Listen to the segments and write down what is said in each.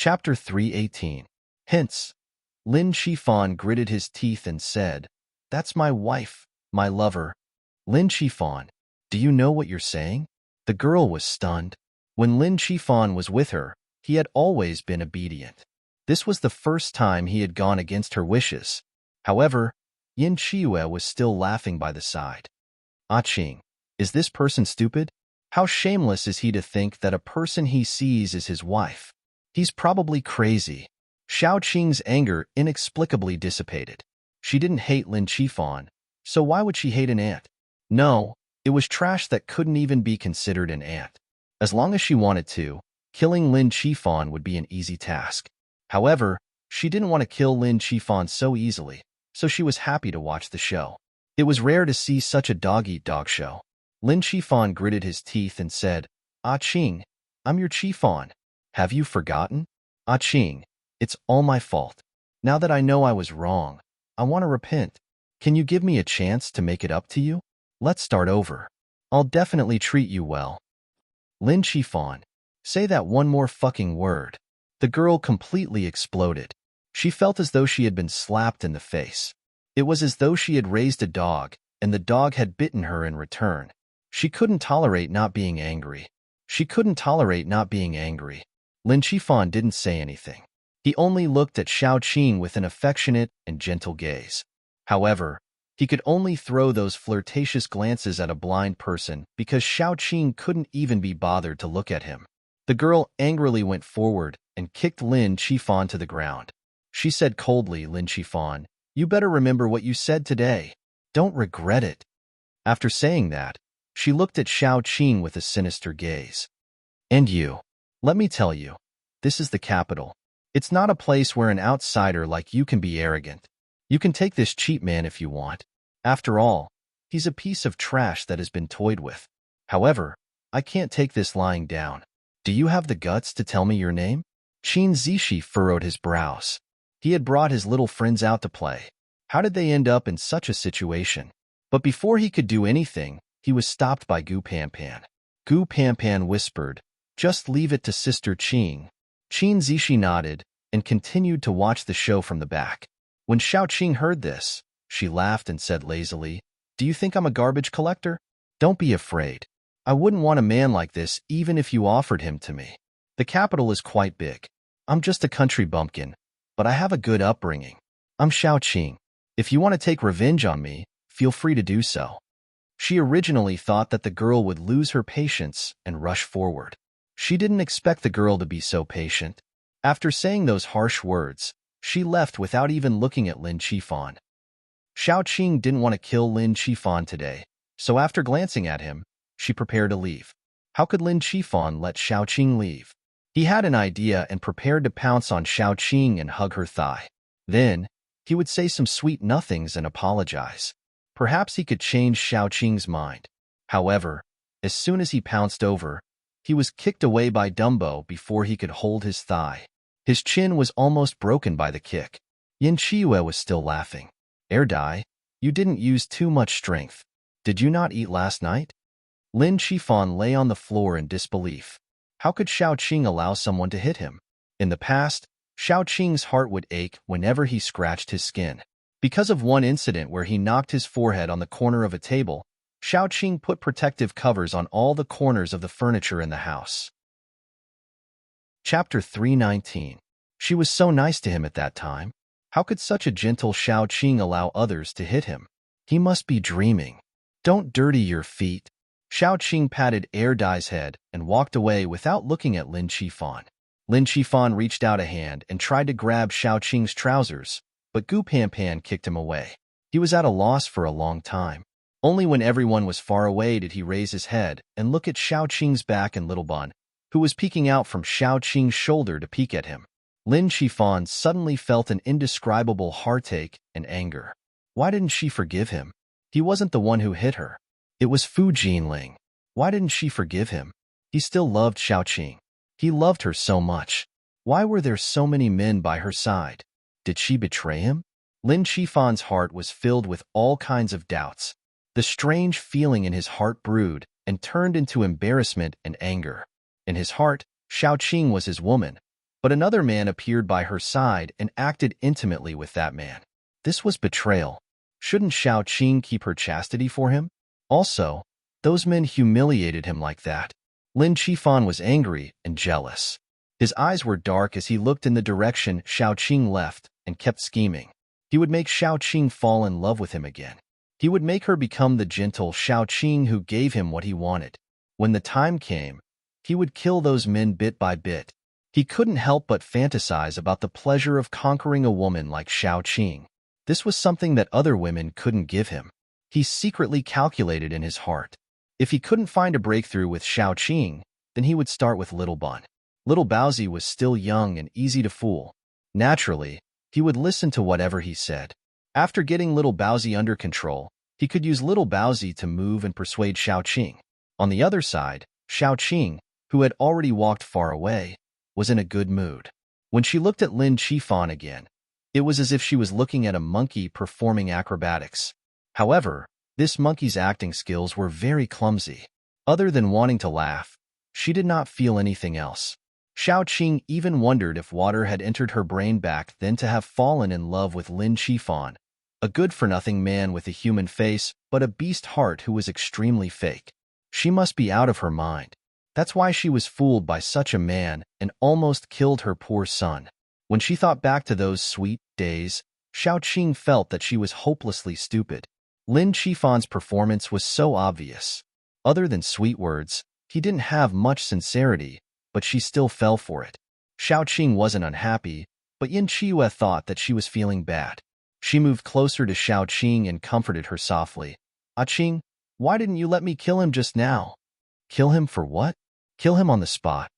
Chapter 318. Hints. Lin Shifan gritted his teeth and said, "That's my wife, my lover." Lin Shifan, do you know what you're saying? The girl was stunned. When Lin Shifan was with her, he had always been obedient. This was the first time he had gone against her wishes. However, Yin Chiue was still laughing by the side. Ah Ching, is this person stupid? How shameless is he to think that a person he sees is his wife? He's probably crazy. Xiao Qing's anger inexplicably dissipated. She didn't hate Lin Shifan, so why would she hate an ant? No, it was trash that couldn't even be considered an ant. As long as she wanted to, killing Lin Shifan would be an easy task. However, she didn't want to kill Lin Shifan so easily, so she was happy to watch the show. It was rare to see such a dog-eat-dog show. Lin Shifan gritted his teeth and said, "Ah Qing, I'm your Shifan. Have you forgotten? Ah Qing, it's all my fault. Now that I know I was wrong, I want to repent. Can you give me a chance to make it up to you? Let's start over. I'll definitely treat you well." Lin Shifan, say that one more fucking word. The girl completely exploded. She felt as though she had been slapped in the face. It was as though she had raised a dog, and the dog had bitten her in return. She couldn't tolerate not being angry. She couldn't tolerate not being angry. Lin Shifan didn't say anything. He only looked at Xiao Qing with an affectionate and gentle gaze. However, he could only throw those flirtatious glances at a blind person because Xiao Qing couldn't even be bothered to look at him. The girl angrily went forward and kicked Lin Shifan to the ground. She said coldly, "Lin Shifan, you better remember what you said today. Don't regret it." After saying that, she looked at Xiao Qing with a sinister gaze. "And you, let me tell you, this is the capital. It's not a place where an outsider like you can be arrogant. You can take this cheap man if you want. After all, he's a piece of trash that has been toyed with. However, I can't take this lying down. Do you have the guts to tell me your name?" Qin Zishi furrowed his brows. He had brought his little friends out to play. How did they end up in such a situation? But before he could do anything, he was stopped by Gu Panpan. Gu Panpan whispered, "Just leave it to Sister Qing." Qin Zishi nodded and continued to watch the show from the back. When Xiao Qing heard this, she laughed and said lazily, "Do you think I'm a garbage collector? Don't be afraid. I wouldn't want a man like this even if you offered him to me. The capital is quite big. I'm just a country bumpkin, but I have a good upbringing. I'm Xiao Qing. If you want to take revenge on me, feel free to do so." She originally thought that the girl would lose her patience and rush forward. She didn't expect the girl to be so patient. After saying those harsh words, she left without even looking at Lin Shifan. Xiao Qing didn't want to kill Lin Shifan today, so after glancing at him, she prepared to leave. How could Lin Shifan let Xiao Qing leave? He had an idea and prepared to pounce on Xiao Qing and hug her thigh. Then, he would say some sweet nothings and apologize. Perhaps he could change Xiao Qing's mind. However, as soon as he pounced over, he was kicked away by Dumbo before he could hold his thigh. His chin was almost broken by the kick. Yin Chiue was still laughing. "Dai, you didn't use too much strength. Did you not eat last night?" Lin Shifan lay on the floor in disbelief. How could Xiao Qing allow someone to hit him? In the past, Xiao Qing's heart would ache whenever he scratched his skin. Because of one incident where he knocked his forehead on the corner of a table, Xiao Qing put protective covers on all the corners of the furniture in the house. Chapter 319. She was so nice to him at that time. How could such a gentle Xiao Qing allow others to hit him? He must be dreaming. "Don't dirty your feet." Xiao Qing patted Dai's head and walked away without looking at Lin Shifan. Lin Shifan reached out a hand and tried to grab Xiao Qing's trousers, but Gu Panpan kicked him away. He was at a loss for a long time. Only when everyone was far away did he raise his head and look at Xiao Qing's back and little bun, who was peeking out from Xiao Qing's shoulder to peek at him. Lin Shifan suddenly felt an indescribable heartache and anger. Why didn't she forgive him? He wasn't the one who hit her. It was Fu Jinling. Why didn't she forgive him? He still loved Xiao Qing. He loved her so much. Why were there so many men by her side? Did she betray him? Lin Shifan's heart was filled with all kinds of doubts. The strange feeling in his heart brewed and turned into embarrassment and anger. In his heart, Xiao Qing was his woman, But another man appeared by her side and acted intimately with that man. This was betrayal. Shouldn't Xiao Qing keep her chastity for him? Also, those men humiliated him like that. Lin Qifan was angry and jealous. His eyes were dark as he looked in the direction Xiao Qing left and kept scheming. He would make Xiao Qing fall in love with him again. He would make her become the gentle Xiao Qing who gave him what he wanted. When the time came, he would kill those men bit by bit. He couldn't help but fantasize about the pleasure of conquering a woman like Xiao Qing. This was something that other women couldn't give him. He secretly calculated in his heart. If he couldn't find a breakthrough with Xiao Qing, then he would start with Little Bun. Little Baozi was still young and easy to fool. Naturally, he would listen to whatever he said. After getting Little Baozi under control, he could use Little Baozi to move and persuade Xiao Qing. On the other side, Xiao Qing, who had already walked far away, was in a good mood. When she looked at Lin Qifan again, it was as if she was looking at a monkey performing acrobatics. However, this monkey's acting skills were very clumsy. Other than wanting to laugh, she did not feel anything else. Xiao Qing even wondered if water had entered her brain back then to have fallen in love with Lin Qifan, a good-for-nothing man with a human face but a beast heart who was extremely fake. She must be out of her mind. That's why she was fooled by such a man and almost killed her poor son. When she thought back to those sweet days, Xiao Qing felt that she was hopelessly stupid. Lin Qifan's performance was so obvious. Other than sweet words, he didn't have much sincerity, but she still fell for it. Xiao Qing wasn't unhappy, but Yin Chiyue thought that she was feeling bad. She moved closer to Xiao Qing and comforted her softly. "Ah Qing, why didn't you let me kill him just now?" "Kill him for what?" "Kill him on the spot."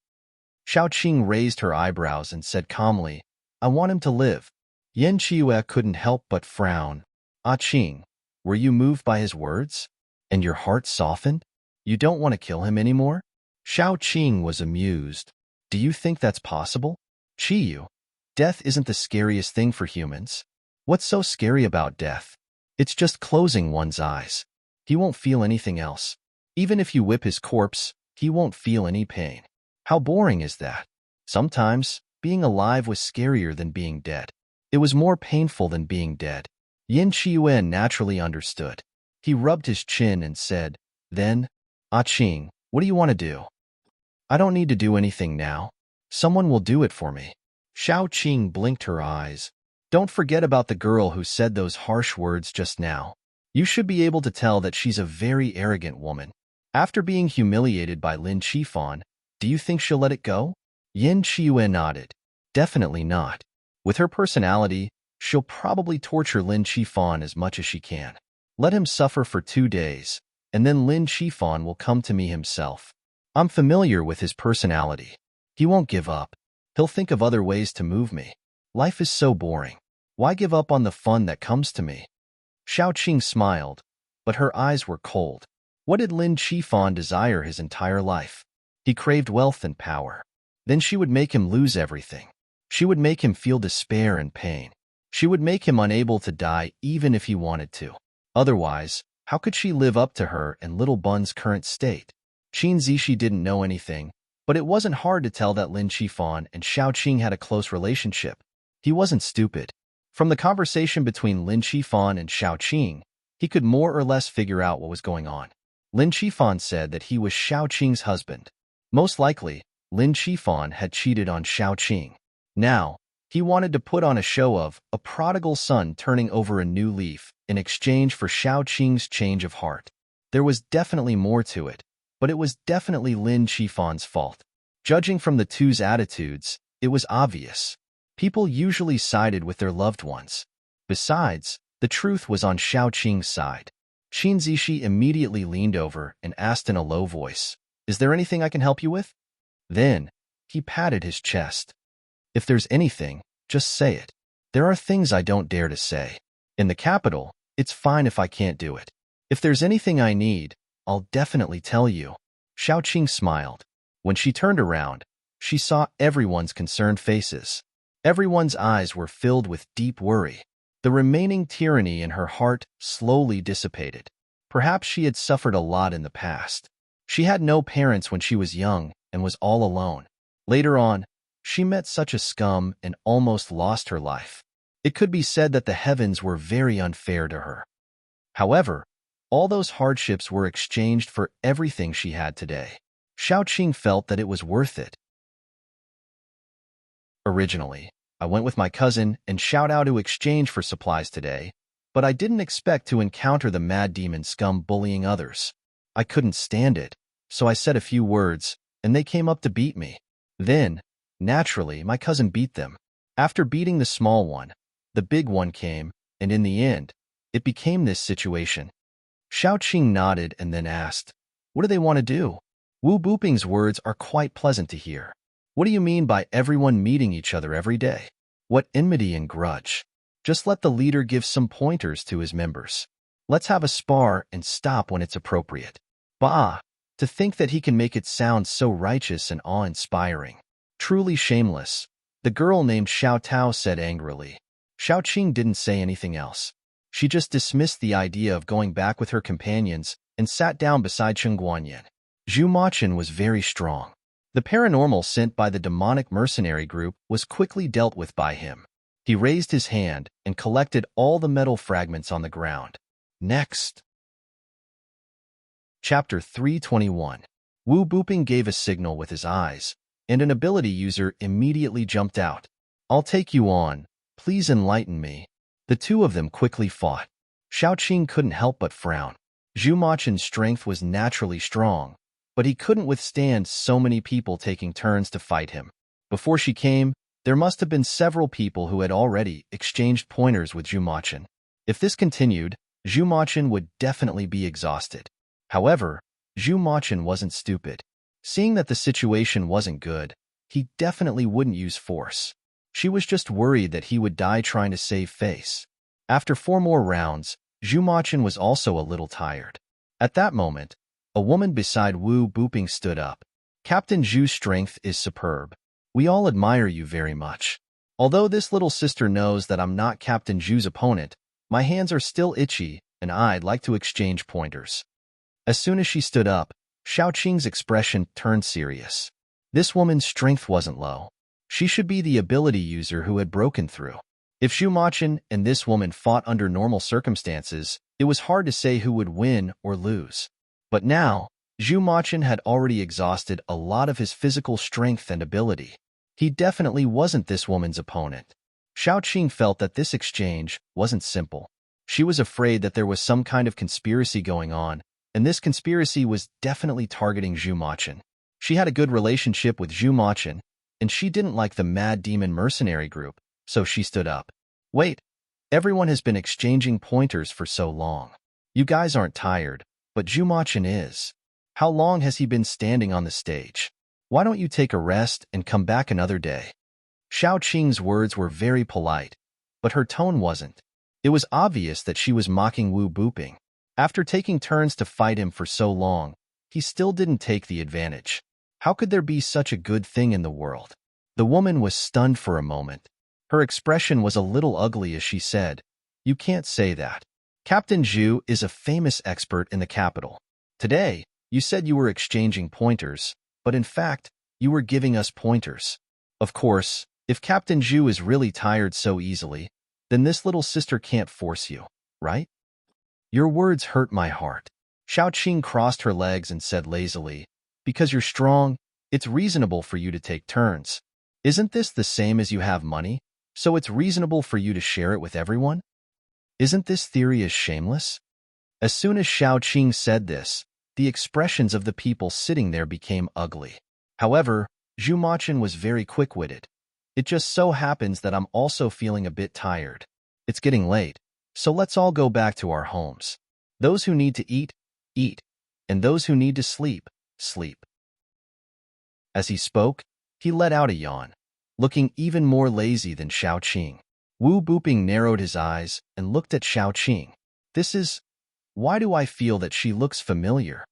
Xiao Qing raised her eyebrows and said calmly, "I want him to live." Yin Chiyue couldn't help but frown. "Ah Qing, were you moved by his words? And your heart softened? You don't want to kill him anymore?" Xiao Qing was amused. "Do you think that's possible? Qiyu, death isn't the scariest thing for humans. What's so scary about death? It's just closing one's eyes. He won't feel anything else. Even if you whip his corpse, he won't feel any pain. How boring is that? Sometimes, being alive was scarier than being dead. It was more painful than being dead." Yin Chiyue naturally understood. He rubbed his chin and said, "Then, Ah Qing, what do you want to do?" "I don't need to do anything now. Someone will do it for me." Xiao Qing blinked her eyes. "Don't forget about the girl who said those harsh words just now. You should be able to tell that she's a very arrogant woman. After being humiliated by Lin Qifan, do you think she'll let it go?" Yin Chiyue nodded. "Definitely not. With her personality, she'll probably torture Lin Qifan as much as she can. Let him suffer for 2 days, and then Lin Qifan will come to me himself. I'm familiar with his personality. He won't give up. He'll think of other ways to move me. Life is so boring. Why give up on the fun that comes to me?" Xiao Qing smiled, but her eyes were cold. What did Lin Qifan desire his entire life? He craved wealth and power. Then she would make him lose everything. She would make him feel despair and pain. She would make him unable to die even if he wanted to. Otherwise, how could she live up to her and Little Bun's current state? Qin Zishi didn't know anything, but it wasn't hard to tell that Lin Qifan and Xiao Qing had a close relationship. He wasn't stupid. From the conversation between Lin Qifan and Xiao Qing, he could more or less figure out what was going on. Lin Qifan said that he was Xiao Qing's husband. Most likely, Lin Qifan had cheated on Xiao Qing. Now, he wanted to put on a show of a prodigal son turning over a new leaf in exchange for Xiao Qing's change of heart. There was definitely more to it, but it was definitely Lin Qifan's fault. Judging from the two's attitudes, it was obvious. People usually sided with their loved ones. Besides, the truth was on Xiao Qing's side. Qin Zishi immediately leaned over and asked in a low voice, "Is there anything I can help you with?" Then, he patted his chest. "If there's anything, just say it. There are things I don't dare to say. In the capital, it's fine if I can't do it. If there's anything I need, I'll definitely tell you." Xiao Qing smiled. When she turned around, she saw everyone's concerned faces. Everyone's eyes were filled with deep worry. The remaining tyranny in her heart slowly dissipated. Perhaps she had suffered a lot in the past. She had no parents when she was young and was all alone. Later on, She met such a scum and almost lost her life. It could be said that the heavens were very unfair to her. However, all those hardships were exchanged for everything she had today. Xiaoqing felt that it was worth it. Originally, I went with my cousin and Xiaotao to exchange for supplies today, but I didn't expect to encounter the mad demon scum bullying others. I couldn't stand it, so I said a few words, and they came up to beat me. Then, naturally, my cousin beat them. After beating the small one, the big one came, and in the end, it became this situation. Xiaoqing nodded and then asked, "What do they want to do?" Wu Buping's words are quite pleasant to hear. What do you mean by everyone meeting each other every day? What enmity and grudge? Just let the leader give some pointers to his members. Let's have a spar and stop when it's appropriate. Bah! To think that he can make it sound so righteous and awe-inspiring. Truly shameless, the girl named Xiao Tao said angrily. Xiaoqing didn't say anything else. She just dismissed the idea of going back with her companions and sat down beside Chen Guanyin. Zhu Machun was very strong. The paranormal sent by the demonic mercenary group was quickly dealt with by him. He raised his hand and collected all the metal fragments on the ground. Next. Chapter 321. Wu Buping gave a signal with his eyes, and an ability user immediately jumped out. "I'll take you on. Please enlighten me." The two of them quickly fought. Xiaoqing couldn't help but frown. Zhu Machun's strength was naturally strong, but he couldn't withstand so many people taking turns to fight him. Before she came, there must have been several people who had already exchanged pointers with Zhu Machun. If this continued, Zhu Machun would definitely be exhausted. However, Zhu Machun wasn't stupid. Seeing that the situation wasn't good, he definitely wouldn't use force. She was just worried that he would die trying to save face. After 4 more rounds, Zhu Machun was also a little tired. At that moment, a woman beside Wu Buping stood up. "Captain Zhu's strength is superb. We all admire you very much. Although this little sister knows that I'm not Captain Zhu's opponent, my hands are still itchy, and I'd like to exchange pointers." As soon as she stood up, Xiaoqing's expression turned serious. This woman's strength wasn't low. She should be the ability user who had broken through. If Zhu Machun and this woman fought under normal circumstances, it was hard to say who would win or lose. But now, Zhu Machun had already exhausted a lot of his physical strength and ability. He definitely wasn't this woman's opponent. Xiaoqing felt that this exchange wasn't simple. She was afraid that there was some kind of conspiracy going on, and this conspiracy was definitely targeting Zhu Machun. She had a good relationship with Zhu Machun, and she didn't like the mad demon mercenary group, so she stood up. "Wait, everyone has been exchanging pointers for so long. You guys aren't tired, but Zhu Machun is. How long has he been standing on the stage? Why don't you take a rest and come back another day?" Xiaoqing's words were very polite, but her tone wasn't. It was obvious that she was mocking Wu Buping. After taking turns to fight him for so long, he still didn't take the advantage. How could there be such a good thing in the world? The woman was stunned for a moment. Her expression was a little ugly as she said, "You can't say that. Captain Zhu is a famous expert in the capital. Today, you said you were exchanging pointers, but in fact, you were giving us pointers. Of course, if Captain Zhu is really tired so easily, then this little sister can't force you, right?" Your words hurt my heart. Xiaoqing crossed her legs and said lazily, "Because you're strong, it's reasonable for you to take turns. Isn't this the same as you have money, so it's reasonable for you to share it with everyone? Isn't this theory as shameless?" As soon as Xiaoqing said this, the expressions of the people sitting there became ugly. However, Zhu Machun was very quick-witted. "It just so happens that I'm also feeling a bit tired. It's getting late, so let's all go back to our homes. Those who need to eat, eat, and those who need to sleep, sleep." As he spoke, he let out a yawn, looking even more lazy than Xiaoqing. Wu Buping narrowed his eyes and looked at Xiaoqing. Why do I feel that she looks familiar?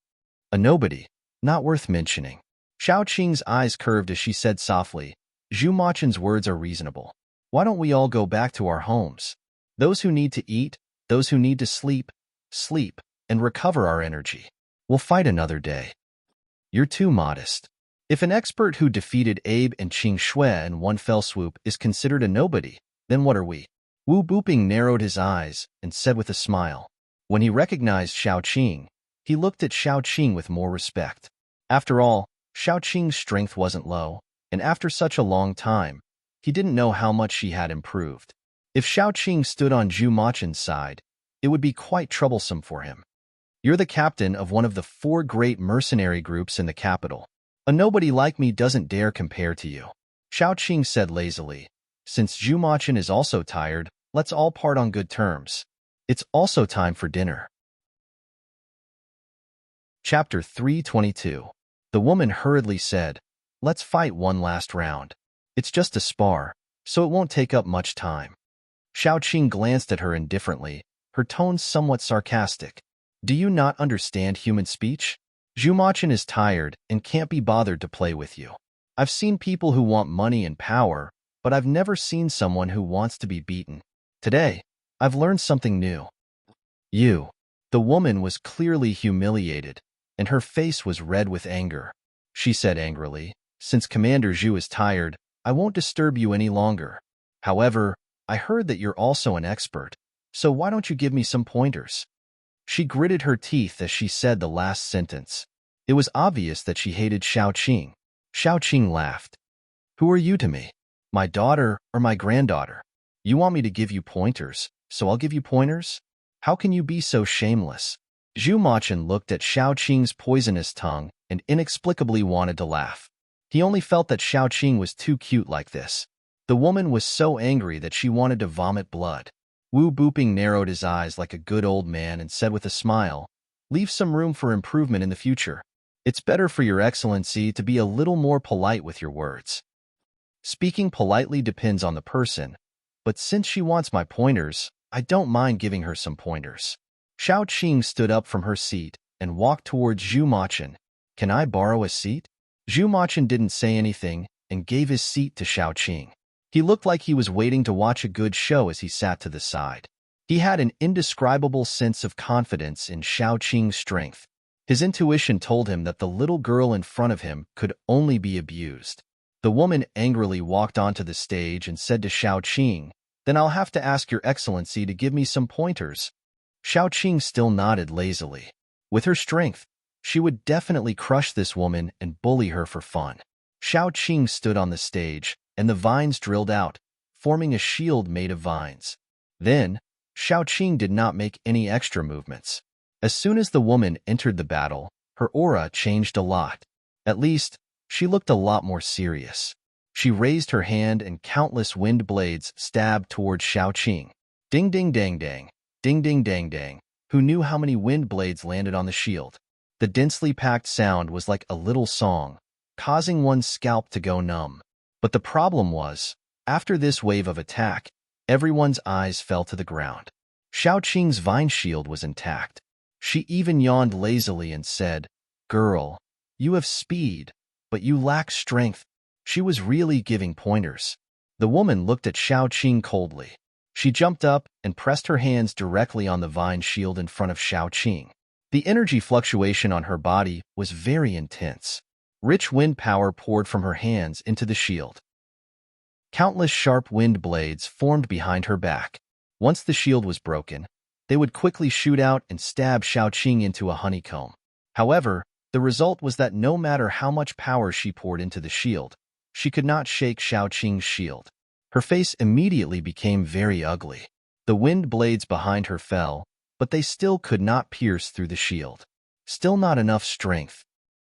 A nobody, not worth mentioning. Xiaoqing's eyes curved as she said softly, "Zhu Machun's words are reasonable. Why don't we all go back to our homes? Those who need to eat, those who need to sleep, sleep, and recover our energy. We'll fight another day." "You're too modest. If an expert who defeated Abe and Qing Shui in one fell swoop is considered a nobody, then what are we? Wu Booping narrowed his eyes and said with a smile. When he recognized Xiao Qing, he looked at Xiao Qing with more respect. After all, Xiao Qing's strength wasn't low, and after such a long time, he didn't know how much she had improved. If Xiao Qing stood on Zhu Machen's side, it would be quite troublesome for him. You're the captain of one of the 4 great mercenary groups in the capital. A nobody like me doesn't dare compare to you. Xiao Qing said lazily. Since Zhu Machen is also tired, let's all part on good terms. It's also time for dinner. Chapter 322. The woman hurriedly said, let's fight one last round. It's just a spar, so it won't take up much time. Xiao Qing glanced at her indifferently, her tone somewhat sarcastic. Do you not understand human speech? Zhu Machen is tired and can't be bothered to play with you. I've seen people who want money and power, but I've never seen someone who wants to be beaten. Today, I've learned something new. You. The woman was clearly humiliated, and her face was red with anger. She said angrily, since Commander Zhu is tired, I won't disturb you any longer. However, I heard that you're also an expert, so why don't you give me some pointers? She gritted her teeth as she said the last sentence. It was obvious that she hated Xiao Qing. Xiao Qing laughed. Who are you to me? My daughter or my granddaughter? You want me to give you pointers, so I'll give you pointers? How can you be so shameless? Zhu Machen looked at Xiao Qing's poisonous tongue and inexplicably wanted to laugh. He only felt that Xiao Qing was too cute like this. The woman was so angry that she wanted to vomit blood. Wu Booping narrowed his eyes like a good old man and said with a smile, leave some room for improvement in the future. It's better for your excellency to be a little more polite with your words. Speaking politely depends on the person, but since she wants my pointers, I don't mind giving her some pointers. Xiao Qing stood up from her seat and walked towards Zhu Machen. Can I borrow a seat? Zhu Machen didn't say anything and gave his seat to Xiao Qing. He looked like he was waiting to watch a good show as he sat to the side. He had an indescribable sense of confidence in Xiao Qing's strength. His intuition told him that the little girl in front of him could only be abused. The woman angrily walked onto the stage and said to Xiao Qing, then I'll have to ask your excellency to give me some pointers. Xiao Qing still nodded lazily. With her strength, she would definitely crush this woman and bully her for fun. Xiao Qing stood on the stage, and the vines drilled out, forming a shield made of vines. Then, Xiao Qing did not make any extra movements. As soon as the woman entered the battle, her aura changed a lot. At least, she looked a lot more serious. She raised her hand and countless wind blades stabbed towards Xiao Qing. Ding ding dang dang, ding ding dang dang. Who knew how many wind blades landed on the shield? The densely packed sound was like a little song, causing one's scalp to go numb. But the problem was, after this wave of attack, everyone's eyes fell to the ground. Xiao Qing's vine shield was intact. She even yawned lazily and said, girl, you have speed, but you lack strength. She was really giving pointers. The woman looked at Xiao Qing coldly. She jumped up and pressed her hands directly on the vine shield in front of Xiao Qing. The energy fluctuation on her body was very intense. Rich wind power poured from her hands into the shield. Countless sharp wind blades formed behind her back. Once the shield was broken, they would quickly shoot out and stab Xiao Qing into a honeycomb. However, the result was that no matter how much power she poured into the shield, she could not shake Xiao Qing's shield. Her face immediately became very ugly. The wind blades behind her fell, but they still could not pierce through the shield. Still not enough strength.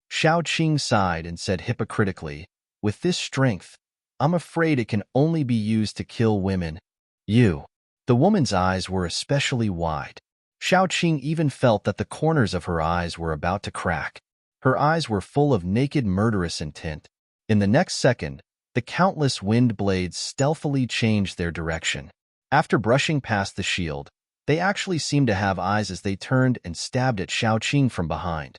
Xiao Qing sighed and said hypocritically, with this strength, I'm afraid it can only be used to kill women. You. The woman's eyes were especially wide. Xiao Qing even felt that the corners of her eyes were about to crack. Her eyes were full of naked murderous intent. In the next second, the countless wind blades stealthily changed their direction. After brushing past the shield, they actually seemed to have eyes as they turned and stabbed at Xiao Qing from behind.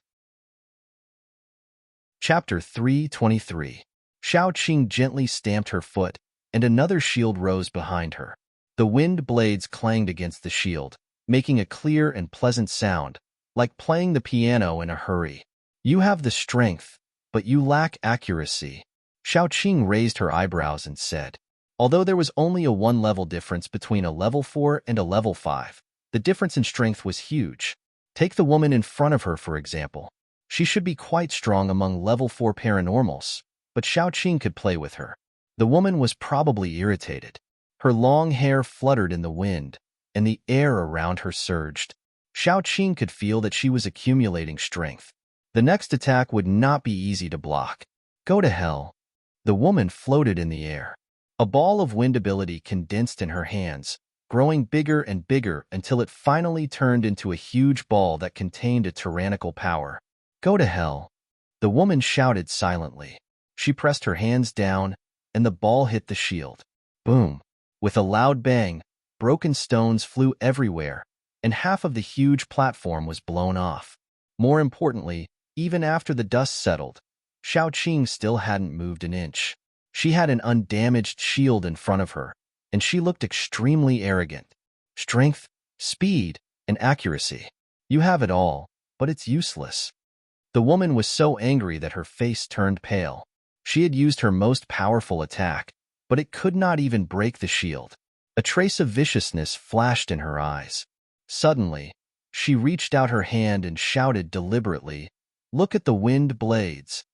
Chapter 323. Xiao Qing gently stamped her foot, and another shield rose behind her. The wind blades clanged against the shield, making a clear and pleasant sound, like playing the piano in a hurry. You have the strength, but you lack accuracy. Xiao Qing raised her eyebrows and said, although there was only a 1-level difference between a level 4 and a level 5, the difference in strength was huge. Take the woman in front of her, for example. She should be quite strong among level 4 paranormals, but Xiao Qing could play with her. The woman was probably irritated. Her long hair fluttered in the wind, and the air around her surged. Xiao Qing could feel that she was accumulating strength. The next attack would not be easy to block. Go to hell. The woman floated in the air. A ball of wind ability condensed in her hands, growing bigger and bigger until it finally turned into a huge ball that contained a tyrannical power. Go to hell. The woman shouted silently. She pressed her hands down, and the ball hit the shield. Boom. With a loud bang, broken stones flew everywhere, and half of the huge platform was blown off. More importantly, even after the dust settled, Xiao Qing still hadn't moved an inch. She had an undamaged shield in front of her, and she looked extremely arrogant. Strength, speed, and accuracy. You have it all, but it's useless. The woman was so angry that her face turned pale. She had used her most powerful attack, but it could not even break the shield. A trace of viciousness flashed in her eyes. Suddenly, she reached out her hand and shouted deliberately, "Look at the wind blades."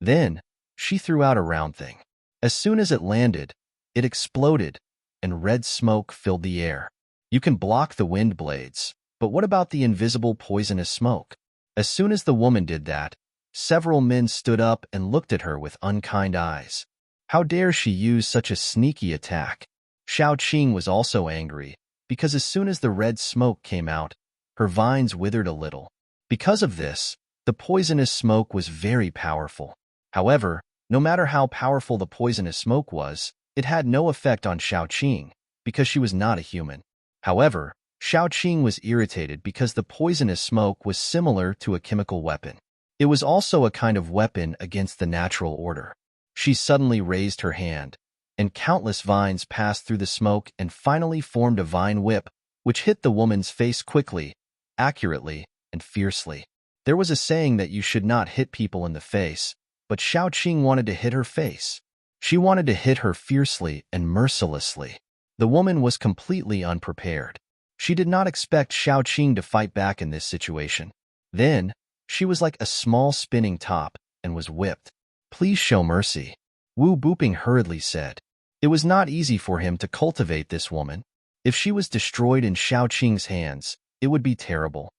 Then, she threw out a round thing. As soon as it landed, it exploded, and red smoke filled the air. You can block the wind blades, but what about the invisible poisonous smoke? As soon as the woman did that, several men stood up and looked at her with unkind eyes. How dare she use such a sneaky attack? Xiao Qing was also angry, because as soon as the red smoke came out, her vines withered a little. Because of this, the poisonous smoke was very powerful. However, no matter how powerful the poisonous smoke was, it had no effect on Xiao Qing, because she was not a human. However, Xiao Qing was irritated because the poisonous smoke was similar to a chemical weapon. It was also a kind of weapon against the natural order. She suddenly raised her hand, and countless vines passed through the smoke and finally formed a vine whip, which hit the woman's face quickly, accurately, and fiercely. There was a saying that you should not hit people in the face, but Xiao Qing wanted to hit her face. She wanted to hit her fiercely and mercilessly. The woman was completely unprepared. She did not expect Xiao Qing to fight back in this situation. Then, she was like a small spinning top and was whipped. "Please show mercy," Wu Booping hurriedly said. It was not easy for him to cultivate this woman. If she was destroyed in Xiao Qing's hands, it would be terrible.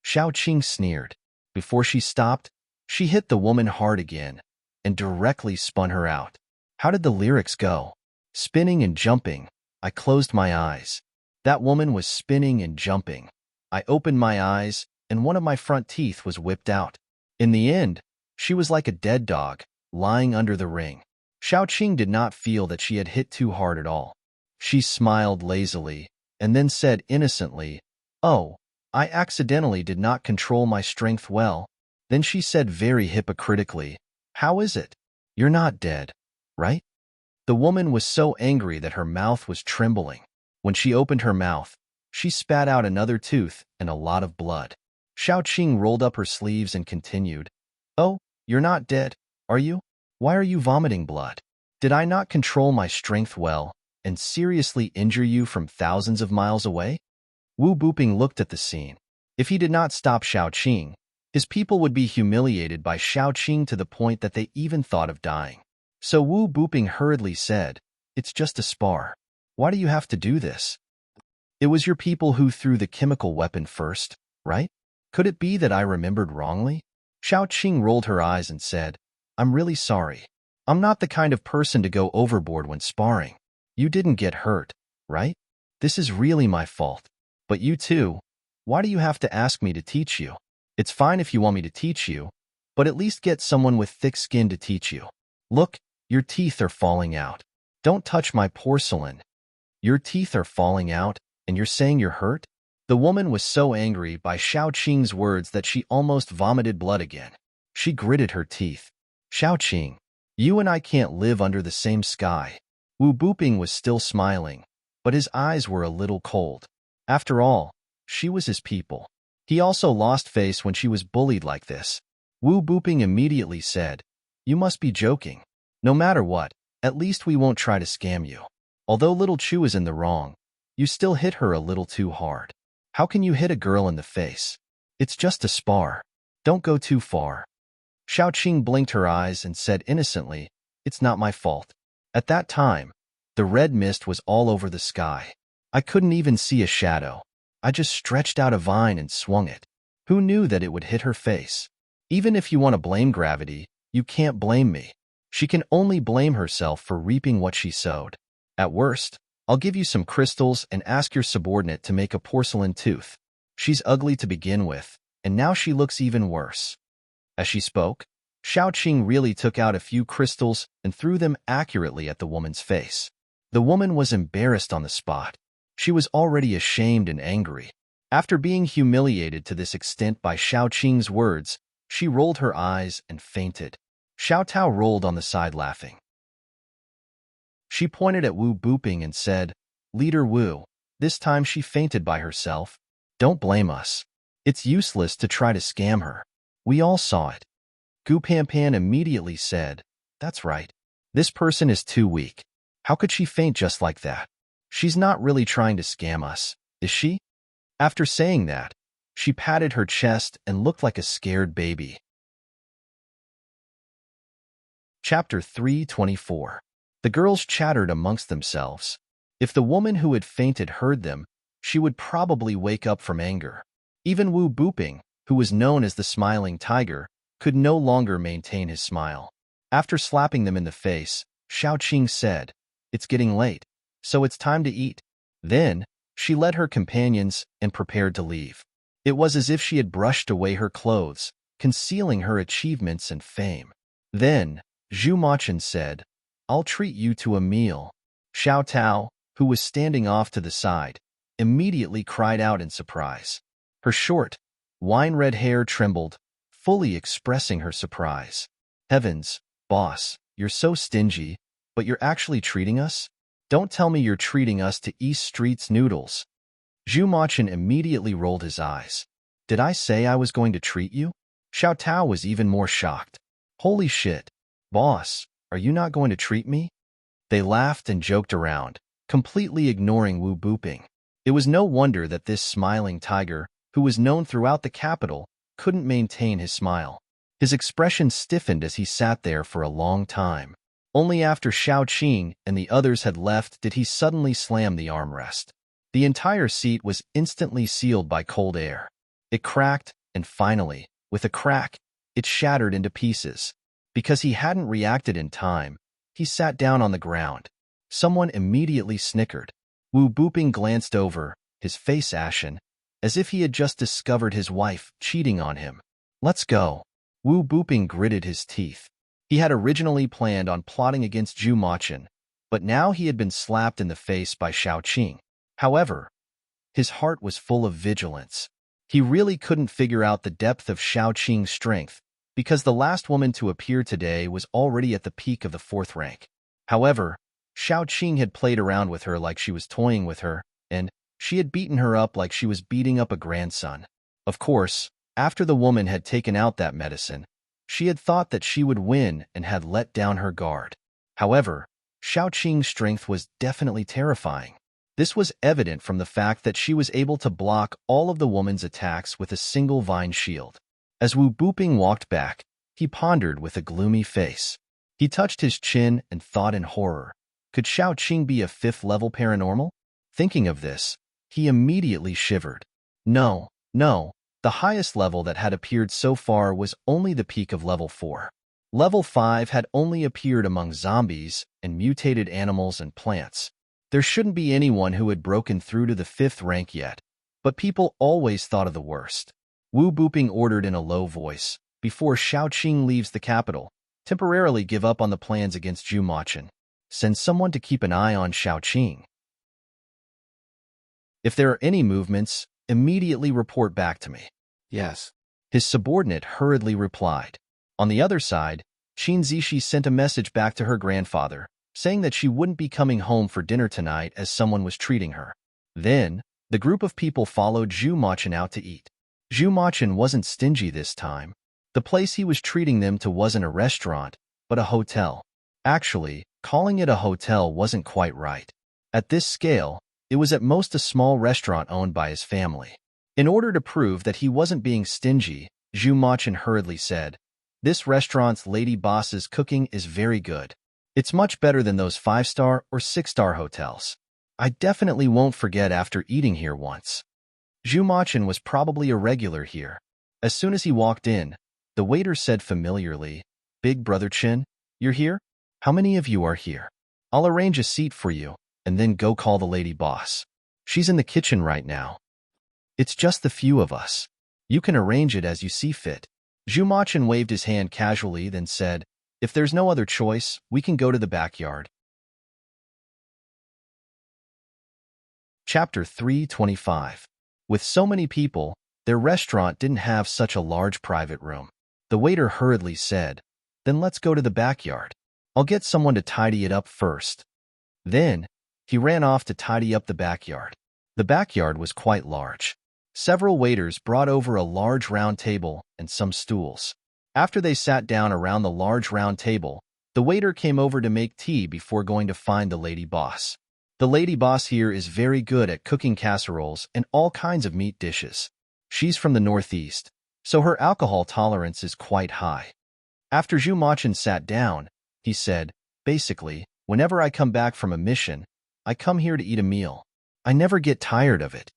Xiao Qing sneered. Before she stopped, she hit the woman hard again and directly spun her out. How did the lyrics go? Spinning and jumping. I closed my eyes. That woman was spinning and jumping. I opened my eyes, and one of my front teeth was whipped out. In the end, she was like a dead dog, lying under the ring. Xiao Qing did not feel that she had hit too hard at all. She smiled lazily, and then said innocently, "Oh, I accidentally did not control my strength well." Then she said very hypocritically, "How is it? You're not dead, right?" The woman was so angry that her mouth was trembling. When she opened her mouth, she spat out another tooth and a lot of blood. Xiao Qing rolled up her sleeves and continued, "Oh, you're not dead, are you? Why are you vomiting blood? Did I not control my strength well and seriously injure you from thousands of miles away?" Wu Booping looked at the scene. If he did not stop Xiao Qing, his people would be humiliated by Xiao Qing to the point that they even thought of dying. So Wu Booping hurriedly said, "It's just a spar. Why do you have to do this? It was your people who threw the chemical weapon first, right? Could it be that I remembered wrongly?" Xiao Qing rolled her eyes and said, "I'm really sorry. I'm not the kind of person to go overboard when sparring. You didn't get hurt, right? This is really my fault. But you too, why do you have to ask me to teach you? It's fine if you want me to teach you, but at least get someone with thick skin to teach you. Look, your teeth are falling out. Don't touch my porcelain. Your teeth are falling out, and you're saying you're hurt?" The woman was so angry by Xiao Qing's words that she almost vomited blood again. She gritted her teeth. "Xiao Qing, you and I can't live under the same sky." Wu Booping was still smiling, but his eyes were a little cold. After all, she was his people. He also lost face when she was bullied like this. Wu Booping immediately said, "You must be joking. No matter what, at least we won't try to scam you. Although little Chu is in the wrong, you still hit her a little too hard. How can you hit a girl in the face? It's just a spar. Don't go too far." Xiaoqing blinked her eyes and said innocently, "It's not my fault." At that time, the red mist was all over the sky. I couldn't even see a shadow. I just stretched out a vine and swung it. Who knew that it would hit her face? Even if you want to blame gravity, you can't blame me. She can only blame herself for reaping what she sowed. At worst, I'll give you some crystals and ask your subordinate to make a porcelain tooth. She's ugly to begin with, and now she looks even worse. As she spoke, Xiaoqing really took out a few crystals and threw them accurately at the woman's face. The woman was embarrassed on the spot. She was already ashamed and angry. After being humiliated to this extent by Xiaoqing's words, she rolled her eyes and fainted. Xiao Tao rolled on the side laughing. She pointed at Wu Booping and said, "Leader Wu, this time she fainted by herself. Don't blame us. It's useless to try to scam her. We all saw it." Gu Panpan immediately said, "That's right. This person is too weak. How could she faint just like that? She's not really trying to scam us, is she?" After saying that, she patted her chest and looked like a scared baby. Chapter 324. The girls chattered amongst themselves. If the woman who had fainted heard them, she would probably wake up from anger. Even Wu Booping, who was known as the Smiling Tiger, could no longer maintain his smile. After slapping them in the face, Xiaoqing said, "It's getting late, so it's time to eat." Then, she led her companions and prepared to leave. It was as if she had brushed away her clothes, concealing her achievements and fame. Then, Zhu Machin said, "I'll treat you to a meal." Xiao Tao, who was standing off to the side, immediately cried out in surprise. Her short, wine-red hair trembled, fully expressing her surprise. "Heavens, boss, you're so stingy, but you're actually treating us? Don't tell me you're treating us to East Street's noodles." Zhu Machin immediately rolled his eyes. "Did I say I was going to treat you?" Xiao Tao was even more shocked. "Holy shit. Boss, are you not going to treat me?" They laughed and joked around, completely ignoring Wu Booping. It was no wonder that this Smiling Tiger, who was known throughout the capital, couldn't maintain his smile. His expression stiffened as he sat there for a long time. Only after Xiaoqing and the others had left did he suddenly slam the armrest. The entire seat was instantly sealed by cold air. It cracked, and finally, with a crack, it shattered into pieces. Because he hadn't reacted in time, he sat down on the ground. Someone immediately snickered. Wu Booping glanced over, his face ashen, as if he had just discovered his wife cheating on him. "Let's go." Wu Booping gritted his teeth. He had originally planned on plotting against Zhu Machin, but now he had been slapped in the face by Xiaoqing. However, his heart was full of vigilance. He really couldn't figure out the depth of Xiaoqing's strength, because the last woman to appear today was already at the peak of the 4th rank. However, Xiaoqing had played around with her like she was toying with her, and she had beaten her up like she was beating up a grandson. Of course, after the woman had taken out that medicine, she had thought that she would win and had let down her guard. However, Xiaoqing's strength was definitely terrifying. This was evident from the fact that she was able to block all of the woman's attacks with a single vine shield. As Wu Booping walked back, he pondered with a gloomy face. He touched his chin and thought in horror. Could Xiaoqing be a 5th-level paranormal? Thinking of this, he immediately shivered. No, the highest level that had appeared so far was only the peak of level 4. Level 5 had only appeared among zombies and mutated animals and plants. There shouldn't be anyone who had broken through to the 5th rank yet, but people always thought of the worst. Wu Booping ordered in a low voice, "Before Xiaoqing leaves the capital, temporarily give up on the plans against Zhu Machin. Send someone to keep an eye on Xiaoqing. If there are any movements, immediately report back to me." Yes. His subordinate hurriedly replied. On the other side, Qin Zishi sent a message back to her grandfather, saying that she wouldn't be coming home for dinner tonight as someone was treating her. Then, the group of people followed Zhu Machin out to eat. Zhu Machin wasn't stingy this time. The place he was treating them to wasn't a restaurant, but a hotel. Actually, calling it a hotel wasn't quite right. At this scale, it was at most a small restaurant owned by his family. In order to prove that he wasn't being stingy, Zhu Machin hurriedly said, "This restaurant's lady boss's cooking is very good. It's much better than those 5-star or 6-star hotels. I definitely won't forget after eating here once." Zhu Machin was probably a regular here. As soon as he walked in, the waiter said familiarly, "Big Brother Chin, you're here? How many of you are here? I'll arrange a seat for you, and then go call the lady boss. She's in the kitchen right now. It's just the few of us. You can arrange it as you see fit." Zhu Machin waved his hand casually, then said, "If there's no other choice, we can go to the backyard." Chapter 325. With so many people, their restaurant didn't have such a large private room. The waiter hurriedly said, "Then let's go to the backyard. I'll get someone to tidy it up first." Then, he ran off to tidy up the backyard. The backyard was quite large. Several waiters brought over a large round table and some stools. After they sat down around the large round table, the waiter came over to make tea before going to find the lady boss. The lady boss here is very good at cooking casseroles and all kinds of meat dishes. She's from the Northeast, so her alcohol tolerance is quite high. After Zhu Machin sat down, he said, "Basically, whenever I come back from a mission, I come here to eat a meal. I never get tired of it."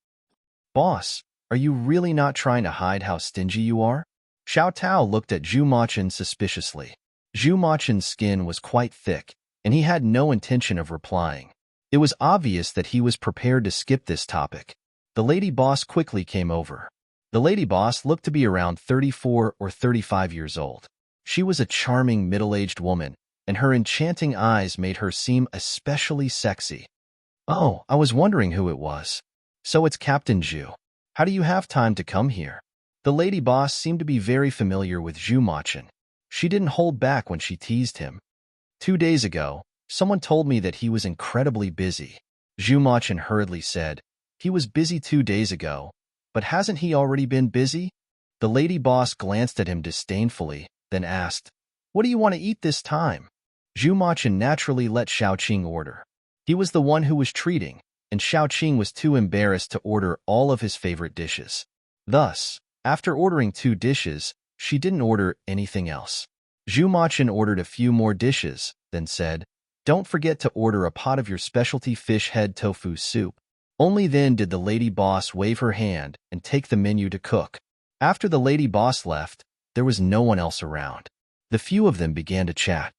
"Boss, are you really not trying to hide how stingy you are?" Xiao Tao looked at Zhu Machin suspiciously. Zhu Machin's skin was quite thick, and he had no intention of replying. It was obvious that he was prepared to skip this topic. The lady boss quickly came over. The lady boss looked to be around 34 or 35 years old. She was a charming middle-aged woman, and her enchanting eyes made her seem especially sexy. "Oh, I was wondering who it was. So it's Captain Zhu. How do you have time to come here?" The lady boss seemed to be very familiar with Zhu Machin. She didn't hold back when she teased him. "2 days ago, someone told me that he was incredibly busy." Zhu Machin hurriedly said, "He was busy 2 days ago, but hasn't he already been busy?" The lady boss glanced at him disdainfully, then asked, "What do you want to eat this time?" Zhu Machin naturally let Xiaoqing order. He was the one who was treating, and Xiaoqing was too embarrassed to order all of his favorite dishes. Thus, after ordering 2 dishes, she didn't order anything else. Zhu Machin ordered a few more dishes, then said, "Don't forget to order a pot of your specialty fish head tofu soup." Only then did the lady boss wave her hand and take the menu to cook. After the lady boss left, there was no one else around. The few of them began to chat.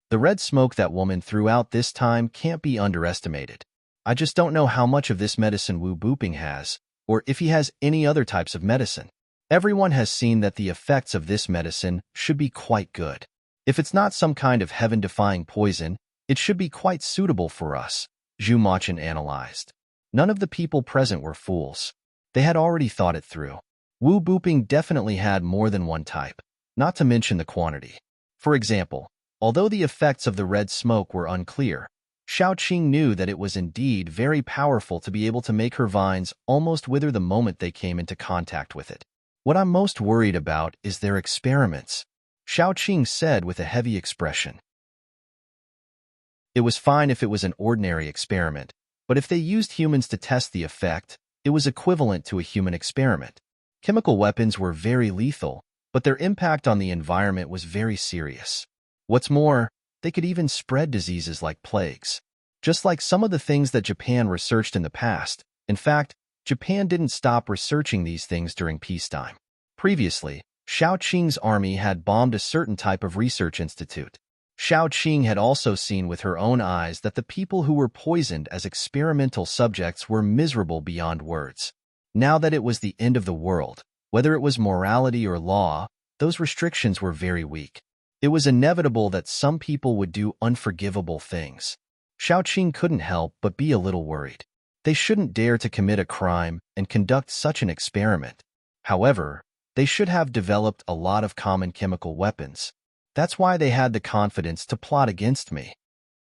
The red smoke that woman threw out this time can't be underestimated. I just don't know how much of this medicine Wu Booping has, or if he has any other types of medicine. Everyone has seen that the effects of this medicine should be quite good. If it's not some kind of heaven-defying poison, it should be quite suitable for us, Zhu Machin analyzed. None of the people present were fools. They had already thought it through. Wu Booping definitely had more than one type, not to mention the quantity. For example, although the effects of the red smoke were unclear, Xiaoqing knew that it was indeed very powerful to be able to make her vines almost wither the moment they came into contact with it. "What I'm most worried about is their experiments," Xiaoqing said with a heavy expression. It was fine if it was an ordinary experiment, but if they used humans to test the effect, it was equivalent to a human experiment. Chemical weapons were very lethal, but their impact on the environment was very serious. What's more, they could even spread diseases like plagues. Just like some of the things that Japan researched in the past. In fact, Japan didn't stop researching these things during peacetime. Previously, Xiaoqing's army had bombed a certain type of research institute. Xiaoqing had also seen with her own eyes that the people who were poisoned as experimental subjects were miserable beyond words. Now that it was the end of the world, whether it was morality or law, those restrictions were very weak. It was inevitable that some people would do unforgivable things. Xiaoqing couldn't help but be a little worried. They shouldn't dare to commit a crime and conduct such an experiment. However, they should have developed a lot of common chemical weapons. That's why they had the confidence to plot against me.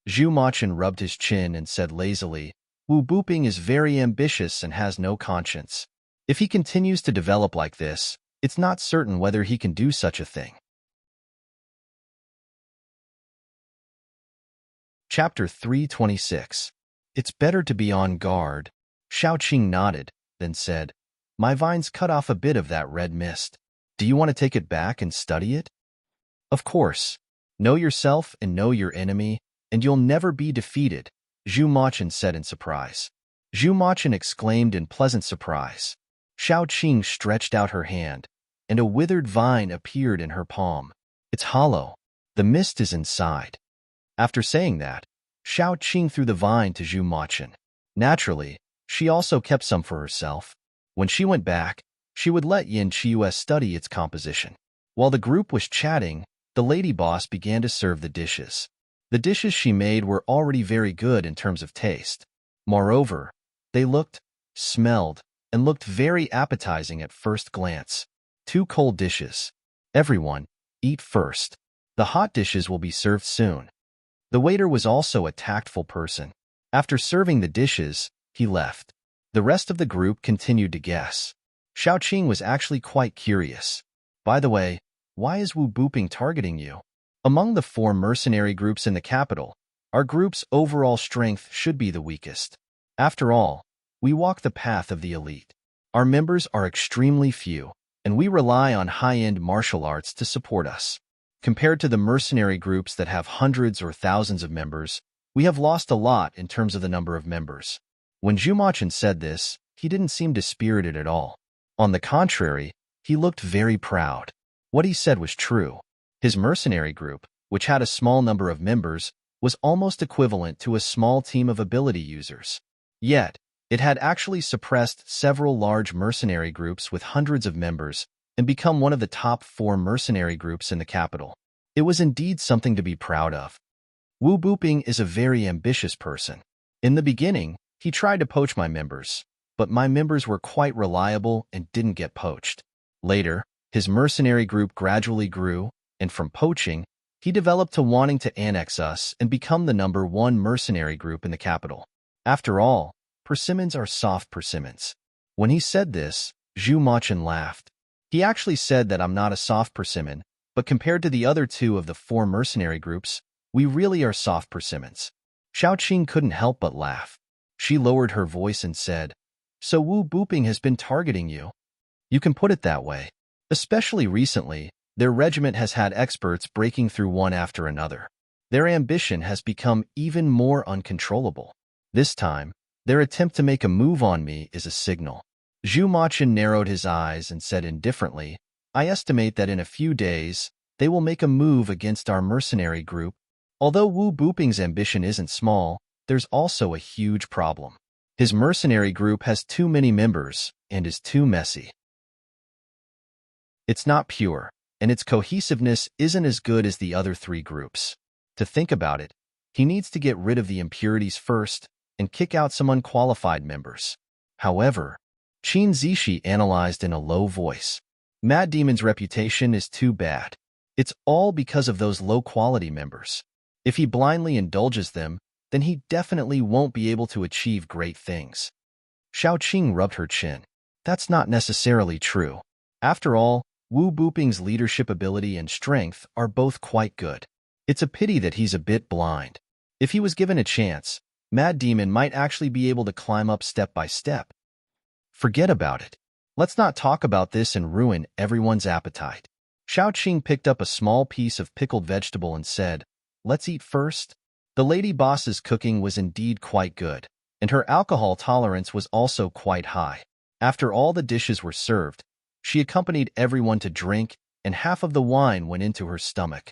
Zhu Machin rubbed his chin and said lazily, "Wu Booping is very ambitious and has no conscience. If he continues to develop like this, It's not certain whether he can do such a thing. Chapter 326. It's better to be on guard. Xiaoqing nodded, then said, My vines cut off a bit of that red mist. Do you want to take it back and study it? Of course. Know yourself and know your enemy, and you'll never be defeated, Zhu Machin said in surprise. Zhu Machin exclaimed in pleasant surprise. Xiaoqing stretched out her hand, and a withered vine appeared in her palm. It's hollow. The mist is inside. After saying that, Xiaoqing threw the vine to Zhu Machin. Naturally, she also kept some for herself. When she went back, she would let Yin Qiu study its composition. While the group was chatting, the lady boss began to serve the dishes. The dishes she made were already very good in terms of taste. Moreover, they looked, smelled, and looked very appetizing at first glance. 2 cold dishes. Everyone, eat first. The hot dishes will be served soon. The waiter was also a tactful person. After serving the dishes, he left. The rest of the group continued to guess. Xiaoqing was actually quite curious. By the way, why is Wu Booping targeting you? Among the 4 mercenary groups in the capital, our group's overall strength should be the weakest. After all, we walk the path of the elite. Our members are extremely few, and we rely on high-end martial arts to support us. Compared to the mercenary groups that have hundreds or thousands of members, we have lost a lot in terms of the number of members. When Zhu Machin said this, he didn't seem dispirited at all. On the contrary, he looked very proud. What he said was true. His mercenary group, which had a small number of members, was almost equivalent to a small team of ability users. Yet, it had actually suppressed several large mercenary groups with hundreds of members and become one of the top 4 mercenary groups in the capital. It was indeed something to be proud of. Wu Booping is a very ambitious person. In the beginning, he tried to poach my members, but my members were quite reliable and didn't get poached. Later, his mercenary group gradually grew, and from poaching, he developed to wanting to annex us and become the number 1 mercenary group in the capital. After all, persimmons are soft persimmons. When he said this, Zhu Machin laughed. He actually said that I'm not a soft persimmon, but compared to the other 2 of the 4 mercenary groups, we really are soft persimmons. Xiaoqing couldn't help but laugh. She lowered her voice and said, So Wu Booping has been targeting you. You can put it that way. Especially recently, their regiment has had experts breaking through one after another. Their ambition has become even more uncontrollable. This time, their attempt to make a move on me is a signal. Zhu Machin narrowed his eyes and said indifferently, I estimate that in a few days, they will make a move against our mercenary group. Although Wu Booping's ambition isn't small, there's also a huge problem. His mercenary group has too many members and is too messy. It's not pure, and its cohesiveness isn't as good as the other 3 groups. To think about it, he needs to get rid of the impurities first and kick out some unqualified members. However, Qin Zishi analyzed in a low voice. Mad Demon's reputation is too bad. It's all because of those low-quality members. If he blindly indulges them, then he definitely won't be able to achieve great things. Xiaoqing rubbed her chin. That's not necessarily true. After all, Wu Booping's leadership ability and strength are both quite good. It's a pity that he's a bit blind. If he was given a chance, Mad Demon might actually be able to climb up step by step. Forget about it. Let's not talk about this and ruin everyone's appetite. Xiaoqing picked up a small piece of pickled vegetable and said, Let's eat first. The lady boss's cooking was indeed quite good, and her alcohol tolerance was also quite high. After all the dishes were served, she accompanied everyone to drink, and half of the wine went into her stomach.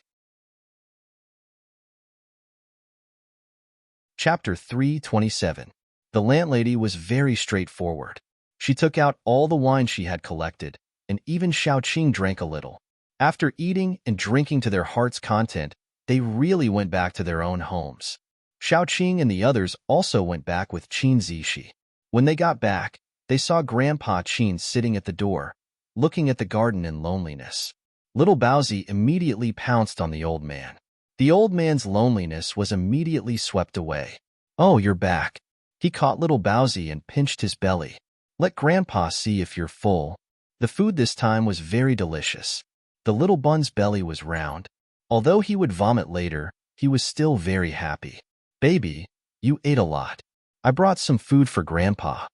Chapter 327. The landlady was very straightforward. She took out all the wine she had collected, and even Xiaoqing drank a little. After eating and drinking to their heart's content, they really went back to their own homes. Xiaoqing and the others also went back with Qin Zishi. When they got back, they saw Grandpa Qin sitting at the door, looking at the garden in loneliness. Little Baozi immediately pounced on the old man. The old man's loneliness was immediately swept away. Oh, you're back. He caught little Baozi and pinched his belly. Let Grandpa see if you're full. The The food this time was very delicious. The little bun's belly was round. Although he would vomit later, he was still very happy. Baby, you ate a lot. I brought some food for Grandpa.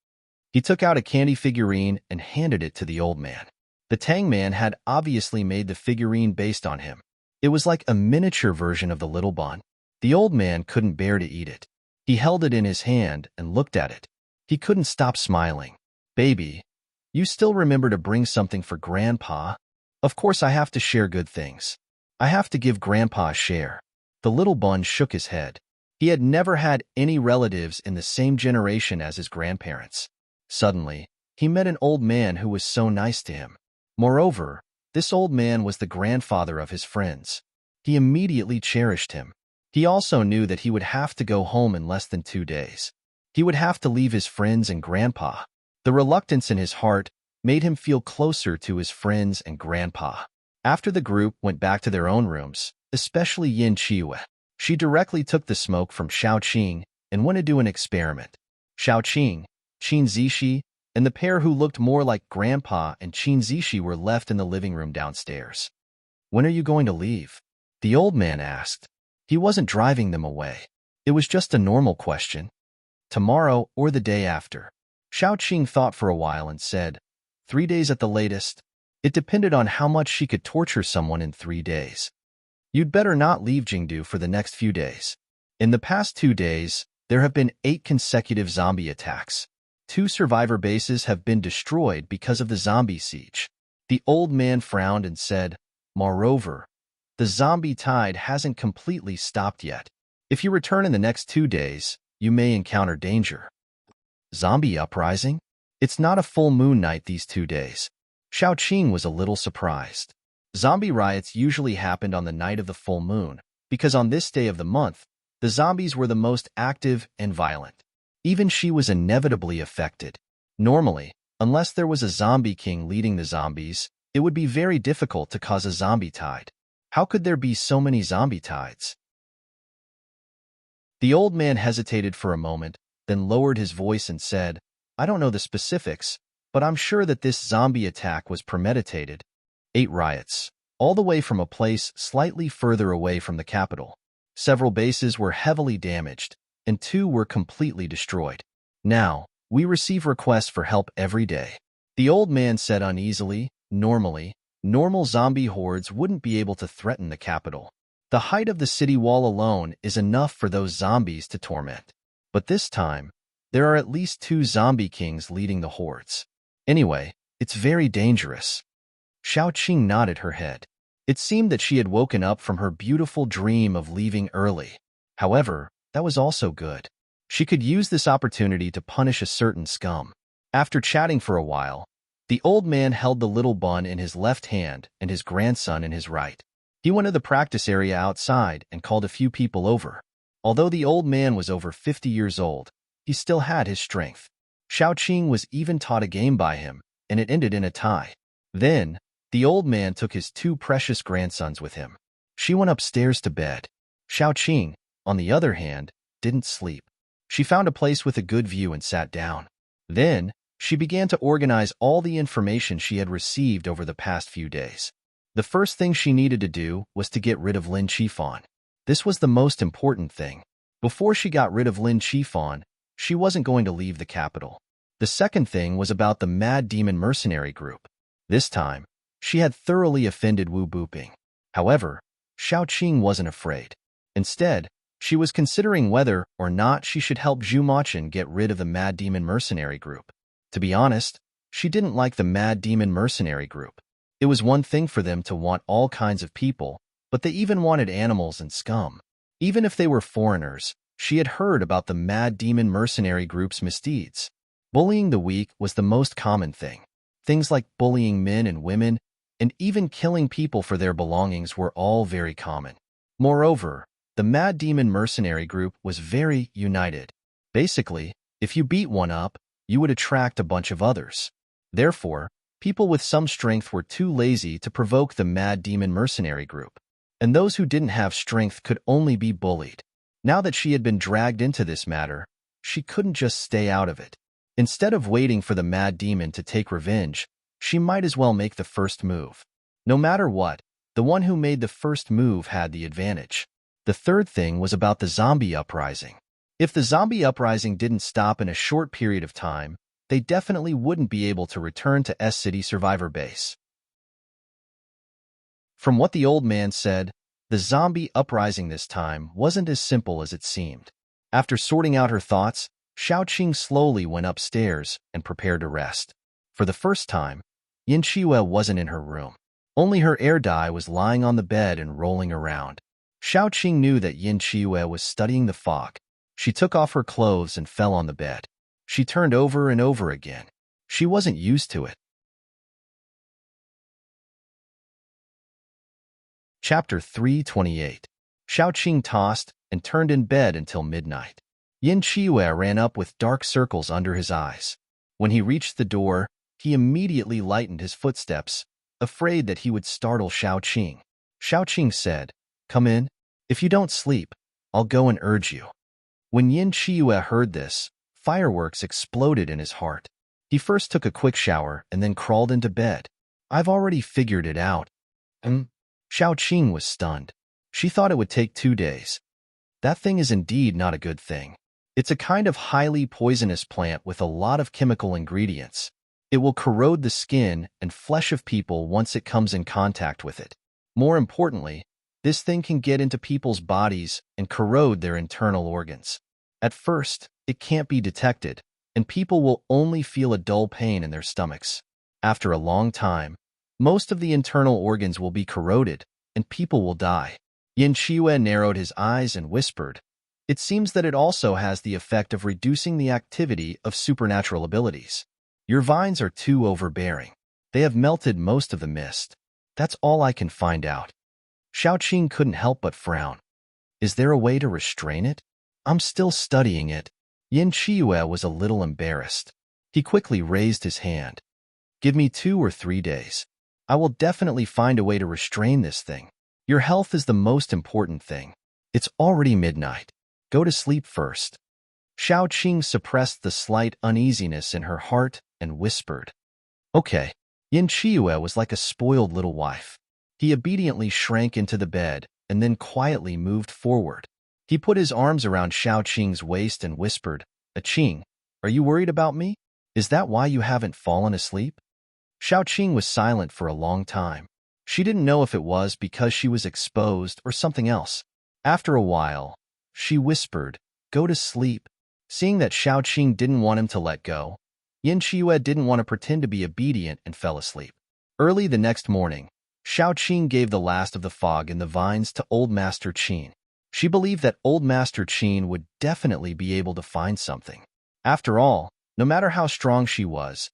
He took out a candy figurine and handed it to the old man. The Tang man had obviously made the figurine based on him. It was like a miniature version of the little bun. The old man couldn't bear to eat it. He held it in his hand and looked at it. He couldn't stop smiling. Baby, you still remember to bring something for Grandpa? Of course I have to share good things. I have to give Grandpa a share. The little bun shook his head. He had never had any relatives in the same generation as his grandparents. Suddenly, he met an old man who was so nice to him. Moreover, this old man was the grandfather of his friends. He immediately cherished him. He also knew that he would have to go home in less than 2 days. He would have to leave his friends and Grandpa. The reluctance in his heart made him feel closer to his friends and Grandpa. After the group went back to their own rooms, especially Yin Chiwe, she directly took the smoke from Xiaoqing and went to do an experiment. Xiaoqing, Qin Zishi, and the pair who looked more like Grandpa and Qin Zishi were left in the living room downstairs. When are you going to leave? The old man asked. He wasn't driving them away. It was just a normal question. Tomorrow or the day after. Xiaoqing thought for a while and said, 3 days at the latest. It depended on how much she could torture someone in 3 days. You'd better not leave Jingdu for the next few days. In the past 2 days, there have been 8 consecutive zombie attacks. 2 survivor bases have been destroyed because of the zombie siege. The old man frowned and said, moreover, the zombie tide hasn't completely stopped yet. If you return in the next 2 days, you may encounter danger. Zombie uprising? It's not a full moon night these 2 days. Xiaoqing was a little surprised. Zombie riots usually happened on the night of the full moon, because on this day of the month, the zombies were the most active and violent. Even she was inevitably affected. Normally, unless there was a zombie king leading the zombies, it would be very difficult to cause a zombie tide. How could there be so many zombie tides? The old man hesitated for a moment, then lowered his voice and said, I don't know the specifics, but I'm sure that this zombie attack was premeditated. 8 riots, all the way from a place slightly further away from the capital. Several bases were heavily damaged, and 2 were completely destroyed. Now, we receive requests for help every day. The old man said uneasily, normally, normal zombie hordes wouldn't be able to threaten the capital. The height of the city wall alone is enough for those zombies to torment. But this time, there are at least 2 zombie kings leading the hordes. Anyway, it's very dangerous. Xiaoqing nodded her head. It seemed that she had woken up from her beautiful dream of leaving early. However, that was also good. She could use this opportunity to punish a certain scum. After chatting for a while, the old man held the little bun in his left hand and his grandson in his right. He went to the practice area outside and called a few people over. Although the old man was over 50 years old, he still had his strength. Xiaoqing was even taught a game by him, and it ended in a tie. Then, the old man took his 2 precious grandsons with him. She went upstairs to bed. Xiaoqing, on the other hand, didn't sleep. She found a place with a good view and sat down. Then, she began to organize all the information she had received over the past few days. The first thing she needed to do was to get rid of Lin Qifan. This was the most important thing. Before she got rid of Lin Qifan, she wasn't going to leave the capital. The second thing was about the Mad Demon Mercenary Group. This time, she had thoroughly offended Wu Buping. However, Xiaoqing wasn't afraid. Instead, she was considering whether or not she should help Zhu Machin get rid of the Mad Demon Mercenary Group. To be honest, she didn't like the Mad Demon Mercenary Group. It was one thing for them to want all kinds of people, but they even wanted animals and scum. Even if they were foreigners, she had heard about the Mad Demon Mercenary Group's misdeeds. Bullying the weak was the most common thing. Things like bullying men and women, and even killing people for their belongings were all very common. Moreover, the Mad Demon Mercenary Group was very united. Basically, if you beat one up, you would attract a bunch of others. Therefore, people with some strength were too lazy to provoke the Mad Demon Mercenary Group, and those who didn't have strength could only be bullied. Now that she had been dragged into this matter, she couldn't just stay out of it. Instead of waiting for the Mad Demon to take revenge, she might as well make the first move. No matter what, the one who made the first move had the advantage. The third thing was about the zombie uprising. If the zombie uprising didn't stop in a short period of time, they definitely wouldn't be able to return to S-City Survivor Base. From what the old man said, the zombie uprising this time wasn't as simple as it seemed. After sorting out her thoughts, Xiaoqing slowly went upstairs and prepared to rest. For the first time, Yin Qiwei wasn't in her room. Only her air dye was lying on the bed and rolling around. Xiaoqing knew that Yin Qiwei was studying the fog. She took off her clothes and fell on the bed. She turned over and over again. She wasn't used to it. Chapter 328. Xiaoqing tossed and turned in bed until midnight. Yin Qiwei ran up with dark circles under his eyes. When he reached the door, he immediately lightened his footsteps, afraid that he would startle Xiaoqing. Xiaoqing said, "Come in. If you don't sleep, I'll go and urge you." When Yin Qiwei heard this, fireworks exploded in his heart. He first took a quick shower and then crawled into bed. "I've already figured it out." Xiaoqing was stunned. She thought it would take 2 days. That thing is indeed not a good thing. It's a kind of highly poisonous plant with a lot of chemical ingredients. It will corrode the skin and flesh of people once it comes in contact with it. More importantly, this thing can get into people's bodies and corrode their internal organs. At first, it can't be detected, and people will only feel a dull pain in their stomachs. After a long time, most of the internal organs will be corroded, and people will die. Yin Qiwei narrowed his eyes and whispered, "It seems that it also has the effect of reducing the activity of supernatural abilities. Your vines are too overbearing. They have melted most of the mist. That's all I can find out." Xiaoqing couldn't help but frown. "Is there a way to restrain it? I'm still studying it." Yin Qiwei was a little embarrassed. He quickly raised his hand. "Give me 2 or 3 days. I will definitely find a way to restrain this thing. Your health is the most important thing. It's already midnight. Go to sleep first." Xiaoqing suppressed the slight uneasiness in her heart and whispered, "Okay." Yin Qiwei was like a spoiled little wife. He obediently shrank into the bed and then quietly moved forward. He put his arms around Xiaoqing's waist and whispered, "Qing, are you worried about me? Is that why you haven't fallen asleep?" Xiaoqing was silent for a long time. She didn't know if it was because she was exposed or something else. After a while, she whispered, "Go to sleep." Seeing that Xiaoqing didn't want him to let go, Yin Qiwei didn't want to pretend to be obedient and fell asleep. Early the next morning, Xiaoqing gave the last of the fog in the vines to Old Master Qin. She believed that Old Master Qin would definitely be able to find something. After all, no matter how strong she was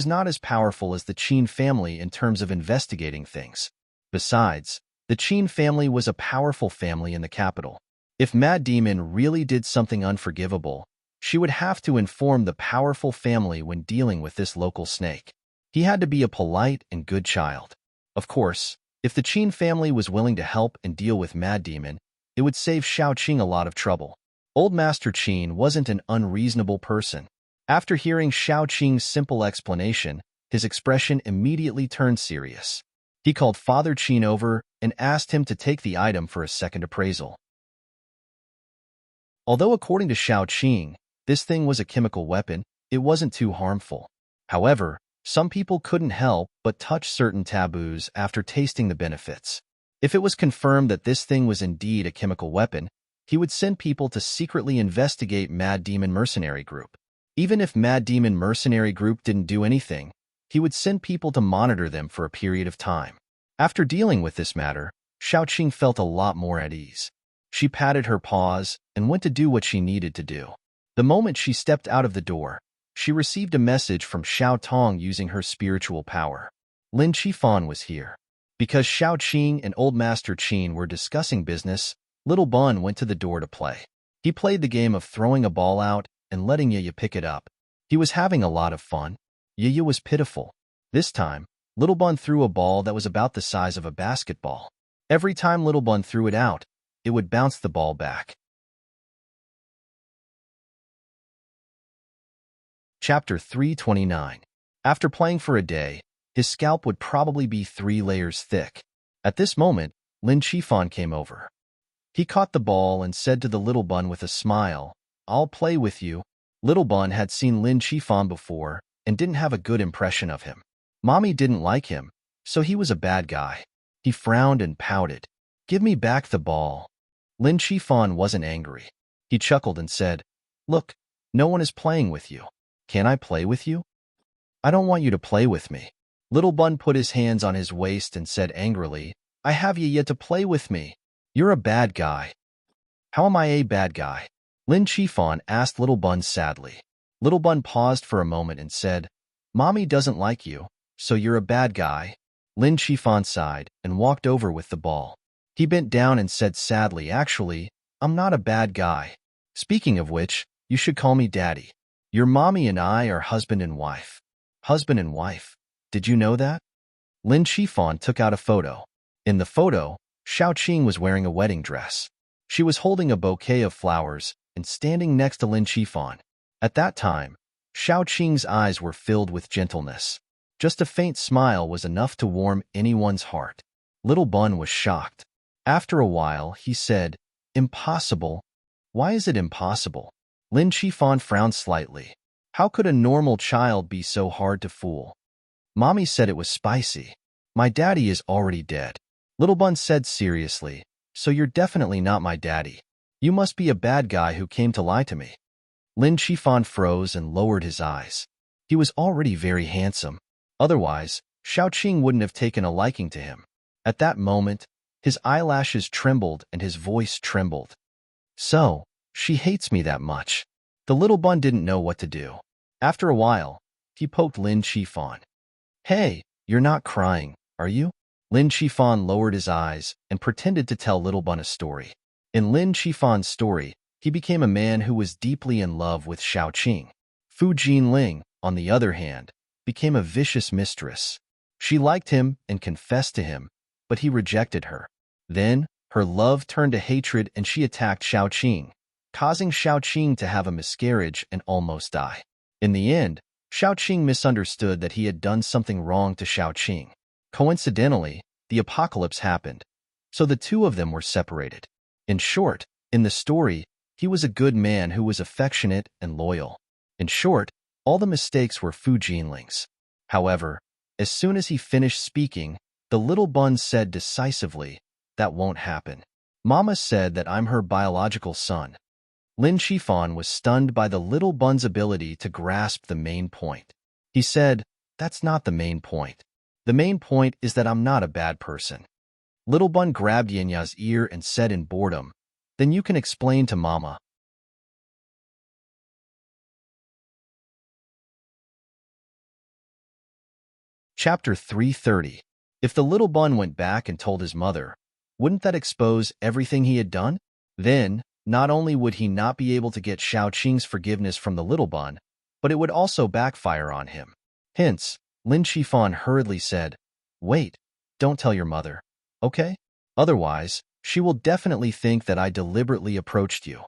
not as powerful as the Qin family in terms of investigating things. Besides, the Qin family was a powerful family in the capital. If Mad Demon really did something unforgivable, she would have to inform the powerful family when dealing with this local snake. He had to be a polite and good child. Of course, if the Qin family was willing to help and deal with Mad Demon, it would save Xiaoqing a lot of trouble. Old Master Qin wasn't an unreasonable person. After hearing Xiaoqing's simple explanation, his expression immediately turned serious. He called Father Qin over and asked him to take the item for a second appraisal. Although according to Xiaoqing, this thing was a chemical weapon, it wasn't too harmful. However, some people couldn't help but touch certain taboos after tasting the benefits. If it was confirmed that this thing was indeed a chemical weapon, he would send people to secretly investigate Mad Demon Mercenary Group. Even if Mad Demon Mercenary Group didn't do anything, he would send people to monitor them for a period of time. After dealing with this matter, Xiaoqing felt a lot more at ease. She patted her paws and went to do what she needed to do. The moment she stepped out of the door, she received a message from Xiao Tong using her spiritual power. Lin Qifan was here. Because Xiaoqing and Old Master Qin were discussing business, Little Bun went to the door to play. He played the game of throwing a ball out and letting Yaya pick it up. He was having a lot of fun. Yaya was pitiful. This time, Little Bun threw a ball that was about the size of a basketball. Every time Little Bun threw it out, it would bounce the ball back. Chapter 329. After playing for a day, his scalp would probably be 3 layers thick. At this moment, Lin Qifan came over. He caught the ball and said to the little bun with a smile, "I'll play with you." Little bun had seen Lin Qifan before and didn't have a good impression of him. Mommy didn't like him, so he was a bad guy. He frowned and pouted. "Give me back the ball." Lin Qifan wasn't angry. He chuckled and said, "Look, no one is playing with you. Can I play with you?" "I don't want you to play with me." Little Bun put his hands on his waist and said angrily, "I have you yet to play with me. You're a bad guy." "How am I a bad guy?" Lin Qifan asked Little Bun sadly. Little Bun paused for a moment and said, "Mommy doesn't like you, so you're a bad guy." Lin Qifan sighed and walked over with the ball. He bent down and said sadly, "Actually, I'm not a bad guy. Speaking of which, you should call me Daddy. Your mommy and I are husband and wife." "Husband and wife? Did you know that?" Lin Qifan took out a photo. In the photo, Xiaoqing was wearing a wedding dress. She was holding a bouquet of flowers and standing next to Lin Qifan. At that time, Xiaoqing's eyes were filled with gentleness. Just a faint smile was enough to warm anyone's heart. Little Bun was shocked. After a while, he said, "Impossible? Why is it impossible?" Lin Qifan frowned slightly. How could a normal child be so hard to fool? "Mommy said it was spicy. My daddy is already dead." Little Bun said seriously, "So you're definitely not my daddy. You must be a bad guy who came to lie to me." Lin Qifan froze and lowered his eyes. He was already very handsome. Otherwise, Xiaoqing wouldn't have taken a liking to him. At that moment, his eyelashes trembled and his voice trembled. "So, she hates me that much." The little bun didn't know what to do. After a while, he poked Lin Qifan. "Hey, you're not crying, are you?" Lin Qifan lowered his eyes and pretended to tell Little Bun a story. In Lin Qifan's story, he became a man who was deeply in love with Xiaoqing. Fu Jinling, on the other hand, became a vicious mistress. She liked him and confessed to him, but he rejected her. Then, her love turned to hatred and she attacked Xiaoqing, causing Xiaoqing to have a miscarriage and almost die. In the end, Xiaoqing misunderstood that he had done something wrong to Xiaoqing. Coincidentally, the apocalypse happened, so the two of them were separated. In short, in the story, he was a good man who was affectionate and loyal. In short, all the mistakes were Fu Jinling's. However, as soon as he finished speaking, the little bun said decisively, "That won't happen. Mama said that I'm her biological son." Lin Qifan was stunned by the little bun's ability to grasp the main point. He said, "That's not the main point. The main point is that I'm not a bad person." Little Bun grabbed Yanya's ear and said in boredom, "Then you can explain to Mama." Chapter 330. If the little bun went back and told his mother, wouldn't that expose everything he had done? Then, not only would he not be able to get Xiaoqing's forgiveness from the little bun, but it would also backfire on him. Hence, Lin Qifan hurriedly said, "Wait, don't tell your mother, okay? Otherwise, she will definitely think that I deliberately approached you."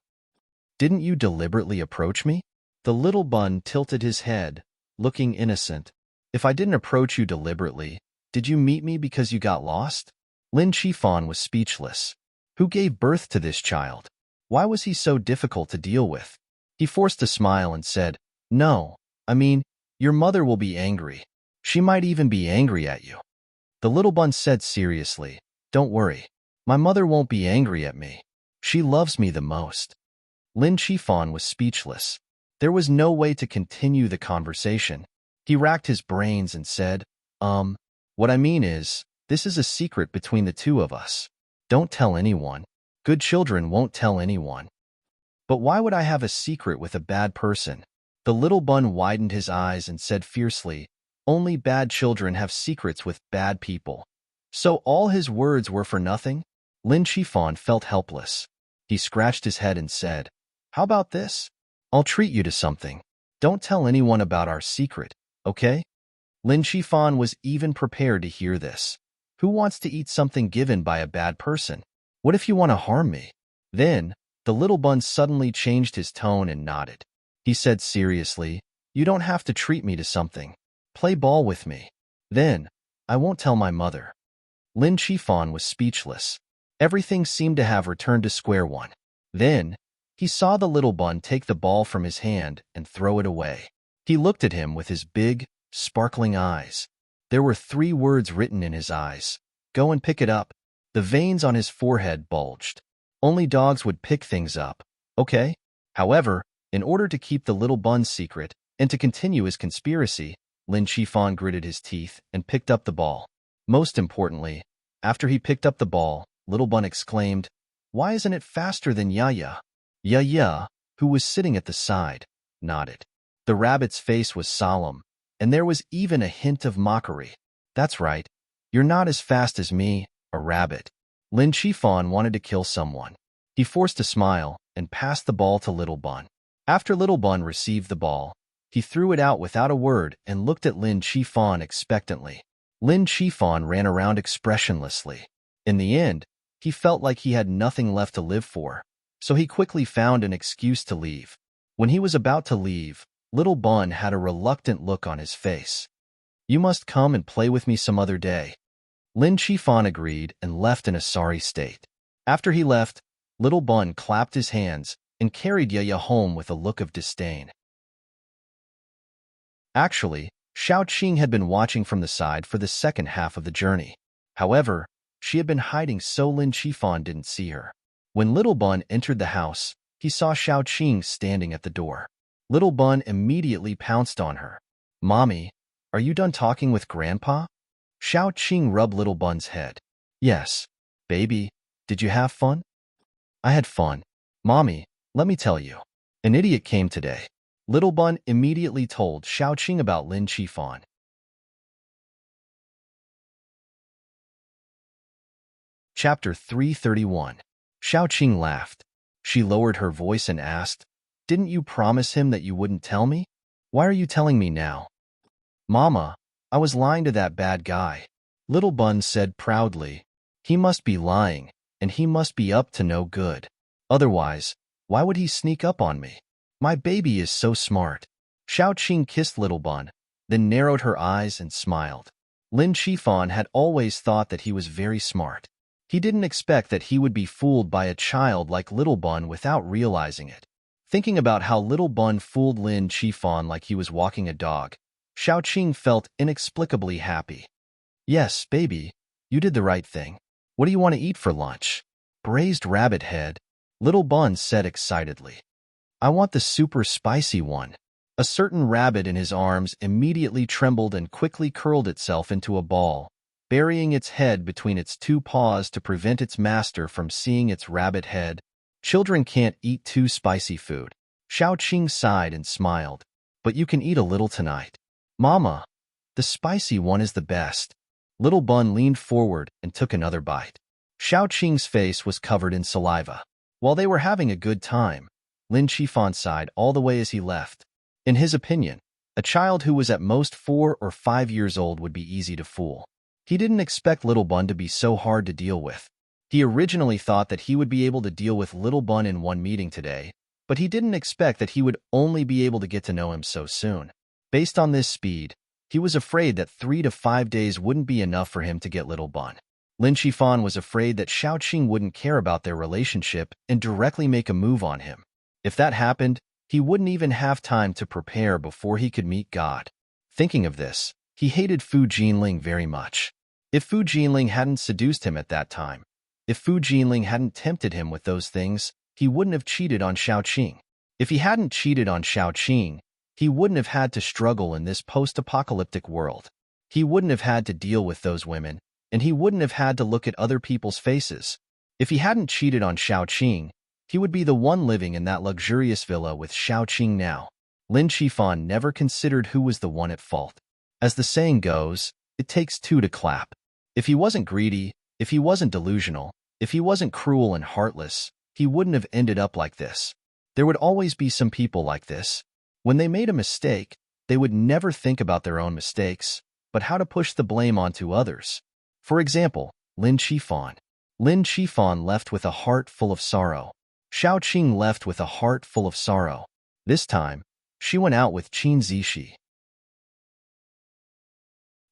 "Didn't you deliberately approach me?" The little bun tilted his head, looking innocent. "If I didn't approach you deliberately, did you meet me because you got lost?" Lin Qifan was speechless. Who gave birth to this child? Why was he so difficult to deal with? He forced a smile and said, "No, I mean, your mother will be angry. She might even be angry at you." The little bun said seriously, "Don't worry. My mother won't be angry at me. She loves me the most." Lin Qifan was speechless. There was no way to continue the conversation. He racked his brains and said, What I mean is, this is a secret between the two of us. Don't tell anyone. Good children won't tell anyone." "But why would I have a secret with a bad person?" The little bun widened his eyes and said fiercely, "Only bad children have secrets with bad people." So all his words were for nothing? Lin Qifan felt helpless. He scratched his head and said, "How about this? I'll treat you to something. Don't tell anyone about our secret, okay?" Lin Qifan was even prepared to hear this. Who wants to eat something given by a bad person? What if you want to harm me? Then, the little bun suddenly changed his tone and nodded. He said seriously, "You don't have to treat me to something. Play ball with me." Then, I won't tell my mother. Lin Chifan was speechless. Everything seemed to have returned to square one. Then, he saw the little bun take the ball from his hand and throw it away. He looked at him with his big, sparkling eyes. There were 3 words written in his eyes. Go and pick it up. The veins on his forehead bulged. Only dogs would pick things up, okay? However, in order to keep the little bun's secret and to continue his conspiracy, Lin Chifan gritted his teeth and picked up the ball. Most importantly, after he picked up the ball, Little Bun exclaimed, "Why isn't it faster than Yaya?" Yaya, who was sitting at the side, nodded. The rabbit's face was solemn, and there was even a hint of mockery. "That's right. You're not as fast as me, a rabbit." Lin Chifan wanted to kill someone. He forced a smile and passed the ball to Little Bun. After Little Bun received the ball, he threw it out without a word and looked at Lin Chifan expectantly. Lin Chifan ran around expressionlessly. In the end, he felt like he had nothing left to live for, so he quickly found an excuse to leave. When he was about to leave, Little Bun had a reluctant look on his face. "You must come and play with me some other day." Lin Chifan agreed and left in a sorry state. After he left, Little Bun clapped his hands and carried Yaya home with a look of disdain. Actually, Xiao Qing had been watching from the side for the second half of the journey. However, she had been hiding so Lin Chifan didn't see her. When Little Bun entered the house, he saw Xiao Qing standing at the door. Little Bun immediately pounced on her. "Mommy, are you done talking with Grandpa?" Xiao Qing rubbed Little Bun's head. "Yes. Baby, did you have fun?" "I had fun. Mommy, let me tell you. An idiot came today." Little Bun immediately told Xiao Qing about Lin Chifan. Chapter 331. Xiao Qing laughed. She lowered her voice and asked, "Didn't you promise him that you wouldn't tell me? Why are you telling me now?" "Mama, I was lying to that bad guy." Little Bun said proudly, "He must be lying, and he must be up to no good. Otherwise, why would he sneak up on me? My baby is so smart." Xiao Qing kissed Little Bun, then narrowed her eyes and smiled. Lin Chifan had always thought that he was very smart. He didn't expect that he would be fooled by a child like Little Bun without realizing it. Thinking about how Little Bun fooled Lin Chifan like he was walking a dog, Xiao Qing felt inexplicably happy. "Yes, baby, you did the right thing. What do you want to eat for lunch?" "Braised rabbit head," Little Bun said excitedly. "I want the super spicy one." A certain rabbit in his arms immediately trembled and quickly curled itself into a ball, burying its head between its 2 paws to prevent its master from seeing its rabbit head. "Children can't eat too spicy food." Xiao Qing sighed and smiled. "But you can eat a little tonight." "Mama, the spicy one is the best." Little Bun leaned forward and took another bite. Xiao Qing's face was covered in saliva. While they were having a good time, Lin Chifan sighed all the way as he left. In his opinion, a child who was at most 4 or 5 years old would be easy to fool. He didn't expect Little Bun to be so hard to deal with. He originally thought that he would be able to deal with Little Bun in one meeting today, but he didn't expect that he would only be able to get to know him so soon. Based on this speed, he was afraid that 3 to 5 days wouldn't be enough for him to get Little Bun. Lin Chifan was afraid that Xiao Qing wouldn't care about their relationship and directly make a move on him. If that happened, he wouldn't even have time to prepare before he could meet God. Thinking of this, he hated Fu Jinling very much. If Fu Jinling hadn't seduced him at that time, if Fu Jinling hadn't tempted him with those things, he wouldn't have cheated on Xiao Qing. If he hadn't cheated on Xiao Qing, he wouldn't have had to struggle in this post-apocalyptic world. He wouldn't have had to deal with those women, and he wouldn't have had to look at other people's faces. If he hadn't cheated on Xiao Qing, he would be the one living in that luxurious villa with Xiao Qing now. Lin Chifan never considered who was the one at fault. As the saying goes, it takes 2 to clap. If he wasn't greedy, if he wasn't delusional, if he wasn't cruel and heartless, he wouldn't have ended up like this. There would always be some people like this. When they made a mistake, they would never think about their own mistakes, but how to push the blame onto others. For example, Lin Chifan. Lin Chifan left with a heart full of sorrow. Xiao Qing left with a heart full of sorrow. This time, she went out with Qin Zishi.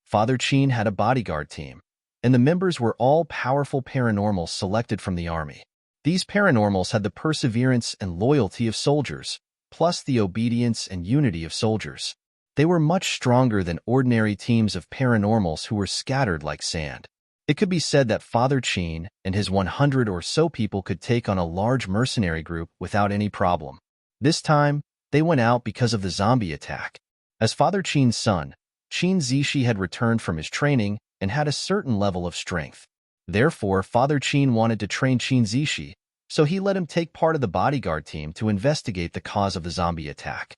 Father Qin had a bodyguard team, and the members were all powerful paranormals selected from the army. These paranormals had the perseverance and loyalty of soldiers, plus the obedience and unity of soldiers. They were much stronger than ordinary teams of paranormals who were scattered like sand. It could be said that Father Qin and his 100 or so people could take on a large mercenary group without any problem. This time, they went out because of the zombie attack. As Father Qin's son, Qin Zishi had returned from his training and had a certain level of strength. Therefore, Father Qin wanted to train Qin Zishi, so he let him take part of the bodyguard team to investigate the cause of the zombie attack.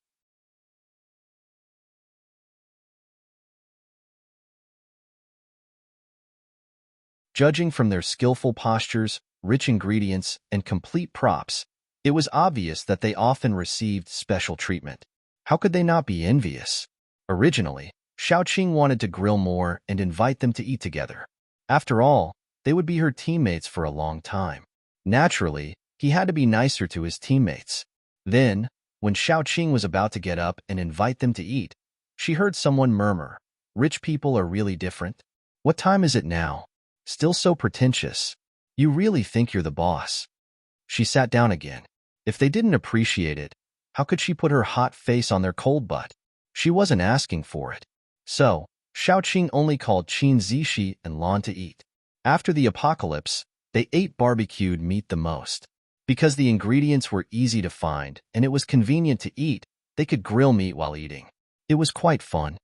Judging from their skillful postures, rich ingredients, and complete props, it was obvious that they often received special treatment. How could they not be envious? Originally, Xiaoqing wanted to grill more and invite them to eat together. After all, they would be her teammates for a long time. Naturally, he had to be nicer to his teammates. Then, when Xiaoqing was about to get up and invite them to eat, she heard someone murmur, "Rich people are really different. What time is it now? Still so pretentious. You really think you're the boss." She sat down again. If they didn't appreciate it, how could she put her hot face on their cold butt? She wasn't asking for it. So, Xiaoqing only called Qin Zishi and Lan to eat. After the apocalypse, they ate barbecued meat the most. Because the ingredients were easy to find and it was convenient to eat, they could grill meat while eating. It was quite fun.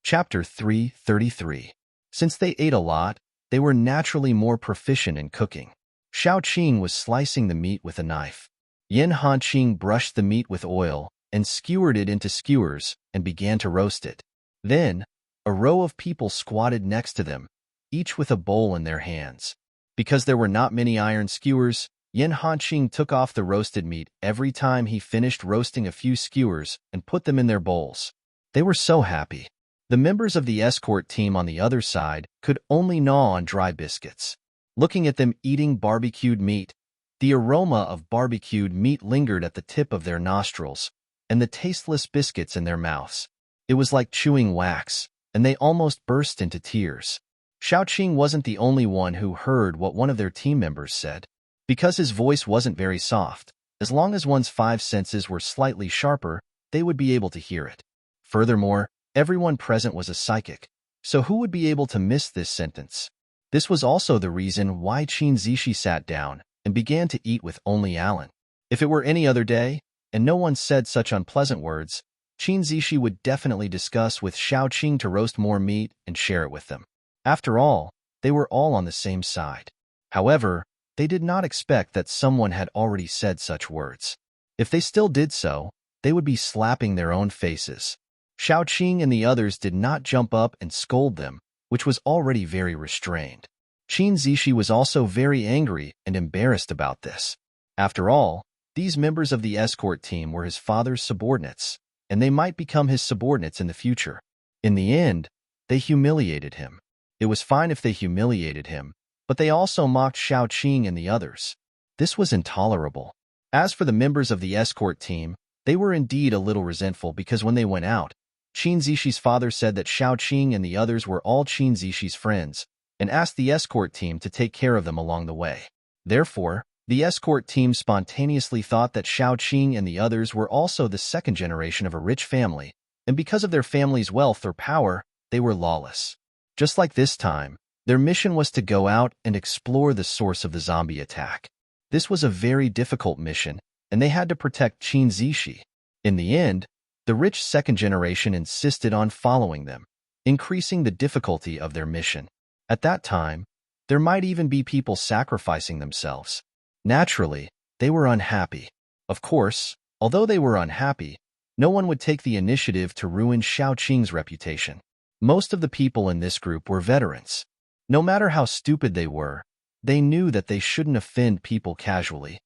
Chapter 333. Since they ate a lot, they were naturally more proficient in cooking. Xiaoqing was slicing the meat with a knife. Yan Hanqing brushed the meat with oil and skewered it into skewers and began to roast it. Then, a row of people squatted next to them, each with a bowl in their hands. Because there were not many iron skewers, Yan Hanqing took off the roasted meat every time he finished roasting a few skewers and put them in their bowls. They were so happy. The members of the escort team on the other side could only gnaw on dry biscuits. Looking at them eating barbecued meat, the aroma of barbecued meat lingered at the tip of their nostrils, and the tasteless biscuits in their mouths. It was like chewing wax, and they almost burst into tears. Xiaoqing wasn't the only one who heard what one of their team members said. Because his voice wasn't very soft, as long as one's 5 senses were slightly sharper, they would be able to hear it. Furthermore, everyone present was a psychic, so who would be able to miss this sentence? This was also the reason why Qin Zishi sat down and began to eat with only Alan. If it were any other day, and no one said such unpleasant words, Qin Zishi would definitely discuss with Xiaoqing to roast more meat and share it with them. After all, they were all on the same side. However, they did not expect that someone had already said such words. If they still did so, they would be slapping their own faces. Xiaoqing and the others did not jump up and scold them, which was already very restrained. Qin Zishi was also very angry and embarrassed about this. After all, these members of the escort team were his father's subordinates, and they might become his subordinates in the future. In the end, they humiliated him. It was fine if they humiliated him, but they also mocked Xiaoqing and the others. This was intolerable. As for the members of the escort team, they were indeed a little resentful because when they went out, Qin Zishi's father said that Xiaoqing and the others were all Qin Zishi's friends, and asked the escort team to take care of them along the way. Therefore, the escort team spontaneously thought that Xiaoqing and the others were also the second generation of a rich family, and because of their family's wealth or power, they were lawless. Just like this time, their mission was to go out and explore the source of the zombie attack. This was a very difficult mission, and they had to protect Qin Zishi. In the end, the rich second generation insisted on following them, increasing the difficulty of their mission. At that time, there might even be people sacrificing themselves. Naturally, they were unhappy. Of course, although they were unhappy, no one would take the initiative to ruin Xiaoqing's reputation. Most of the people in this group were veterans. No matter how stupid they were, they knew that they shouldn't offend people casually.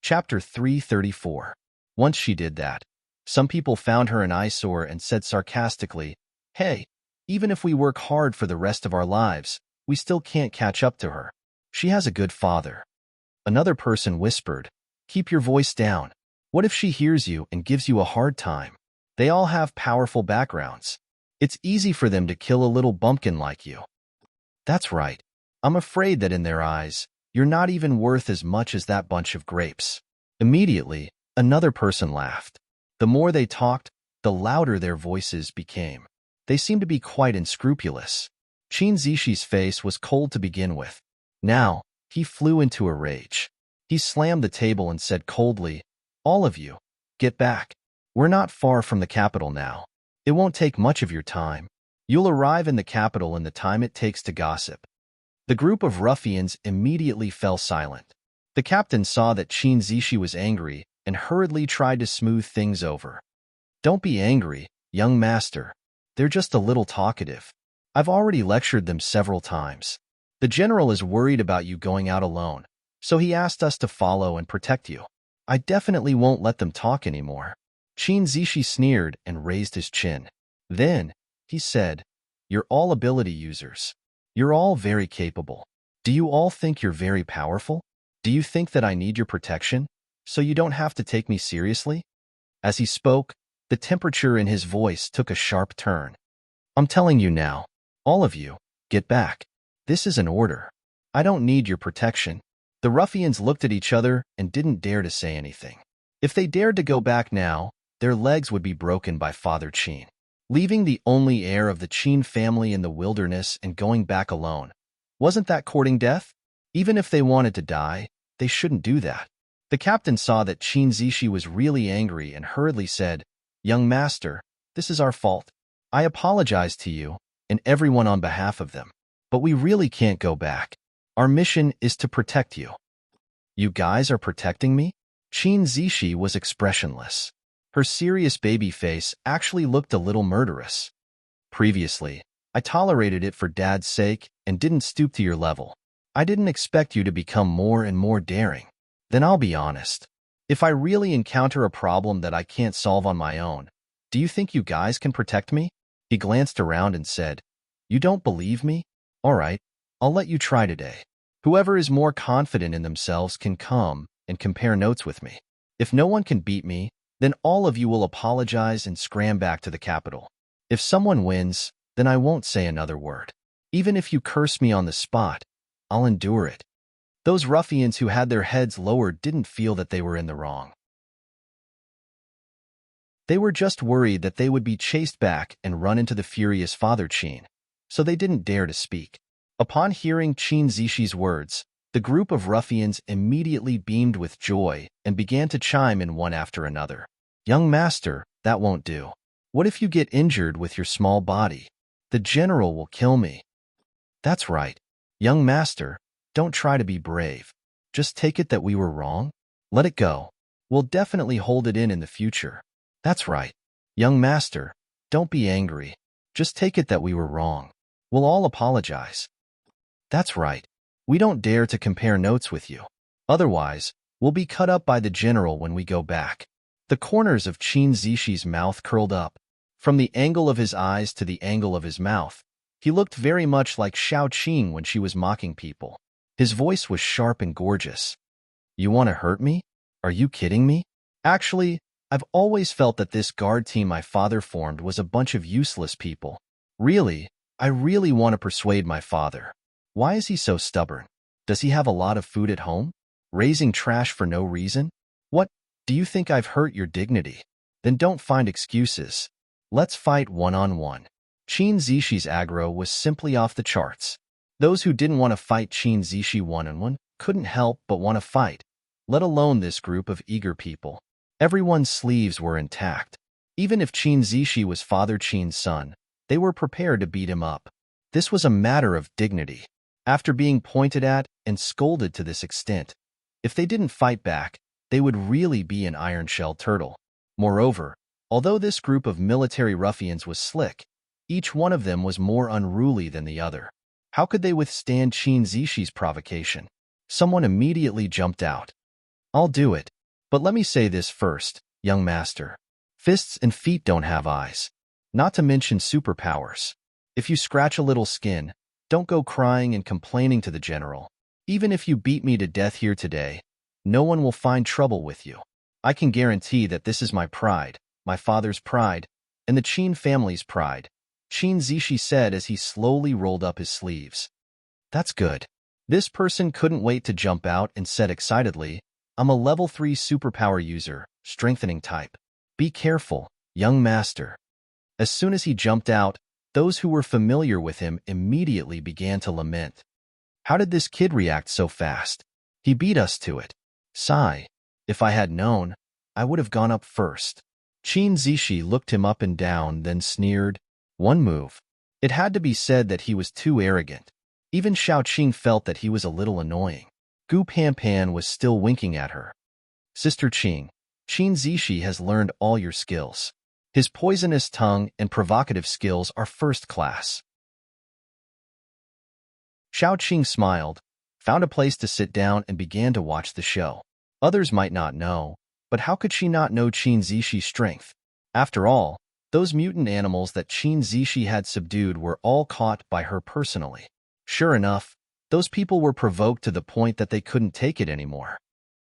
Chapter 334. Once she did that, some people found her an eyesore and said sarcastically, "Hey, even if we work hard for the rest of our lives, we still can't catch up to her." She has a good father. Another person whispered, keep your voice down. What if she hears you and gives you a hard time? They all have powerful backgrounds. It's easy for them to kill a little bumpkin like you. That's right. I'm afraid that in their eyes, you're not even worth as much as that bunch of grapes. Immediately, another person laughed. The more they talked, the louder their voices became. They seemed to be quite unscrupulous. Qin Zishi's face was cold to begin with. Now, he flew into a rage. He slammed the table and said coldly, all of you, get back. We're not far from the capital now. It won't take much of your time. You'll arrive in the capital in the time it takes to gossip. The group of ruffians immediately fell silent. The captain saw that Qin Zishi was angry and hurriedly tried to smooth things over. Don't be angry, young master. They're just a little talkative. I've already lectured them several times. The general is worried about you going out alone, so he asked us to follow and protect you. I definitely won't let them talk anymore. Qin Zishi sneered and raised his chin. Then, he said, you're all ability users. You're all very capable. Do you all think you're very powerful? Do you think that I need your protection, so you don't have to take me seriously? As he spoke, the temperature in his voice took a sharp turn. I'm telling you now, all of you, get back. This is an order. I don't need your protection. The ruffians looked at each other and didn't dare to say anything. If they dared to go back now, their legs would be broken by Father Qin. Leaving the only heir of the Qin family in the wilderness and going back alone. Wasn't that courting death? Even if they wanted to die, they shouldn't do that. The captain saw that Qin Zishi was really angry and hurriedly said, young master, this is our fault. I apologize to you and everyone on behalf of them. But we really can't go back. Our mission is to protect you. You guys are protecting me? Qin Zishi was expressionless. Her serious baby face actually looked a little murderous. Previously, I tolerated it for Dad's sake and didn't stoop to your level. I didn't expect you to become more and more daring. Then I'll be honest. If I really encounter a problem that I can't solve on my own, do you think you guys can protect me? He glanced around and said, you don't believe me? All right, I'll let you try today. Whoever is more confident in themselves can come and compare notes with me. If no one can beat me, then all of you will apologize and scram back to the capital. If someone wins, then I won't say another word. Even if you curse me on the spot, I'll endure it. Those ruffians who had their heads lowered didn't feel that they were in the wrong. They were just worried that they would be chased back and run into the furious Father Qin, so they didn't dare to speak. Upon hearing Qin Zishi's words, the group of ruffians immediately beamed with joy and began to chime in one after another. Young master, that won't do. What if you get injured with your small body? The general will kill me. That's right. Young master, don't try to be brave. Just take it that we were wrong. Let it go. We'll definitely hold it in the future. That's right. Young master, don't be angry. Just take it that we were wrong. We'll all apologize. That's right. We don't dare to compare notes with you. Otherwise, we'll be cut up by the general when we go back. The corners of Qin Zishi's mouth curled up. From the angle of his eyes to the angle of his mouth, he looked very much like Shao Qing when she was mocking people. His voice was sharp and gorgeous. You want to hurt me? Are you kidding me? Actually, I've always felt that this guard team my father formed was a bunch of useless people. Really, I really want to persuade my father. Why is he so stubborn? Does he have a lot of food at home? Raising trash for no reason? What? Do you think I've hurt your dignity? Then don't find excuses. Let's fight one-on-one. Qin Zishi's aggro was simply off the charts. Those who didn't want to fight Qin Zishi one-on-one couldn't help but want to fight, let alone this group of eager people. Everyone's sleeves were intact. Even if Qin Zishi was Father Qin's son, they were prepared to beat him up. This was a matter of dignity. After being pointed at and scolded to this extent, if they didn't fight back, they would really be an iron-shelled turtle. Moreover, although this group of military ruffians was slick, each one of them was more unruly than the other. How could they withstand Qin Zishi's provocation? Someone immediately jumped out. I'll do it. But let me say this first, young master. Fists and feet don't have eyes. Not to mention superpowers. If you scratch a little skin, don't go crying and complaining to the general. Even if you beat me to death here today, no one will find trouble with you. I can guarantee that this is my pride, my father's pride, and the Qin family's pride, Qin Zishi said as he slowly rolled up his sleeves. That's good. This person couldn't wait to jump out and said excitedly, I'm a level 3 superpower user, strengthening type. Be careful, young master. As soon as he jumped out, those who were familiar with him immediately began to lament. How did this kid react so fast? He beat us to it. Sigh. If I had known, I would have gone up first. Qin Zishi looked him up and down, then sneered. One move. It had to be said that he was too arrogant. Even Xiaoqing felt that he was a little annoying. Gu Panpan was still winking at her. Sister Qing, Qin Zishi has learned all your skills. His poisonous tongue and provocative skills are first class. Xiaoqing smiled, found a place to sit down and began to watch the show. Others might not know, but how could she not know Qin Zishi's strength? After all, those mutant animals that Qin Zishi had subdued were all caught by her personally. Sure enough, those people were provoked to the point that they couldn't take it anymore.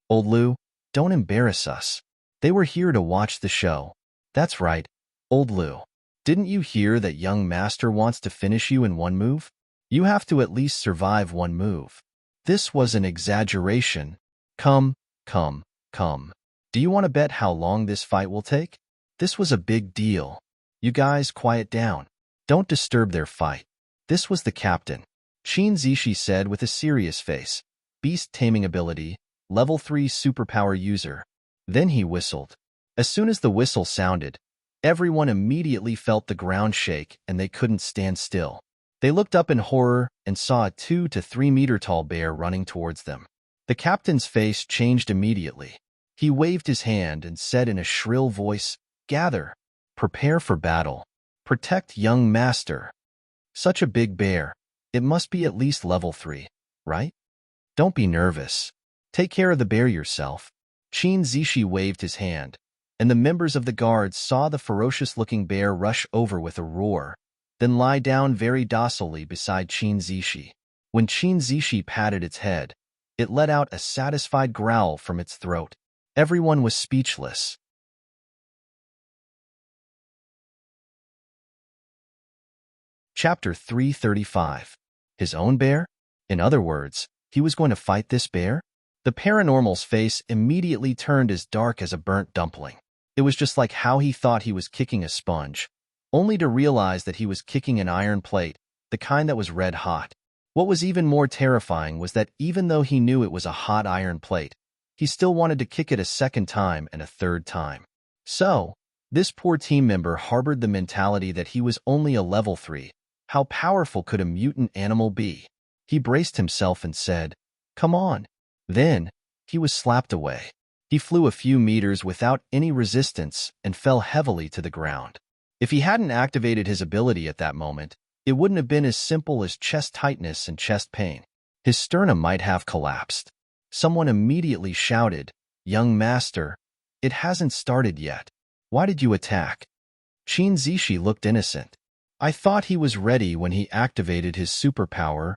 Old Lu, don't embarrass us. They were here to watch the show. That's right, Old Lu. Didn't you hear that young master wants to finish you in one move? You have to at least survive one move. This was an exaggeration. Come. Do you want to bet how long this fight will take? This was a big deal. You guys quiet down. Don't disturb their fight. This was the captain. Qin Zishi said with a serious face. Beast taming ability, level 3 superpower user. Then he whistled. As soon as the whistle sounded, everyone immediately felt the ground shake and they couldn't stand still. They looked up in horror and saw a 2 to 3 meter tall bear running towards them. The captain's face changed immediately. He waved his hand and said in a shrill voice, Gather. Prepare for battle. Protect young master. Such a big bear. It must be at least level 3, right? Don't be nervous. Take care of the bear yourself. Qin Zishi waved his hand, and the members of the guards saw the ferocious-looking bear rush over with a roar, then lie down very docilely beside Qin Zishi. When Qin Zishi patted its head, it let out a satisfied growl from its throat. Everyone was speechless. Chapter 335. His own bear? In other words, he was going to fight this bear? The paranormal's face immediately turned as dark as a burnt dumpling. It was just like how he thought he was kicking a sponge, only to realize that he was kicking an iron plate, the kind that was red hot. What was even more terrifying was that even though he knew it was a hot iron plate, he still wanted to kick it a second time and a third time. So, this poor team member harbored the mentality that he was only a level 3. How powerful could a mutant animal be? He braced himself and said, Come on. Then, he was slapped away. He flew a few meters without any resistance and fell heavily to the ground. If he hadn't activated his ability at that moment, it wouldn't have been as simple as chest tightness and chest pain. His sternum might have collapsed. Someone immediately shouted, Young master, it hasn't started yet. Why did you attack? Qin Zishi looked innocent. I thought he was ready when he activated his superpower.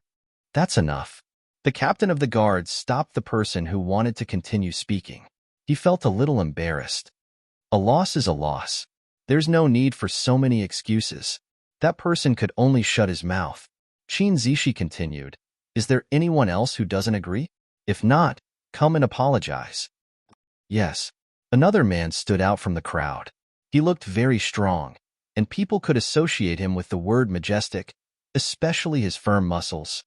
That's enough. The captain of the guards stopped the person who wanted to continue speaking. He felt a little embarrassed. A loss is a loss. There's no need for so many excuses. That person could only shut his mouth. Qin Zishi continued, Is there anyone else who doesn't agree? If not, come and apologize. Yes. Another man stood out from the crowd. He looked very strong, and people could associate him with the word majestic, especially his firm muscles.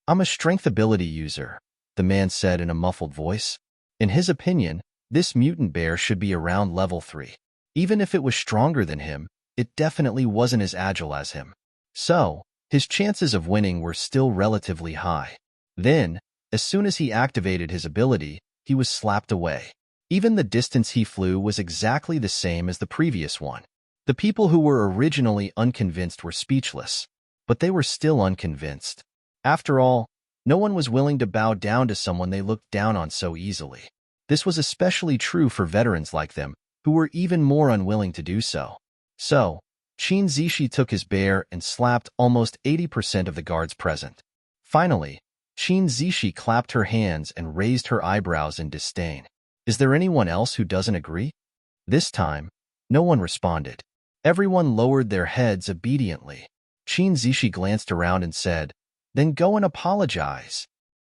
I'm a strength ability user, the man said in a muffled voice. In his opinion, this mutant bear should be around level 3. Even if it was stronger than him, it definitely wasn't as agile as him. So, his chances of winning were still relatively high. Then, as soon as he activated his ability, he was slapped away. Even the distance he flew was exactly the same as the previous one. The people who were originally unconvinced were speechless, but they were still unconvinced. After all, no one was willing to bow down to someone they looked down on so easily. This was especially true for veterans like them, who were even more unwilling to do so. So, Qin Zishi took his bear and slapped almost 80% of the guards present. Finally, Qin Zishi clapped her hands and raised her eyebrows in disdain. Is there anyone else who doesn't agree? This time, no one responded. Everyone lowered their heads obediently. Qin Zishi glanced around and said, "Then go and apologize."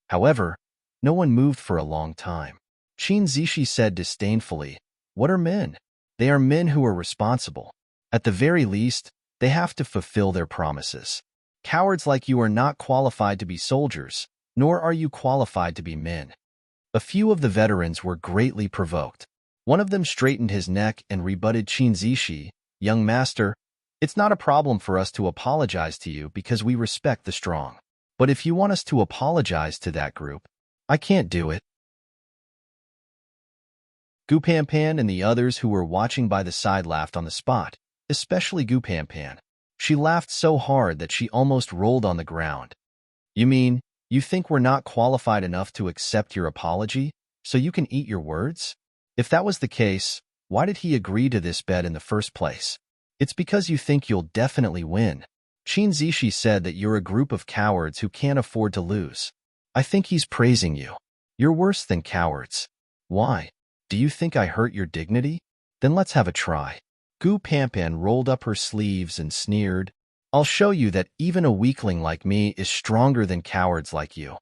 However, no one moved for a long time. Qin Zishi said disdainfully, "What are men? They are men who are responsible. At the very least, they have to fulfill their promises. Cowards like you are not qualified to be soldiers, nor are you qualified to be men." A few of the veterans were greatly provoked. One of them straightened his neck and rebutted Qin Zishi, "Young master, it's not a problem for us to apologize to you because we respect the strong. But if you want us to apologize to that group, I can't do it." Gu Panpan and the others who were watching by the side laughed on the spot, especially Gu Panpan. She laughed so hard that she almost rolled on the ground. "You mean, you think we're not qualified enough to accept your apology, so you can eat your words? If that was the case, why did he agree to this bet in the first place? It's because you think you'll definitely win." Qin Zishi said that you're a group of cowards who can't afford to lose. I think he's praising you. You're worse than cowards. Why? Do you think I hurt your dignity? Then let's have a try. Gu Panpan rolled up her sleeves and sneered, "I'll show you that even a weakling like me is stronger than cowards like you."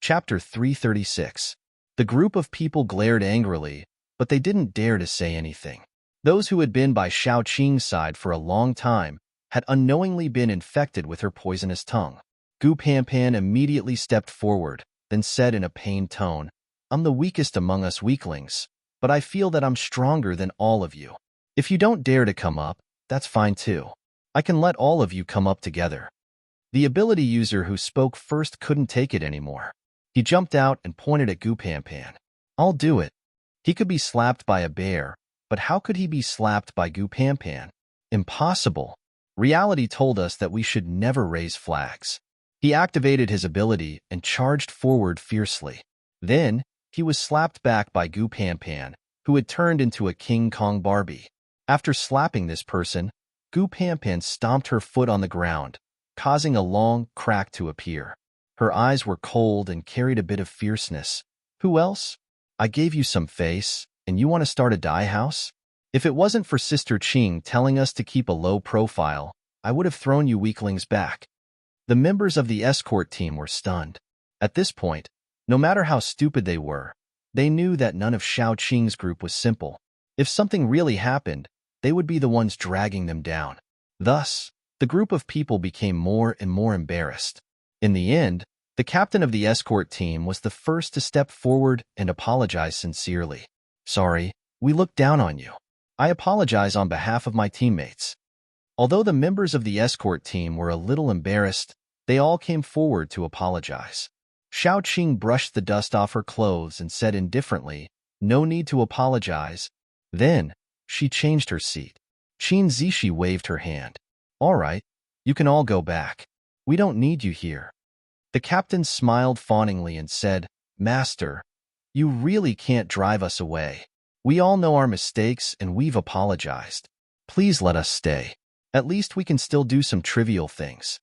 Chapter 336. The group of people glared angrily, but they didn't dare to say anything. Those who had been by Xiao Qing's side for a long time had unknowingly been infected with her poisonous tongue. Gu Panpan immediately stepped forward, then said in a pained tone, "I'm the weakest among us weaklings, but I feel that I'm stronger than all of you. If you don't dare to come up, that's fine too. I can let all of you come up together." The ability user who spoke first couldn't take it anymore. He jumped out and pointed at Gu Panpan. "I'll do it." He could be slapped by a bear, but how could he be slapped by Gu Panpan? Impossible. Reality told us that we should never raise flags. He activated his ability and charged forward fiercely. Then, he was slapped back by Gu Panpan, who had turned into a King Kong Barbie. After slapping this person, Gu Panpan stomped her foot on the ground, causing a long crack to appear. Her eyes were cold and carried a bit of fierceness. "Who else? I gave you some face, and you want to start a dye house? If it wasn't for Sister Qing telling us to keep a low profile, I would have thrown you weaklings back." The members of the escort team were stunned. At this point, no matter how stupid they were, they knew that none of Xiao Qing's group was simple. If something really happened, they would be the ones dragging them down. Thus, the group of people became more and more embarrassed. In the end, the captain of the escort team was the first to step forward and apologize sincerely. "Sorry, we looked down on you. I apologize on behalf of my teammates." Although the members of the escort team were a little embarrassed, they all came forward to apologize. Xiao Qing brushed the dust off her clothes and said indifferently, "No need to apologize." Then, she changed her seat. Qin Zishi waved her hand. "All right, you can all go back. We don't need you here." The captain smiled fawningly and said, "Master, you really can't drive us away. We all know our mistakes and we've apologized. Please let us stay. At least we can still do some trivial things."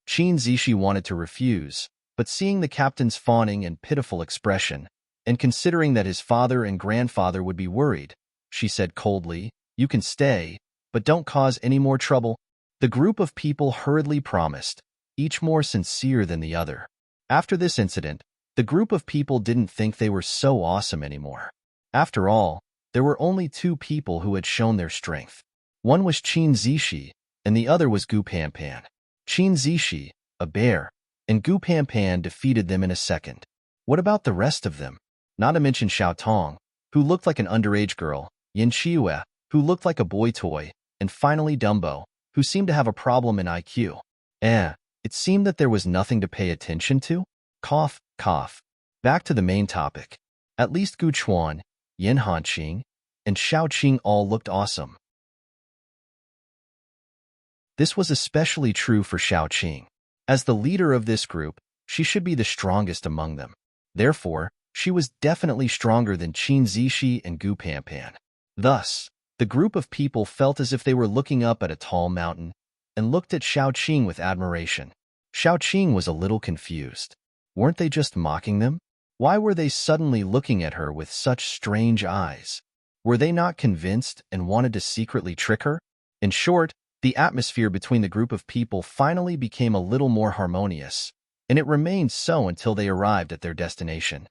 Qin Zishi wanted to refuse, but seeing the captain's fawning and pitiful expression, and considering that his father and grandfather would be worried, she said coldly, "You can stay, but don't cause any more trouble." The group of people hurriedly promised, each more sincere than the other. After this incident, the group of people didn't think they were so awesome anymore. After all, there were only two people who had shown their strength. One was Qin Zishi, and the other was Gu Panpan. Qin Zishi, a bear, and Gu Panpan defeated them in a second. What about the rest of them? Not to mention Xiao Tong, who looked like an underage girl, Yin Qiue, who looked like a boy toy, and finally Dumbo, who seemed to have a problem in IQ. It seemed that there was nothing to pay attention to? Cough, cough. Back to the main topic. At least Gu Chuan, Yin Hanqing, and Xiao Qing all looked awesome. This was especially true for Xiao Qing. As the leader of this group, she should be the strongest among them. Therefore, she was definitely stronger than Qin Zishi and Gu Panpan. Thus, The group of people felt as if they were looking up at a tall mountain and looked at Xiaoqing with admiration. Xiaoqing was a little confused. Weren't they just mocking them? Why were they suddenly looking at her with such strange eyes? Were they not convinced and wanted to secretly trick her? In short, the atmosphere between the group of people finally became a little more harmonious, and it remained so until they arrived at their destination.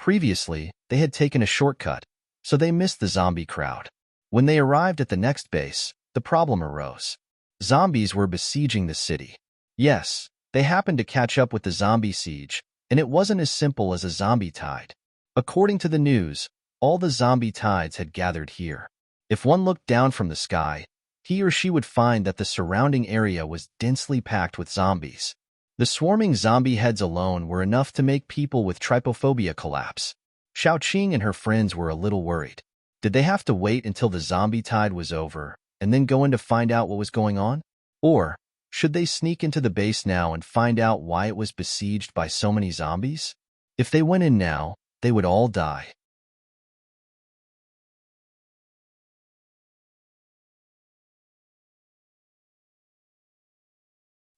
Previously, they had taken a shortcut, so they missed the zombie crowd. When they arrived at the next base, the problem arose. Zombies were besieging the city. Yes, they happened to catch up with the zombie siege, and it wasn't as simple as a zombie tide. According to the news, all the zombie tides had gathered here. If one looked down from the sky, he or she would find that the surrounding area was densely packed with zombies. The swarming zombie heads alone were enough to make people with trypophobia collapse. Xiaoqing and her friends were a little worried. Did they have to wait until the zombie tide was over and then go in to find out what was going on? Or should they sneak into the base now and find out why it was besieged by so many zombies? If they went in now, they would all die.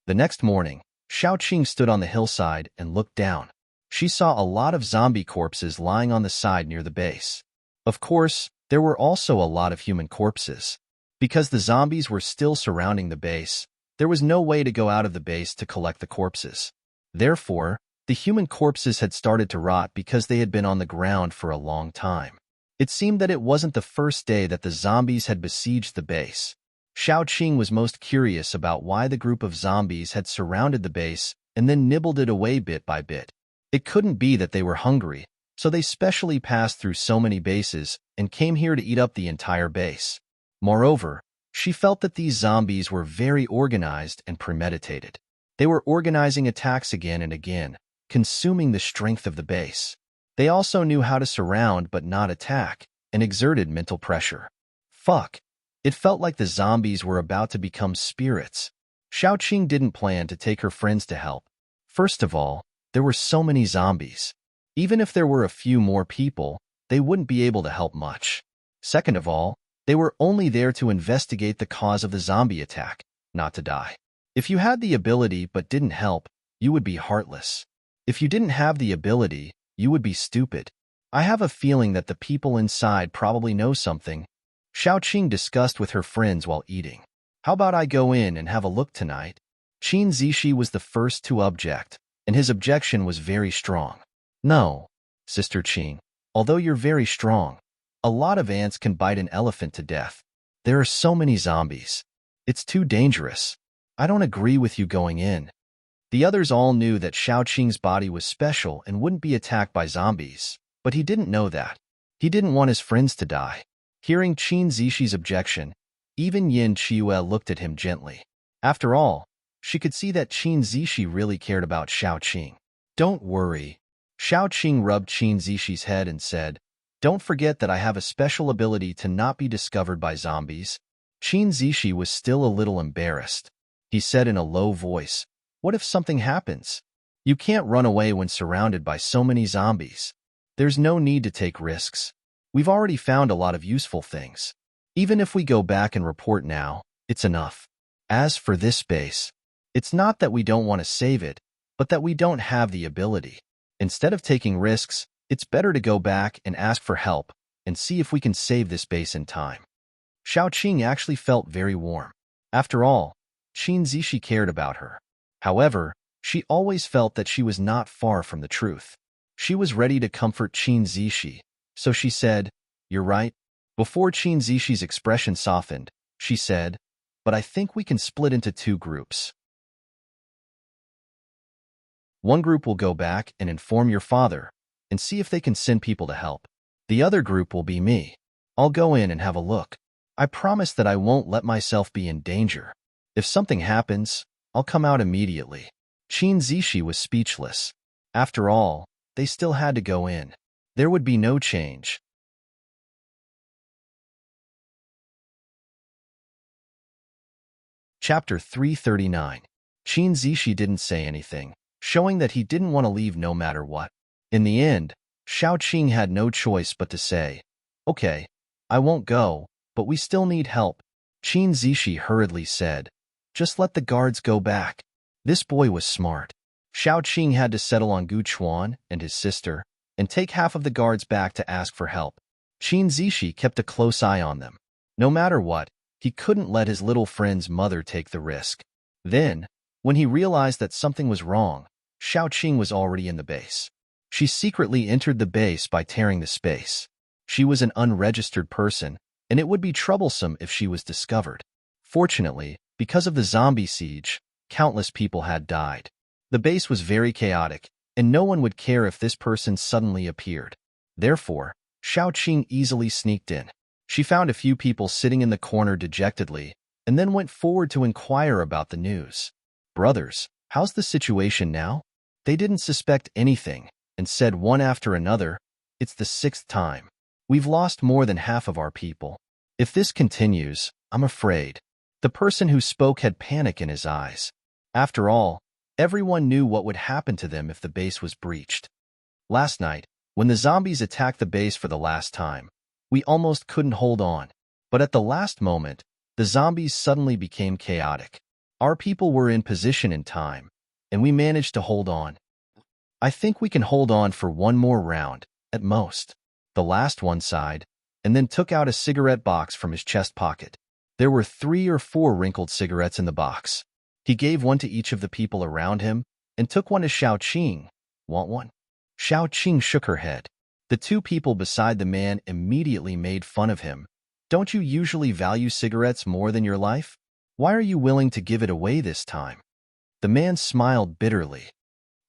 The next morning, Xiaoqing stood on the hillside and looked down. She saw a lot of zombie corpses lying on the side near the base. Of course, there were also a lot of human corpses. Because the zombies were still surrounding the base, there was no way to go out of the base to collect the corpses. Therefore, the human corpses had started to rot because they had been on the ground for a long time. It seemed that it wasn't the first day that the zombies had besieged the base. Xiaoqing was most curious about why the group of zombies had surrounded the base and then nibbled it away bit by bit. It couldn't be that they were hungry, so they specially passed through so many bases and came here to eat up the entire base. Moreover, she felt that these zombies were very organized and premeditated. They were organizing attacks again and again, consuming the strength of the base. They also knew how to surround but not attack, and exerted mental pressure. Fuck. It felt like the zombies were about to become spirits. Xiaoqing didn't plan to take her friends to help. First of all, there were so many zombies. Even if there were a few more people, they wouldn't be able to help much. Second of all, they were only there to investigate the cause of the zombie attack, not to die. If you had the ability but didn't help, you would be heartless. If you didn't have the ability, you would be stupid. I have a feeling that the people inside probably know something. Xiaoqing discussed with her friends while eating. How about I go in and have a look tonight? Qin Zishi was the first to object, and his objection was very strong. No, Sister Qing, although you're very strong, a lot of ants can bite an elephant to death. There are so many zombies. It's too dangerous. I don't agree with you going in. The others all knew that Xiaoqing's body was special and wouldn't be attacked by zombies, but he didn't know that. He didn't want his friends to die. Hearing Qin Zishi's objection, even Yin Qiue looked at him gently. After all, she could see that Qin Zishi really cared about Xiaoqing. Don't worry. Xiaoqing rubbed Qin Zishi's head and said, Don't forget that I have a special ability to not be discovered by zombies. Qin Zishi was still a little embarrassed. He said in a low voice, What if something happens? You can't run away when surrounded by so many zombies. There's no need to take risks. We've already found a lot of useful things. Even if we go back and report now, it's enough. As for this base, it's not that we don't want to save it, but that we don't have the ability. Instead of taking risks, it's better to go back and ask for help and see if we can save this base in time. Xiaoqing actually felt very warm. After all, Qin Zishi cared about her. However, she always felt that she was not far from the truth. She was ready to comfort Qin Zishi, so she said, You're right. Before Qin Zishi's expression softened, she said, But I think we can split into two groups. One group will go back and inform your father and see if they can send people to help. The other group will be me. I'll go in and have a look. I promise that I won't let myself be in danger. If something happens, I'll come out immediately. Qin Zishi was speechless. After all, they still had to go in. There would be no change. Chapter 339. Qin Zishi didn't say anything. showing that he didn't want to leave no matter what. In the end, Xiao Qing had no choice but to say, "Okay, I won't go, but we still need help." Qin Zishi hurriedly said, "Just let the guards go back." This boy was smart. Xiao Qing had to settle on Gu Chuan and his sister, and take half of the guards back to ask for help. Qin Zishi kept a close eye on them. No matter what, he couldn't let his little friend's mother take the risk. Then, when he realized that something was wrong, Xiao Qing was already in the base. She secretly entered the base by tearing the space. She was an unregistered person, and it would be troublesome if she was discovered. Fortunately, because of the zombie siege, countless people had died. The base was very chaotic, and no one would care if this person suddenly appeared. Therefore, Xiao Qing easily sneaked in. She found a few people sitting in the corner dejectedly, and then went forward to inquire about the news. "Brothers, how's the situation now?" They didn't suspect anything, and said one after another, "It's the 6th time. We've lost more than half of our people. If this continues, I'm afraid." The person who spoke had panic in his eyes. After all, everyone knew what would happen to them if the base was breached. Last night, when the zombies attacked the base for the last time, we almost couldn't hold on. But at the last moment, the zombies suddenly became chaotic. Our people were in position in time, and we managed to hold on. I think we can hold on for one more round, at most. The last one sighed, and then took out a cigarette box from his chest pocket. There were 3 or 4 wrinkled cigarettes in the box. He gave one to each of the people around him, and took one to Xiao Qing. "Want one?" Xiao Qing shook her head. The 2 people beside the man immediately made fun of him. "Don't you usually value cigarettes more than your life? Why are you willing to give it away this time?" The man smiled bitterly.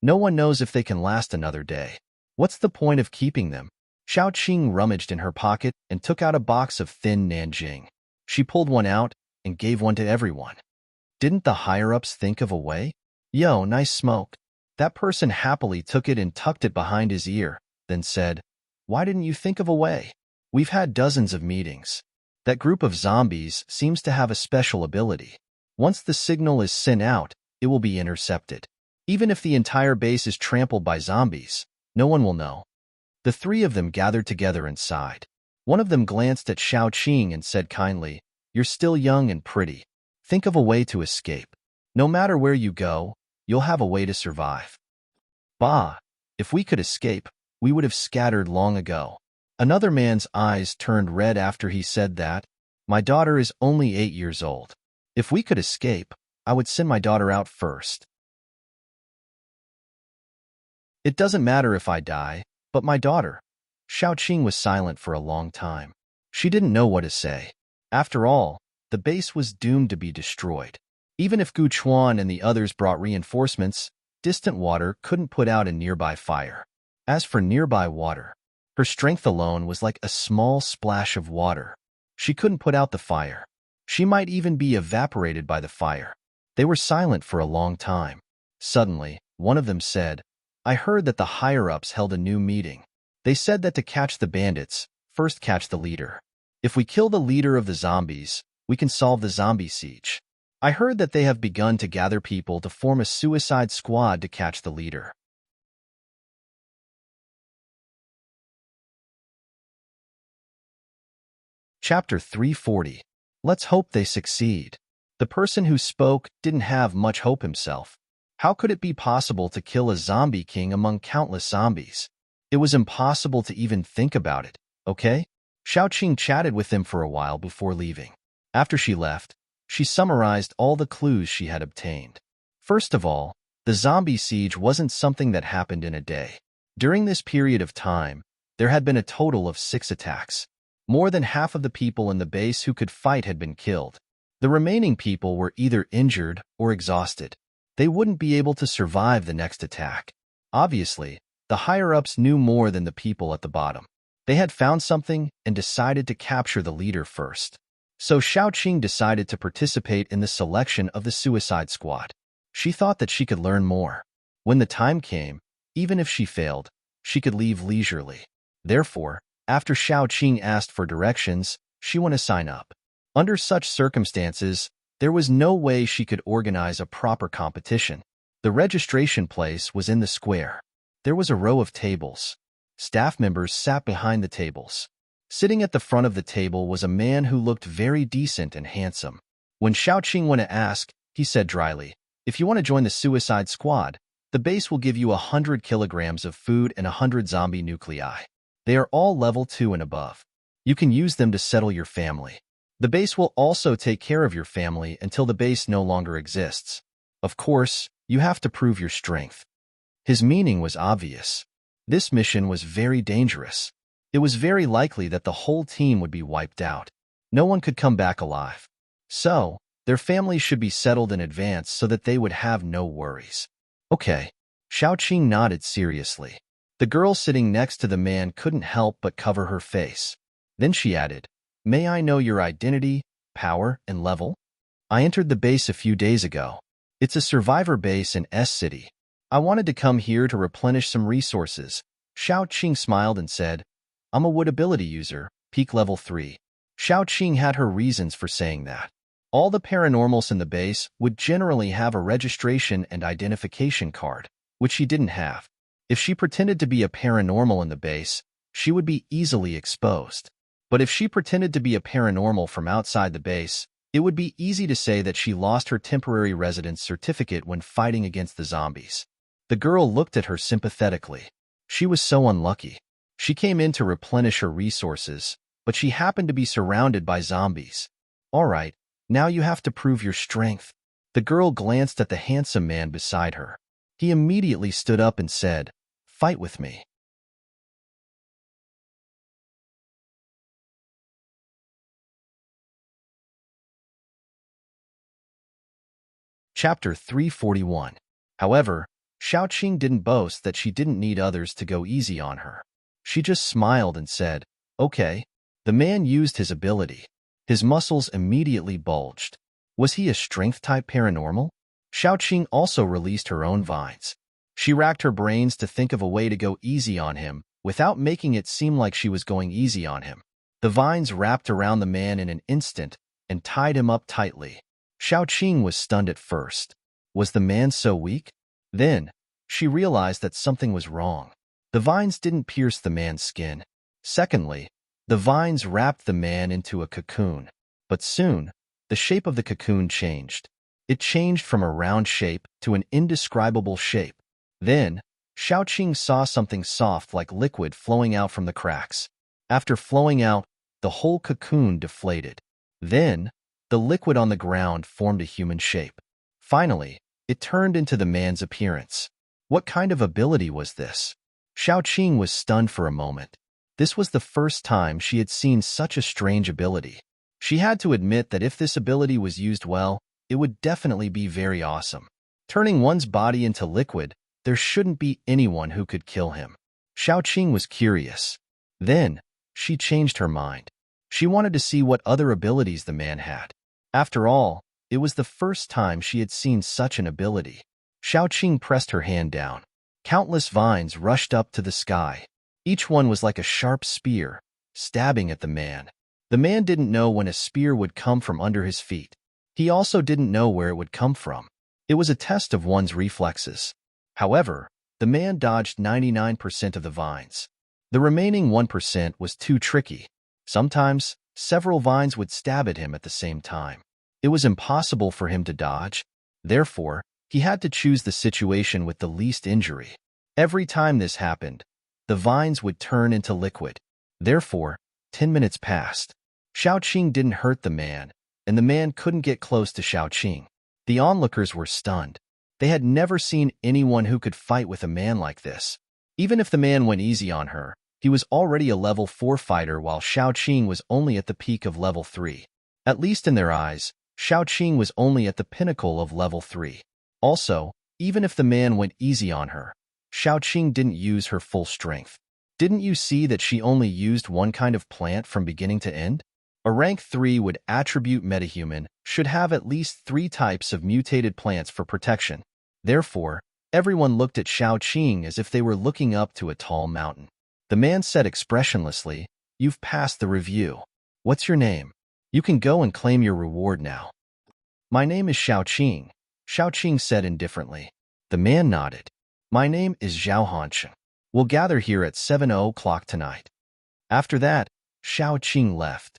"No one knows if they can last another day. What's the point of keeping them?" Xiao Qing rummaged in her pocket and took out a box of thin Nanjing. She pulled one out and gave one to everyone. Didn't the higher-ups think of a way? "Yo, nice smoke." That person happily took it and tucked it behind his ear, then said, "Why didn't you think of a way? We've had dozens of meetings. That group of zombies seems to have a special ability. Once the signal is sent out, it will be intercepted. Even if the entire base is trampled by zombies, no one will know." The 3 of them gathered together and sighed. One of them glanced at Xiao Qing and said kindly, "You're still young and pretty. Think of a way to escape. No matter where you go, you'll have a way to survive." "Bah, if we could escape, we would have scattered long ago." Another man's eyes turned red after he said that. "My daughter is only 8 years old. If we could escape, I would send my daughter out first. It doesn't matter if I die, but my daughter." Xiao Qing was silent for a long time. She didn't know what to say. After all, the base was doomed to be destroyed. Even if Gu Chuan and the others brought reinforcements, distant water couldn't put out a nearby fire. As for nearby water, her strength alone was like a small splash of water. She couldn't put out the fire. She might even be evaporated by the fire. They were silent for a long time. Suddenly, one of them said, "I heard that the higher-ups held a new meeting. They said that to catch the bandits, first catch the leader. If we kill the leader of the zombies, we can solve the zombie siege. I heard that they have begun to gather people to form a suicide squad to catch the leader." Chapter 340. Let's hope they succeed. The person who spoke didn't have much hope himself. How could it be possible to kill a zombie king among countless zombies? It was impossible to even think about it, okay? Xiao Qing chatted with him for a while before leaving. After she left, she summarized all the clues she had obtained. First of all, the zombie siege wasn't something that happened in a day. During this period of time, there had been a total of 6 attacks. More than half of the people in the base who could fight had been killed. The remaining people were either injured or exhausted. They wouldn't be able to survive the next attack. Obviously, the higher-ups knew more than the people at the bottom. They had found something and decided to capture the leader first. So Xiao Qing decided to participate in the selection of the suicide squad. She thought that she could learn more. When the time came, even if she failed, she could leave leisurely. Therefore, after Xiao Qing asked for directions, she went to sign up. Under such circumstances, there was no way she could organize a proper competition. The registration place was in the square. There was a row of tables. Staff members sat behind the tables. Sitting at the front of the table was a man who looked very decent and handsome. When Xiaoqing went to ask, he said dryly, "If you want to join the suicide squad, the base will give you 100 kilograms of food and 100 zombie nuclei. They are all level 2 and above. You can use them to settle your family. The base will also take care of your family until the base no longer exists. Of course, you have to prove your strength." His meaning was obvious. This mission was very dangerous. It was very likely that the whole team would be wiped out. No one could come back alive. So, their families should be settled in advance so that they would have no worries. Okay. Xiaoqing nodded seriously. The girl sitting next to the man couldn't help but cover her face. Then she added, "May I know your identity, power, and level? I entered the base a few days ago. It's a survivor base in S City. I wanted to come here to replenish some resources." Xiaoqing smiled and said, "I'm a wood ability user, peak level 3. Xiaoqing had her reasons for saying that. All the paranormals in the base would generally have a registration and identification card, which she didn't have. If she pretended to be a paranormal in the base, she would be easily exposed. But if she pretended to be a paranormal from outside the base, it would be easy to say that she lost her temporary residence certificate when fighting against the zombies." The girl looked at her sympathetically. She was so unlucky. She came in to replenish her resources, but she happened to be surrounded by zombies. "All right, now you have to prove your strength." The girl glanced at the handsome man beside her. He immediately stood up and said, "Fight with me." Chapter 341. However, Xiaoqing didn't boast that she didn't need others to go easy on her. She just smiled and said, "Okay." The man used his ability. His muscles immediately bulged. Was he a strength-type paranormal? Xiaoqing also released her own vines. She racked her brains to think of a way to go easy on him without making it seem like she was going easy on him. The vines wrapped around the man in an instant and tied him up tightly. Xiaoqing was stunned at first. Was the man so weak? Then, she realized that something was wrong. The vines didn't pierce the man's skin. Secondly, the vines wrapped the man into a cocoon. But soon, the shape of the cocoon changed. It changed from a round shape to an indescribable shape. Then, Xiaoqing saw something soft like liquid flowing out from the cracks. After flowing out, the whole cocoon deflated. Then, the liquid on the ground formed a human shape. Finally, it turned into the man's appearance. What kind of ability was this? Xiaoqing was stunned for a moment. This was the first time she had seen such a strange ability. She had to admit that if this ability was used well, it would definitely be very awesome. Turning one's body into liquid, there shouldn't be anyone who could kill him. Xiaoqing was curious. Then, she changed her mind. She wanted to see what other abilities the man had. After all, it was the first time she had seen such an ability. Xiaoqing pressed her hand down. Countless vines rushed up to the sky. Each one was like a sharp spear, stabbing at the man. The man didn't know when a spear would come from under his feet. He also didn't know where it would come from. It was a test of one's reflexes. However, the man dodged 99% of the vines. The remaining 1% was too tricky. Sometimes, several vines would stab at him at the same time. It was impossible for him to dodge. Therefore, he had to choose the situation with the least injury. Every time this happened, the vines would turn into liquid. Therefore, 10 minutes passed. Xiaoqing didn't hurt the man, and the man couldn't get close to Xiaoqing. The onlookers were stunned. They had never seen anyone who could fight with a man like this. Even if the man went easy on her, he was already a level 4 fighter while Xiaoqing was only at the peak of level 3. At least in their eyes, Xiaoqing was only at the pinnacle of level 3. Also, even if the man went easy on her, Xiaoqing didn't use her full strength. Didn't you see that she only used one kind of plant from beginning to end? A rank 3 would attribute metahuman should have at least 3 types of mutated plants for protection. Therefore, everyone looked at Xiaoqing as if they were looking up to a tall mountain. The man said expressionlessly, "You've passed the review. What's your name? You can go and claim your reward now." "My name is Xiaoqing," Xiaoqing said indifferently. The man nodded. My name is Zhao Hansheng. We'll gather here at 7 o'clock tonight. After that, Xiao Qing left.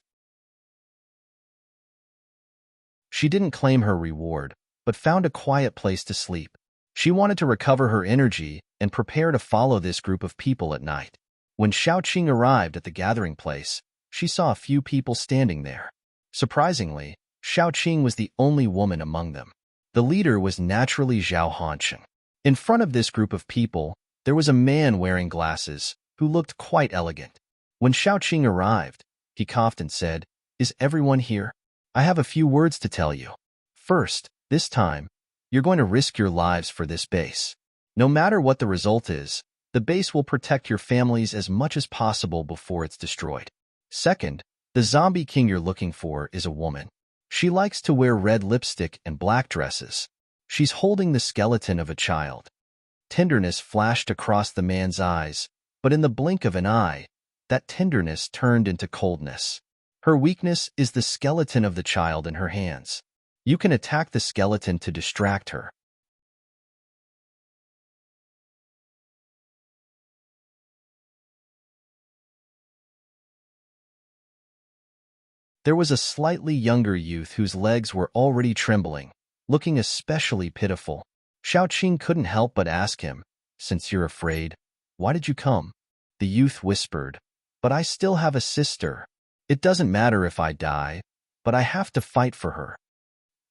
She didn't claim her reward, but found a quiet place to sleep. She wanted to recover her energy and prepare to follow this group of people at night. When Xiao Qing arrived at the gathering place, she saw a few people standing there. Surprisingly, Xiao Qing was the only woman among them. The leader was naturally Zhao Hansheng. In front of this group of people, there was a man wearing glasses who looked quite elegant. When Xiao Qing arrived, he coughed and said, "Is everyone here? I have a few words to tell you. First, this time, you're going to risk your lives for this base. No matter what the result is, the base will protect your families as much as possible before it's destroyed. Second, the zombie king you're looking for is a woman. She likes to wear red lipstick and black dresses. She's holding the skeleton of a child." Tenderness flashed across the man's eyes, but in the blink of an eye, that tenderness turned into coldness. Her weakness is the skeleton of the child in her hands. You can attack the skeleton to distract her. There was a slightly younger youth whose legs were already trembling, looking especially pitiful. Xiao Qing couldn't help but ask him, "Since you're afraid, why did you come?" The youth whispered, "But I still have a sister. It doesn't matter if I die, but I have to fight for her."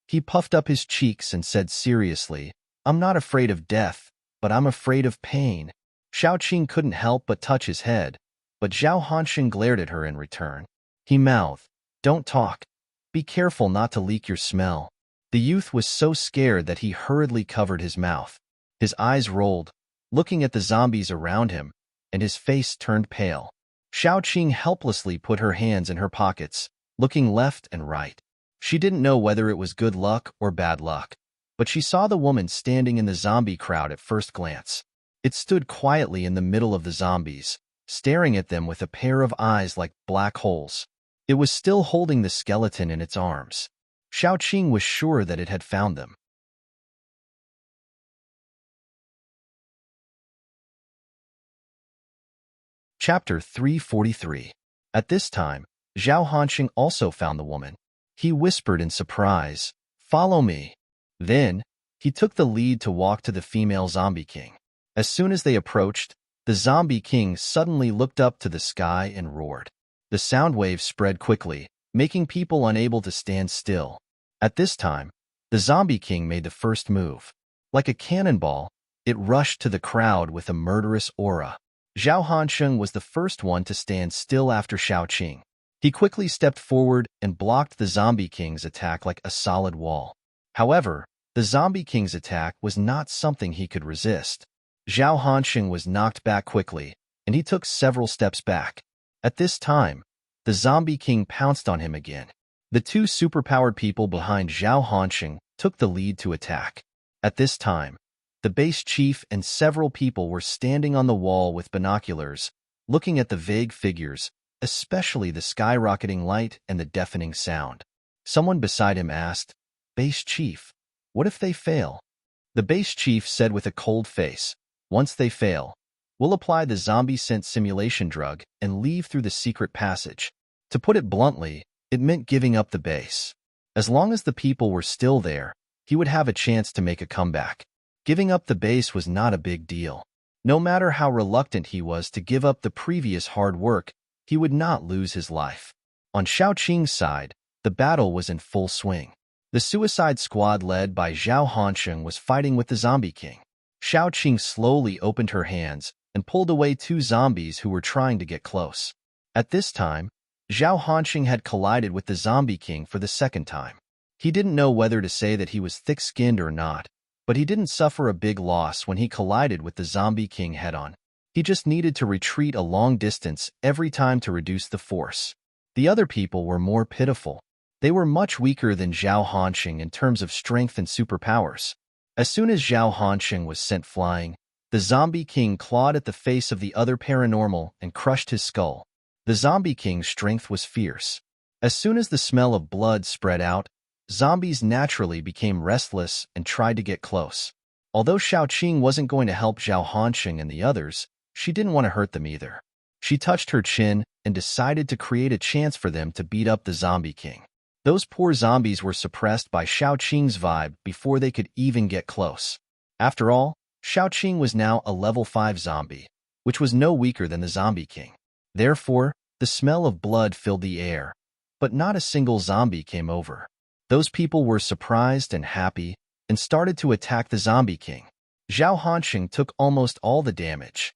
He puffed up his cheeks and said seriously, "I'm not afraid of death, but I'm afraid of pain." Xiao Qing couldn't help but touch his head, but Zhao Hansheng glared at her in return. He mouthed, "Don't talk. Be careful not to leak your smell." The youth was so scared that he hurriedly covered his mouth. His eyes rolled, looking at the zombies around him, and his face turned pale. Xiao Qing helplessly put her hands in her pockets, looking left and right. She didn't know whether it was good luck or bad luck, but she saw the woman standing in the zombie crowd at first glance. It stood quietly in the middle of the zombies, staring at them with a pair of eyes like black holes. It was still holding the skeleton in its arms. Xiao Qing was sure that it had found them. Chapter 343. At this time, Zhao Hansheng also found the woman. He whispered in surprise, "Follow me." Then, he took the lead to walk to the female zombie king. As soon as they approached, the zombie king suddenly looked up to the sky and roared. The sound waves spread quickly, making people unable to stand still. At this time, the zombie king made the first move. Like a cannonball, it rushed to the crowd with a murderous aura. Zhao Hansheng was the first one to stand still after Xiao Qing. He quickly stepped forward and blocked the zombie king's attack like a solid wall. However, the zombie king's attack was not something he could resist. Zhao Hansheng was knocked back quickly, and he took several steps back. At this time, the zombie king pounced on him again. The two superpowered people behind Zhao Hansheng took the lead to attack. At this time, the base chief and several people were standing on the wall with binoculars, looking at the vague figures, especially the skyrocketing light and the deafening sound. Someone beside him asked, "Base chief, what if they fail?" The base chief said with a cold face, "Once they fail, we'll apply the zombie scent simulation drug and leave through the secret passage." To put it bluntly, it meant giving up the base. As long as the people were still there, he would have a chance to make a comeback. Giving up the base was not a big deal. No matter how reluctant he was to give up the previous hard work, he would not lose his life. On Xiao Qing's side, the battle was in full swing. The suicide squad led by Zhao Hansheng was fighting with the zombie king. Xiao Qing slowly opened her hands and pulled away two zombies who were trying to get close. At this time, Zhao Hansheng had collided with the zombie king for the second time. He didn't know whether to say that he was thick-skinned or not, but he didn't suffer a big loss when he collided with the zombie king head-on. He just needed to retreat a long distance every time to reduce the force. The other people were more pitiful. They were much weaker than Zhao Hansheng in terms of strength and superpowers. As soon as Zhao Hansheng was sent flying, the zombie king clawed at the face of the other paranormal and crushed his skull. The zombie king's strength was fierce. As soon as the smell of blood spread out, zombies naturally became restless and tried to get close. Although Xiaoqing wasn't going to help Zhao Hanxing and the others, she didn't want to hurt them either. She touched her chin and decided to create a chance for them to beat up the Zombie King. Those poor zombies were suppressed by Xiaoqing's vibe before they could even get close. After all, Xiaoqing was now a level 5 zombie, which was no weaker than the Zombie King. Therefore, the smell of blood filled the air, but not a single zombie came over. Those people were surprised and happy and started to attack the Zombie King. Zhao Hanxing took almost all the damage.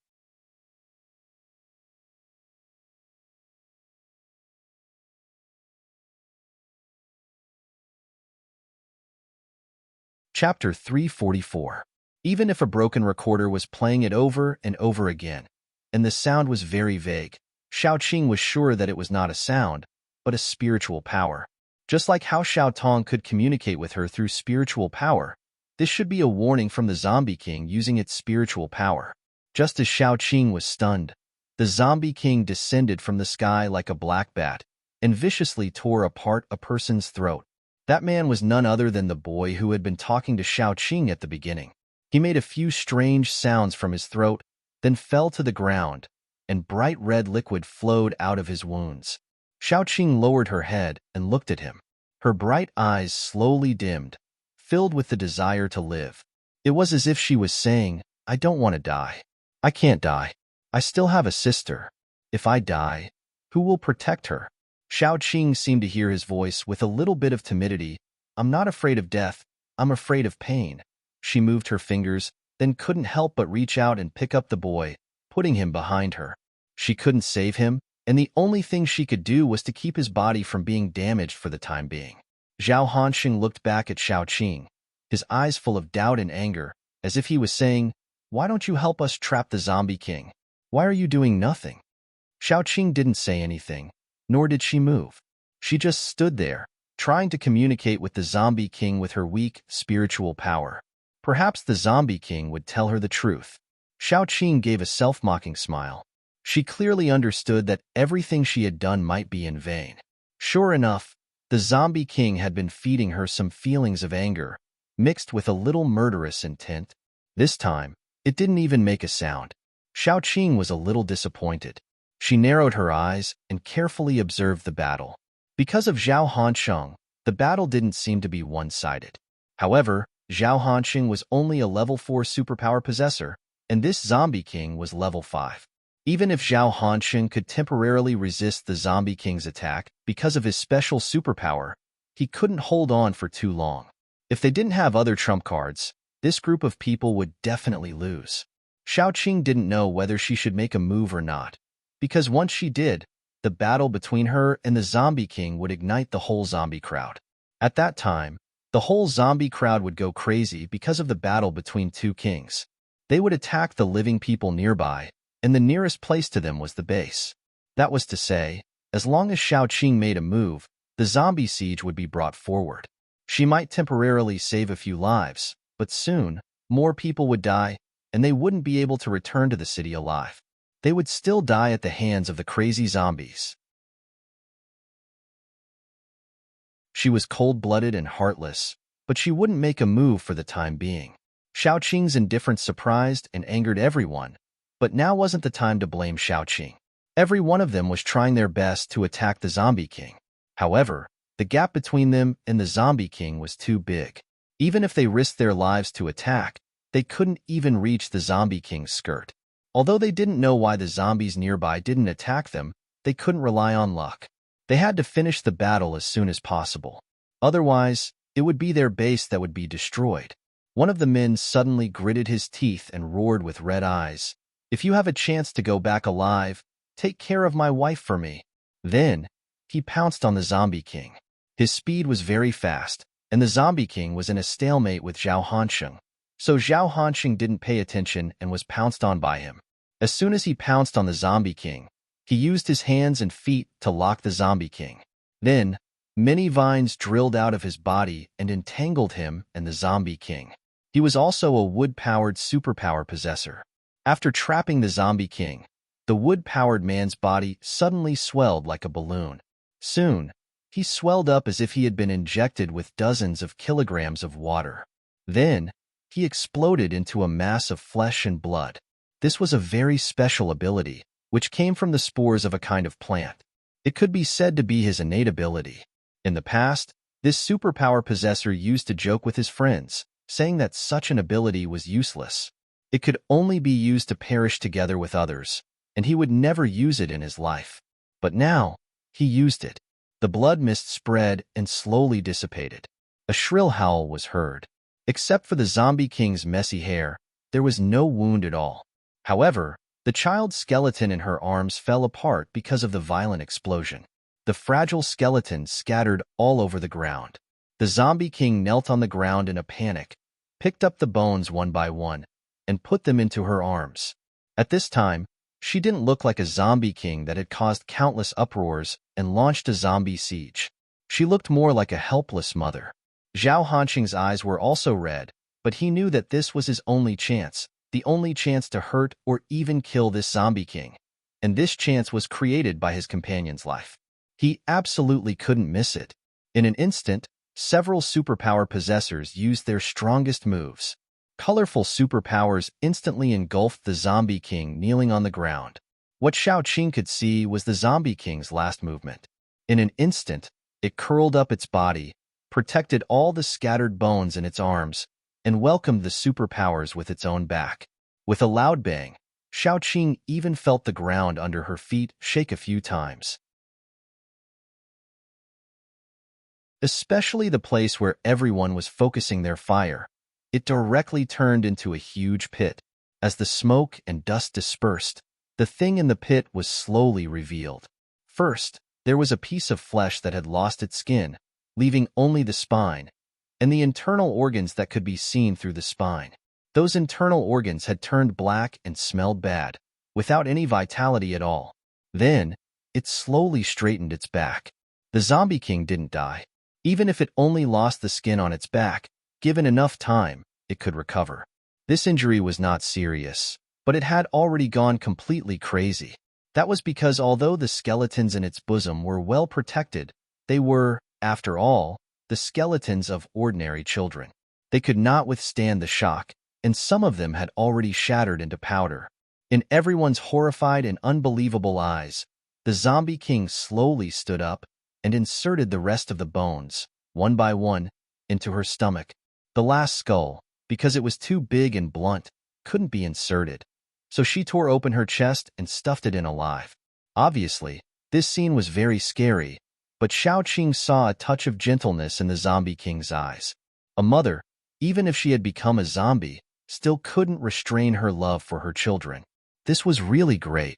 Chapter 344. Even if a broken recorder was playing it over and over again, and the sound was very vague, Xiaoqing was sure that it was not a sound, but a spiritual power. Just like how Xiao Tong could communicate with her through spiritual power, this should be a warning from the Zombie King using its spiritual power. Just as Xiaoqing was stunned, the Zombie King descended from the sky like a black bat and viciously tore apart a person's throat. That man was none other than the boy who had been talking to Xiaoqing at the beginning. He made a few strange sounds from his throat, then fell to the ground, and bright red liquid flowed out of his wounds. Xiaoqing lowered her head and looked at him. Her bright eyes slowly dimmed, filled with the desire to live. It was as if she was saying, "I don't want to die. I can't die. I still have a sister. If I die, who will protect her?" Xiaoqing seemed to hear his voice with a little bit of timidity. "I'm not afraid of death. I'm afraid of pain." She moved her fingers, then couldn't help but reach out and pick up the boy, putting him behind her. She couldn't save him, and the only thing she could do was to keep his body from being damaged for the time being. Zhao Hanxing looked back at Xiaoqing, his eyes full of doubt and anger, as if he was saying, "Why don't you help us trap the Zombie King? Why are you doing nothing?" Xiaoqing didn't say anything, nor did she move. She just stood there, trying to communicate with the Zombie King with her weak, spiritual power. Perhaps the Zombie King would tell her the truth. Xiaoqing gave a self-mocking smile. She clearly understood that everything she had done might be in vain. Sure enough, the Zombie King had been feeding her some feelings of anger, mixed with a little murderous intent. This time, it didn't even make a sound. Xiaoqing was a little disappointed. She narrowed her eyes and carefully observed the battle. Because of Zhao Hanxing, the battle didn't seem to be one-sided. However, Zhao Hanxing was only a level 4 superpower possessor, and this Zombie King was level 5. Even if Zhao Hanxing could temporarily resist the Zombie King's attack because of his special superpower, he couldn't hold on for too long. If they didn't have other trump cards, this group of people would definitely lose. Xiaoqing didn't know whether she should make a move or not, because once she did, the battle between her and the Zombie King would ignite the whole zombie crowd. At that time, the whole zombie crowd would go crazy because of the battle between two kings. They would attack the living people nearby, and the nearest place to them was the base. That was to say, as long as Xiaoqing made a move, the zombie siege would be brought forward. She might temporarily save a few lives, but soon, more people would die, and they wouldn't be able to return to the city alive. They would still die at the hands of the crazy zombies. She was cold-blooded and heartless, but she wouldn't make a move for the time being. Xiaoqing's indifference surprised and angered everyone, but now wasn't the time to blame Xiaoqing. Every one of them was trying their best to attack the Zombie King. However, the gap between them and the Zombie King was too big. Even if they risked their lives to attack, they couldn't even reach the Zombie King's skirt. Although they didn't know why the zombies nearby didn't attack them, they couldn't rely on luck. They had to finish the battle as soon as possible. Otherwise, it would be their base that would be destroyed. One of the men suddenly gritted his teeth and roared with red eyes, "If you have a chance to go back alive, take care of my wife for me." Then, he pounced on the Zombie King. His speed was very fast, and the Zombie King was in a stalemate with Zhao Hanxing. So Zhao Hanxing didn't pay attention and was pounced on by him. As soon as he pounced on the Zombie King, he used his hands and feet to lock the Zombie King. Then, many vines drilled out of his body and entangled him and the Zombie King. He was also a wood-powered superpower possessor. After trapping the Zombie King, the wood-powered man's body suddenly swelled like a balloon. Soon, he swelled up as if he had been injected with dozens of kilograms of water. Then, he exploded into a mass of flesh and blood. This was a very special ability, which came from the spores of a kind of plant. It could be said to be his innate ability. In the past, this superpower possessor used to joke with his friends, saying that such an ability was useless. It could only be used to perish together with others, and he would never use it in his life. But now, he used it. The blood mist spread and slowly dissipated. A shrill howl was heard. Except for the Zombie King's messy hair, there was no wound at all. However, the child's skeleton in her arms fell apart because of the violent explosion. The fragile skeleton scattered all over the ground. The Zombie King knelt on the ground in a panic, picked up the bones one by one, and put them into her arms. At this time, she didn't look like a zombie king that had caused countless uproars and launched a zombie siege. She looked more like a helpless mother. Zhao Hanqing's eyes were also red, but he knew that this was his only chance, the only chance to hurt or even kill this zombie king. And this chance was created by his companion's life. He absolutely couldn't miss it. In an instant, several superpower possessors used their strongest moves. Colorful superpowers instantly engulfed the Zombie King kneeling on the ground. What Shao Qing could see was the Zombie King's last movement. In an instant, it curled up its body, protected all the scattered bones in its arms, and welcomed the superpowers with its own back. With a loud bang, Shao Qing even felt the ground under her feet shake a few times. Especially the place where everyone was focusing their fire. It directly turned into a huge pit. As the smoke and dust dispersed, the thing in the pit was slowly revealed. First, there was a piece of flesh that had lost its skin, leaving only the spine, and the internal organs that could be seen through the spine. Those internal organs had turned black and smelled bad, without any vitality at all. Then, it slowly straightened its back. The Zombie King didn't die. Even if it only lost the skin on its back, given enough time, it could recover. This injury was not serious, but it had already gone completely crazy. That was because although the skeletons in its bosom were well protected, they were, after all, the skeletons of ordinary children. They could not withstand the shock, and some of them had already shattered into powder. In everyone's horrified and unbelievable eyes, the Zombie King slowly stood up and inserted the rest of the bones, one by one, into her stomach. The last skull, because it was too big and blunt, couldn't be inserted, so she tore open her chest and stuffed it in alive. Obviously, this scene was very scary, but Shao Qing saw a touch of gentleness in the Zombie King's eyes. A mother, even if she had become a zombie, still couldn't restrain her love for her children. This was really great.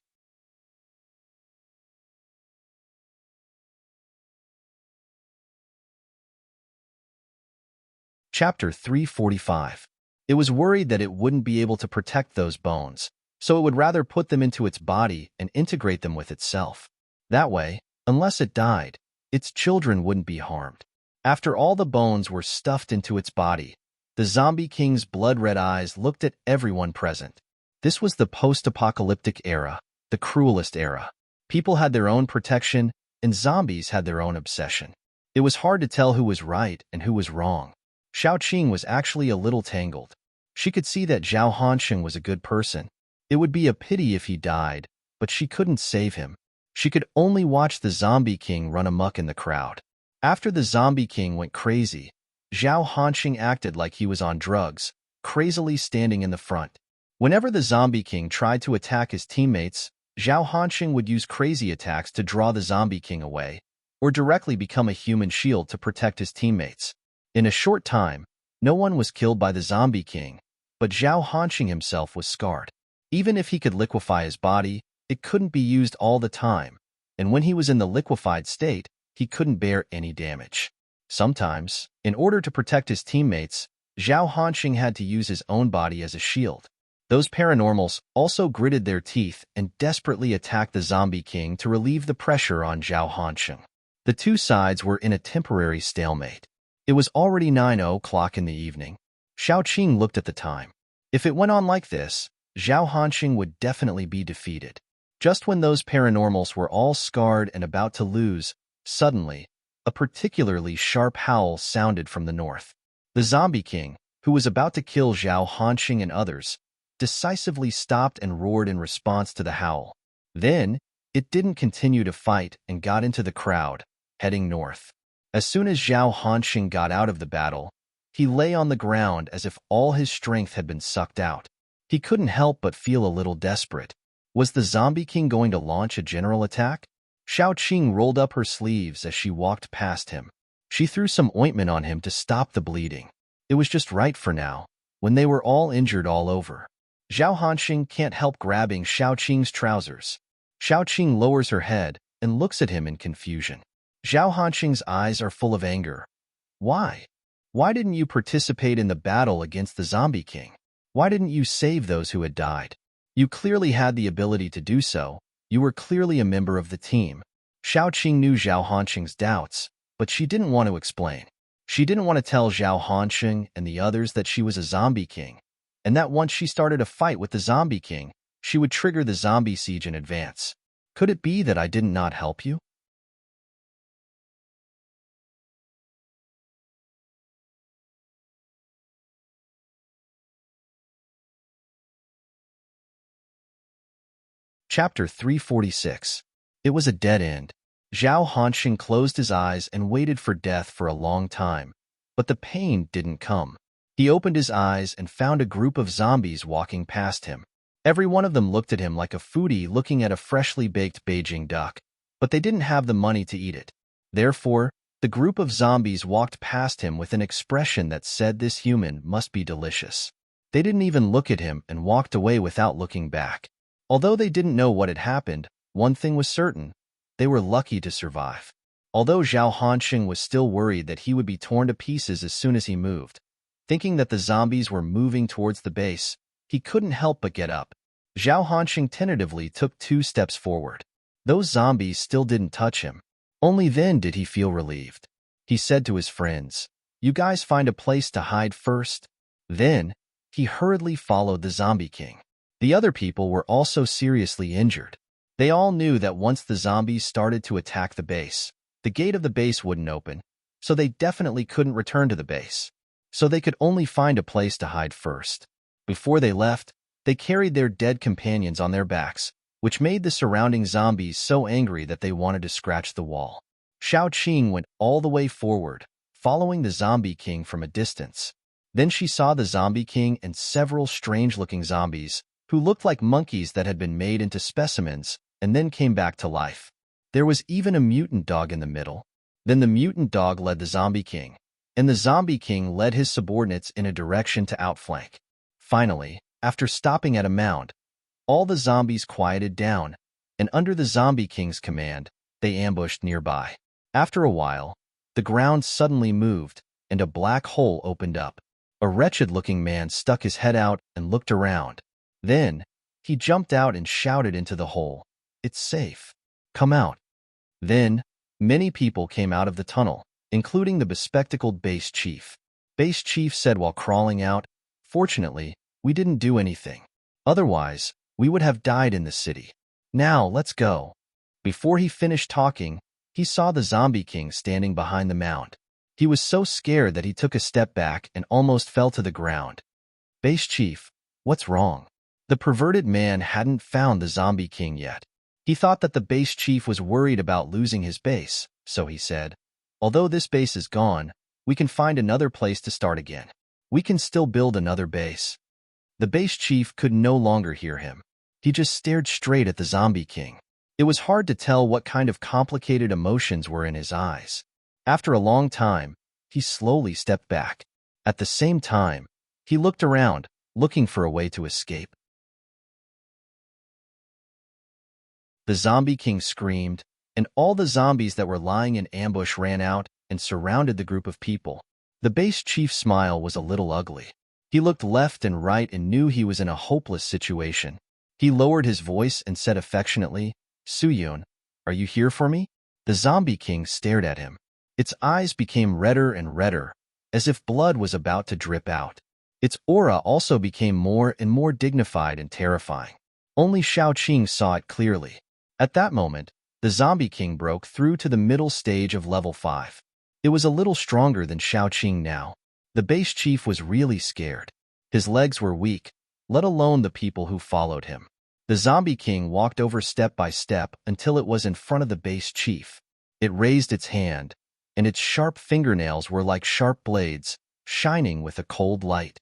Chapter 345. It was worried that it wouldn't be able to protect those bones, so it would rather put them into its body and integrate them with itself. That way, unless it died, its children wouldn't be harmed. After all the bones were stuffed into its body, the Zombie King's blood-red eyes looked at everyone present. This was the post-apocalyptic era, the cruelest era. People had their own protection, and zombies had their own obsession. It was hard to tell who was right and who was wrong. Shao Qing was actually a little tangled. She could see that Zhao Hanqing was a good person. It would be a pity if he died, but she couldn't save him. She could only watch the Zombie King run amok in the crowd. After the Zombie King went crazy, Zhao Hanqing acted like he was on drugs, crazily standing in the front. Whenever the Zombie King tried to attack his teammates, Zhao Hanqing would use crazy attacks to draw the Zombie King away, or directly become a human shield to protect his teammates. In a short time, no one was killed by the Zombie King, but Zhao Hanqing himself was scarred. Even if he could liquefy his body, it couldn't be used all the time, and when he was in the liquefied state, he couldn't bear any damage. Sometimes, in order to protect his teammates, Zhao Hanqing had to use his own body as a shield. Those paranormals also gritted their teeth and desperately attacked the Zombie King to relieve the pressure on Zhao Hanqing. The two sides were in a temporary stalemate. It was already 9 o'clock in the evening. Shao Qing looked at the time. If it went on like this, Zhao Hanqing would definitely be defeated. Just when those paranormals were all scarred and about to lose, suddenly, a particularly sharp howl sounded from the north. The Zombie King, who was about to kill Zhao Hanxing and others, decisively stopped and roared in response to the howl. Then, it didn't continue to fight and got into the crowd, heading north. As soon as Zhao Hanxing got out of the battle, he lay on the ground as if all his strength had been sucked out. He couldn't help but feel a little desperate. Was the Zombie King going to launch a general attack? Xiao Qing rolled up her sleeves as she walked past him. She threw some ointment on him to stop the bleeding. It was just right for now, when they were all injured all over. Zhao Hanxing can't help grabbing Xiao Qing's trousers. Xiao Qing lowers her head and looks at him in confusion. Zhao Hanxing's eyes are full of anger. Why? Why didn't you participate in the battle against the Zombie King? Why didn't you save those who had died? You clearly had the ability to do so. You were clearly a member of the team. Xiao Qing knew Zhao Hanxing's doubts, but she didn't want to explain. She didn't want to tell Zhao Hanxing and the others that she was a Zombie King, and that once she started a fight with the Zombie King, she would trigger the zombie siege in advance. Could it be that I did not help you? Chapter 346. It was a dead end. Zhao Hanxing closed his eyes and waited for death for a long time, but the pain didn't come. He opened his eyes and found a group of zombies walking past him. Every one of them looked at him like a foodie looking at a freshly baked Beijing duck, but they didn't have the money to eat it. Therefore, the group of zombies walked past him with an expression that said this human must be delicious. They didn't even look at him and walked away without looking back. Although they didn't know what had happened, one thing was certain: they were lucky to survive. Although Zhao Hanxing was still worried that he would be torn to pieces as soon as he moved, thinking that the zombies were moving towards the base, he couldn't help but get up. Zhao Hanxing tentatively took 2 steps forward. Those zombies still didn't touch him. Only then did he feel relieved. He said to his friends, "You guys find a place to hide first." Then, he hurriedly followed the Zombie King. The other people were also seriously injured. They all knew that once the zombies started to attack the base, the gate of the base wouldn't open, so they definitely couldn't return to the base. So they could only find a place to hide first. Before they left, they carried their dead companions on their backs, which made the surrounding zombies so angry that they wanted to scratch the wall. Xiao Qing went all the way forward, following the Zombie King from a distance. Then she saw the Zombie King and several strange-looking zombies, who looked like monkeys that had been made into specimens and then came back to life. There was even a mutant dog in the middle. Then the mutant dog led the Zombie King, and the Zombie King led his subordinates in a direction to outflank. Finally, after stopping at a mound, all the zombies quieted down, and under the Zombie King's command, they ambushed nearby. After a while, the ground suddenly moved, and a black hole opened up. A wretched-looking man stuck his head out and looked around. Then, he jumped out and shouted into the hole, "It's safe. Come out." Then, many people came out of the tunnel, including the bespectacled base chief. Base chief said while crawling out, "Fortunately, we didn't do anything. Otherwise, we would have died in the city. Now, let's go." Before he finished talking, he saw the Zombie King standing behind the mound. He was so scared that he took a step back and almost fell to the ground. "Base chief, what's wrong?" The perverted man hadn't found the Zombie King yet. He thought that the base chief was worried about losing his base, so he said, "Although this base is gone, we can find another place to start again. We can still build another base." The base chief could no longer hear him. He just stared straight at the Zombie King. It was hard to tell what kind of complicated emotions were in his eyes. After a long time, he slowly stepped back. At the same time, he looked around, looking for a way to escape. The Zombie King screamed, and all the zombies that were lying in ambush ran out and surrounded the group of people. The base chief's smile was a little ugly. He looked left and right and knew he was in a hopeless situation. He lowered his voice and said affectionately, "Suyun, are you here for me?" The Zombie King stared at him. Its eyes became redder and redder, as if blood was about to drip out. Its aura also became more and more dignified and terrifying. Only Xiao Qing saw it clearly. At that moment, the Zombie King broke through to the middle stage of level 5. It was a little stronger than Xiao Qing now. The base chief was really scared. His legs were weak, let alone the people who followed him. The zombie king walked over step by step until it was in front of the base chief. It raised its hand, and its sharp fingernails were like sharp blades, shining with a cold light.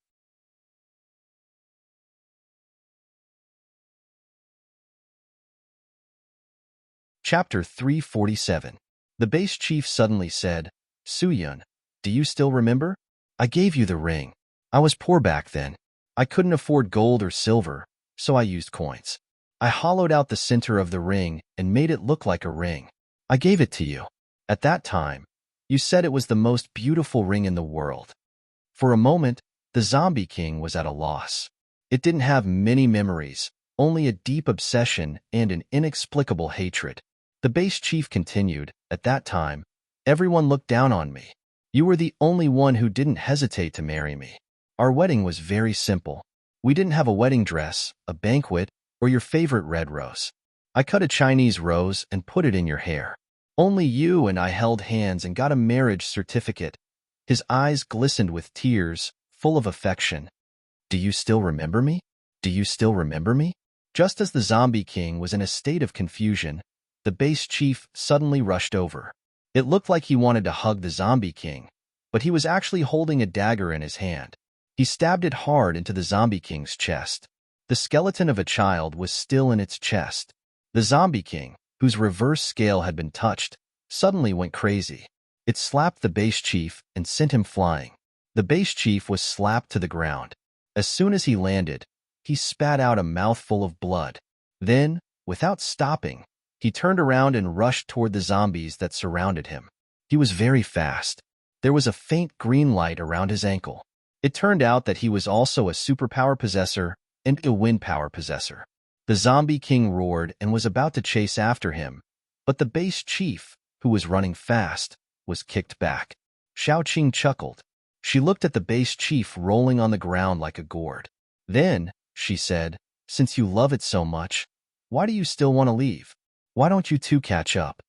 Chapter 347. The base chief suddenly said, "Suyun, do you still remember? I gave you the ring. I was poor back then. I couldn't afford gold or silver, so I used coins. I hollowed out the center of the ring and made it look like a ring. I gave it to you. At that time, you said it was the most beautiful ring in the world." For a moment, the zombie king was at a loss. It didn't have many memories, only a deep obsession and an inexplicable hatred. The base chief continued, "At that time, everyone looked down on me. You were the only one who didn't hesitate to marry me. Our wedding was very simple. We didn't have a wedding dress, a banquet, or your favorite red rose. I cut a Chinese rose and put it in your hair. Only you and I held hands and got a marriage certificate." His eyes glistened with tears, full of affection. "Do you still remember me? Do you still remember me?" Just as the zombie king was in a state of confusion, the base chief suddenly rushed over. It looked like he wanted to hug the zombie king, but he was actually holding a dagger in his hand. He stabbed it hard into the zombie king's chest. The skeleton of a child was still in its chest. The zombie king, whose reverse scale had been touched, suddenly went crazy. It slapped the base chief and sent him flying. The base chief was slapped to the ground. As soon as he landed, he spat out a mouthful of blood. Then, without stopping, he turned around and rushed toward the zombies that surrounded him. He was very fast. There was a faint green light around his ankle. It turned out that he was also a superpower possessor and a wind power possessor. The zombie king roared and was about to chase after him, but the base chief, who was running fast, was kicked back. Xiaoqing chuckled. She looked at the base chief rolling on the ground like a gourd. Then, she said, "Since you love it so much, why do you still want to leave? Why don't you two catch up?"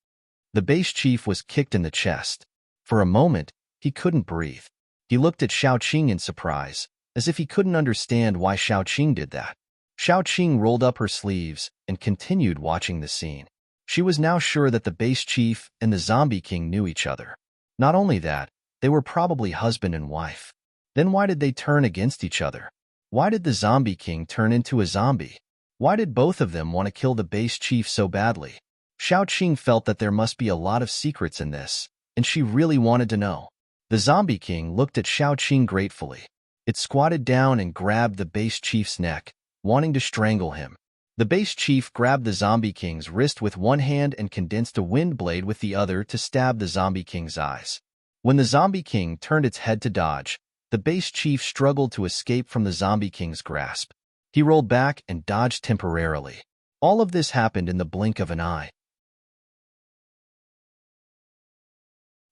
The base chief was kicked in the chest. For a moment, he couldn't breathe. He looked at Xiaoqing in surprise, as if he couldn't understand why Xiaoqing did that. Xiaoqing rolled up her sleeves and continued watching the scene. She was now sure that the base chief and the zombie king knew each other. Not only that, they were probably husband and wife. Then why did they turn against each other? Why did the zombie king turn into a zombie? Why did both of them want to kill the base chief so badly? Xiaoqing felt that there must be a lot of secrets in this, and she really wanted to know. The zombie king looked at Xiaoqing gratefully. It squatted down and grabbed the base chief's neck, wanting to strangle him. The base chief grabbed the zombie king's wrist with one hand and condensed a wind blade with the other to stab the zombie king's eyes. When the zombie king turned its head to dodge, the base chief struggled to escape from the zombie king's grasp. He rolled back and dodged temporarily. All of this happened in the blink of an eye.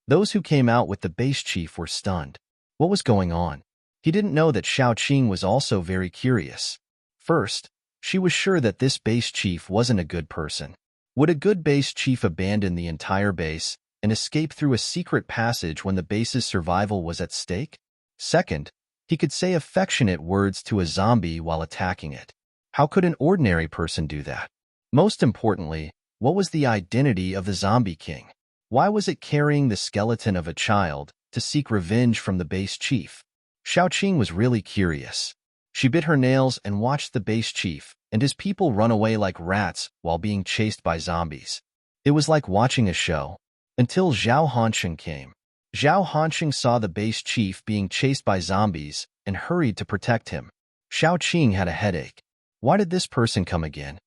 Those who came out with the base chief were stunned. What was going on? He didn't know that Xiaoqing was also very curious. First, she was sure that this base chief wasn't a good person. Would a good base chief abandon the entire base and escape through a secret passage when the base's survival was at stake? Second, he could say affectionate words to a zombie while attacking it. How could an ordinary person do that? Most importantly, what was the identity of the zombie king? Why was it carrying the skeleton of a child to seek revenge from the base chief? Xiaoqing was really curious. She bit her nails and watched the base chief and his people run away like rats while being chased by zombies. It was like watching a show. Until Zhao Hansheng came. Zhao Hansheng saw the base chief being chased by zombies and hurried to protect him. Xiaoqing had a headache. Why did this person come again?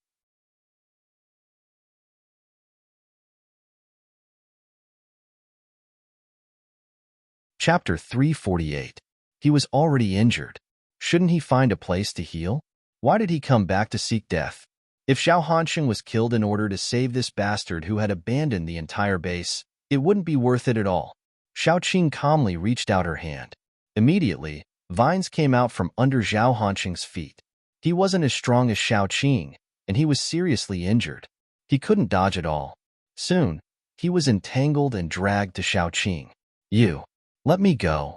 Chapter 348. He was already injured. Shouldn't he find a place to heal? Why did he come back to seek death? If Zhao Hansheng was killed in order to save this bastard who had abandoned the entire base, it wouldn't be worth it at all. Xiaoqing calmly reached out her hand. Immediately, vines came out from under Zhao Hansheng's feet. He wasn't as strong as Xiaoqing, and he was seriously injured. He couldn't dodge at all. Soon, he was entangled and dragged to Xiaoqing. "You, let me go."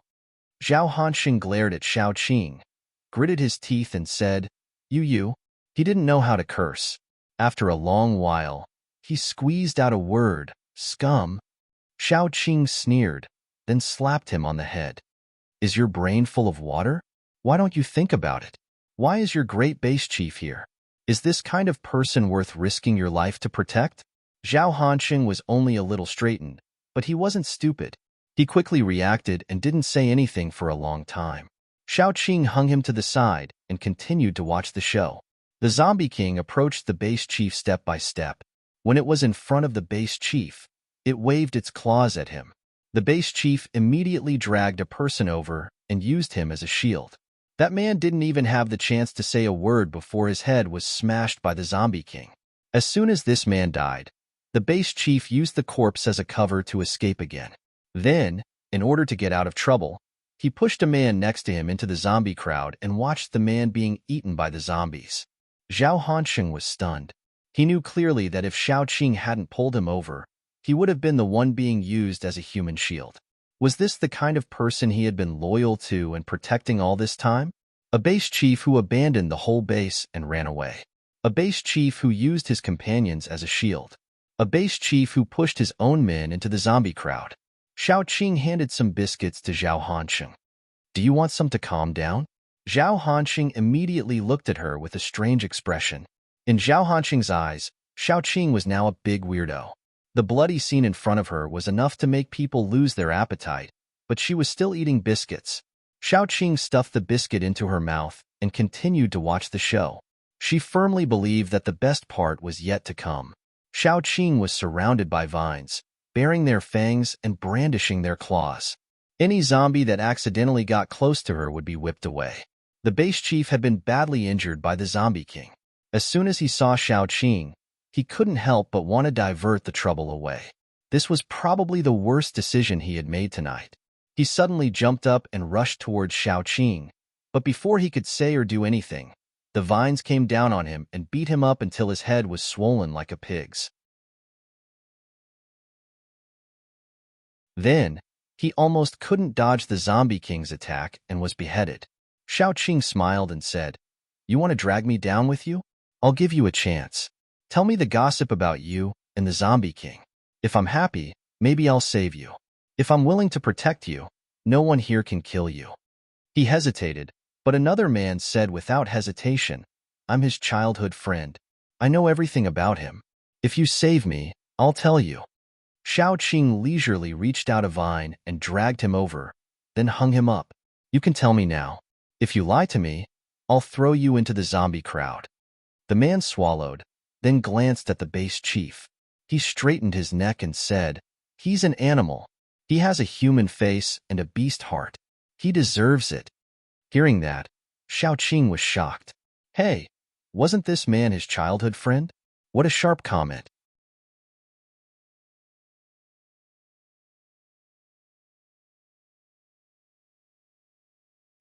Zhao Hanxing glared at Xiao Qing, gritted his teeth and said, You. He didn't know how to curse. After a long while, he squeezed out a word, scum. Xiao Qing sneered, then slapped him on the head. Is your brain full of water? Why don't you think about it? Why is your great base chief here? Is this kind of person worth risking your life to protect? Zhao Hanxing was only a little straightened, but he wasn't stupid. He quickly reacted and didn't say anything for a long time. Xiao Qing hung him to the side and continued to watch the show. The Zombie King approached the base chief step by step. When it was in front of the base chief, it waved its claws at him. The base chief immediately dragged a person over and used him as a shield. That man didn't even have the chance to say a word before his head was smashed by the Zombie King. As soon as this man died, the base chief used the corpse as a cover to escape again. Then, in order to get out of trouble, he pushed a man next to him into the zombie crowd and watched the man being eaten by the zombies. Zhao Hanxing was stunned. He knew clearly that if Xiao Qing hadn't pulled him over, he would have been the one being used as a human shield. Was this the kind of person he had been loyal to and protecting all this time? A base chief who abandoned the whole base and ran away. A base chief who used his companions as a shield. A base chief who pushed his own men into the zombie crowd. Xiao Qing handed some biscuits to Zhao Hanxing. Do you want some to calm down? Zhao Hanxing immediately looked at her with a strange expression. In Zhao Hanxing's eyes, Xiao Qing was now a big weirdo. The bloody scene in front of her was enough to make people lose their appetite, but she was still eating biscuits. Xiao Qing stuffed the biscuit into her mouth and continued to watch the show. She firmly believed that the best part was yet to come. Xiao Qing was surrounded by vines, baring their fangs and brandishing their claws. Any zombie that accidentally got close to her would be whipped away. The base chief had been badly injured by the Zombie King. As soon as he saw Xiao Qing, he couldn't help but want to divert the trouble away. This was probably the worst decision he had made tonight. He suddenly jumped up and rushed towards Xiao Qing, but before he could say or do anything, the vines came down on him and beat him up until his head was swollen like a pig's. Then, he almost couldn't dodge the Zombie King's attack and was beheaded. Xiao Qing smiled and said, You want to drag me down with you? I'll give you a chance. Tell me the gossip about you and the Zombie King. If I'm happy, maybe I'll save you. If I'm willing to protect you, no one here can kill you. He hesitated, but another man said without hesitation, I'm his childhood friend. I know everything about him. If you save me, I'll tell you. Xiao Qing leisurely reached out a vine and dragged him over, then hung him up. You can tell me now. If you lie to me, I'll throw you into the zombie crowd. The man swallowed, then glanced at the base chief. He straightened his neck and said, He's an animal. He has a human face and a beast heart. He deserves it. Hearing that, Xiao Qing was shocked. Hey, wasn't this man his childhood friend? What a sharp comment.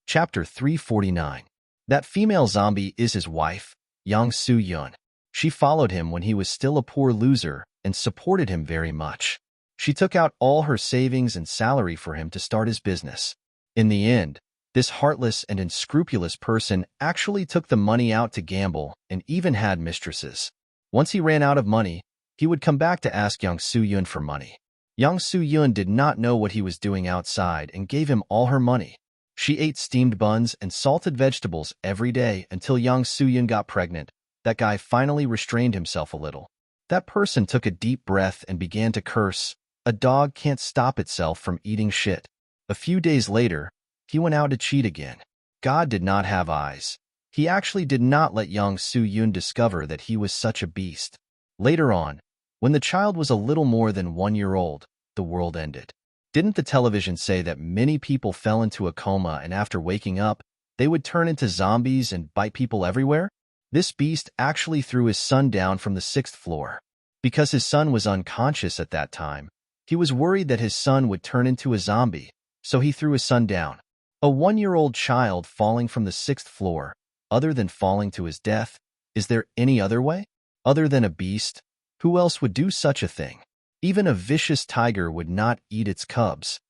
Chapter 349. That female zombie is his wife, Yang Su-yun. She followed him when he was still a poor loser and supported him very much. She took out all her savings and salary for him to start his business. In the end, this heartless and unscrupulous person actually took the money out to gamble and even had mistresses. Once he ran out of money, he would come back to ask Yang Su-yun for money. Yang Su-yun did not know what he was doing outside and gave him all her money. She ate steamed buns and salted vegetables every day until Yang Su-yun got pregnant. That guy finally restrained himself a little. That person took a deep breath and began to curse. A dog can't stop itself from eating shit. A few days later, he went out to cheat again. God did not have eyes. He actually did not let Yang Su-yun discover that he was such a beast. Later on, when the child was a little more than 1 year old, the world ended. Didn't the television say that many people fell into a coma and after waking up, they would turn into zombies and bite people everywhere? This beast actually threw his son down from the 6th floor. Because his son was unconscious at that time, he was worried that his son would turn into a zombie, so he threw his son down. A 1-year-old child falling from the 6th floor, other than falling to his death, is there any other way? Other than a beast, who else would do such a thing? Even a vicious tiger would not eat its cubs.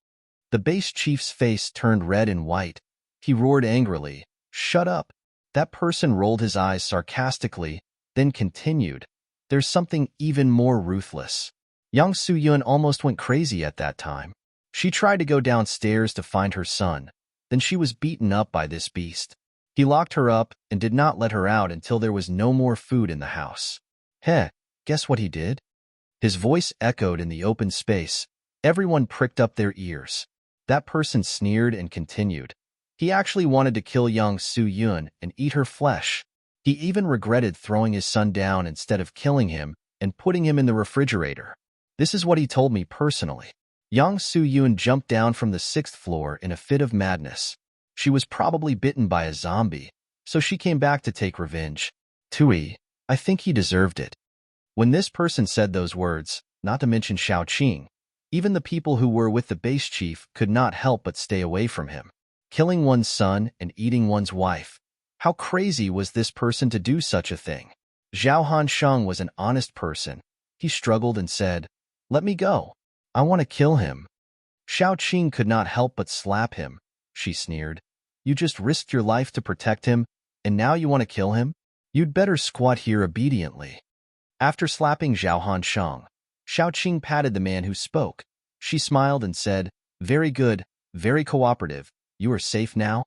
The base chief's face turned red and white. He roared angrily, "Shut up!" That person rolled his eyes sarcastically, then continued, "There's something even more ruthless." Young Su-yun almost went crazy at that time. She tried to go downstairs to find her son. Then she was beaten up by this beast. He locked her up and did not let her out until there was no more food in the house. Heh, guess what he did? His voice echoed in the open space. Everyone pricked up their ears. That person sneered and continued. He actually wanted to kill young Su-yun and eat her flesh. He even regretted throwing his son down instead of killing him and putting him in the refrigerator. This is what he told me personally. Young Su-yun jumped down from the 6th floor in a fit of madness. She was probably bitten by a zombie, so she came back to take revenge. Tui, I think he deserved it. When this person said those words, not to mention Xiao Qing, even the people who were with the base chief could not help but stay away from him. Killing one's son and eating one's wife. How crazy was this person to do such a thing? Zhao Hansheng was an honest person. He struggled and said, "Let me go. I want to kill him." Xiao Qing could not help but slap him. She sneered. "You just risked your life to protect him, and now you want to kill him? You'd better squat here obediently." After slapping Zhao Hansheng, Xiao Qing patted the man who spoke. She smiled and said, "Very good, very cooperative. You are safe now?"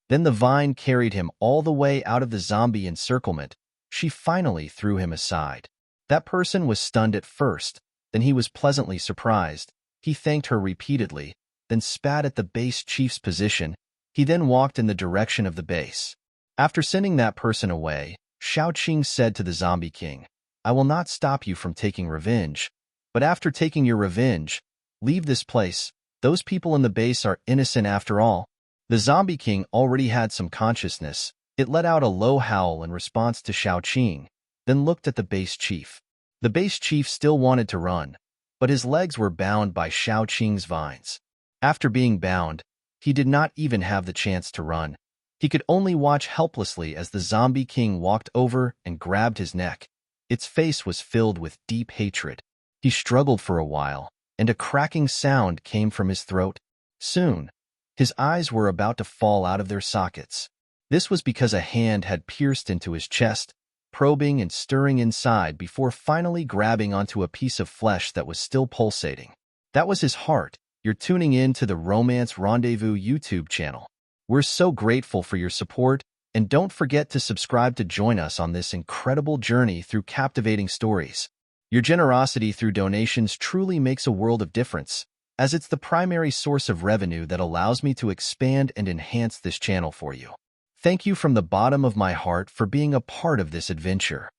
Then the vine carried him all the way out of the zombie encirclement. She finally threw him aside. That person was stunned at first, then he was pleasantly surprised. He thanked her repeatedly, then spat at the base chief's position. He then walked in the direction of the base. After sending that person away, Xiao Qing said to the Zombie King, "I will not stop you from taking revenge, but after taking your revenge, leave this place. Those people in the base are innocent after all." The Zombie King already had some consciousness. It let out a low howl in response to Xiao Qing, then looked at the base chief. The base chief still wanted to run, but his legs were bound by Xiao Qing's vines. After being bound, he did not even have the chance to run. He could only watch helplessly as the Zombie King walked over and grabbed his neck. Its face was filled with deep hatred. He struggled for a while, and a cracking sound came from his throat. Soon, his eyes were about to fall out of their sockets. This was because a hand had pierced into his chest, probing and stirring inside before finally grabbing onto a piece of flesh that was still pulsating. That was his heart. You're tuning in to the Romance Rendezvous YouTube channel. We're so grateful for your support, and don't forget to subscribe to join us on this incredible journey through captivating stories. Your generosity through donations truly makes a world of difference, as it's the primary source of revenue that allows me to expand and enhance this channel for you. Thank you from the bottom of my heart for being a part of this adventure.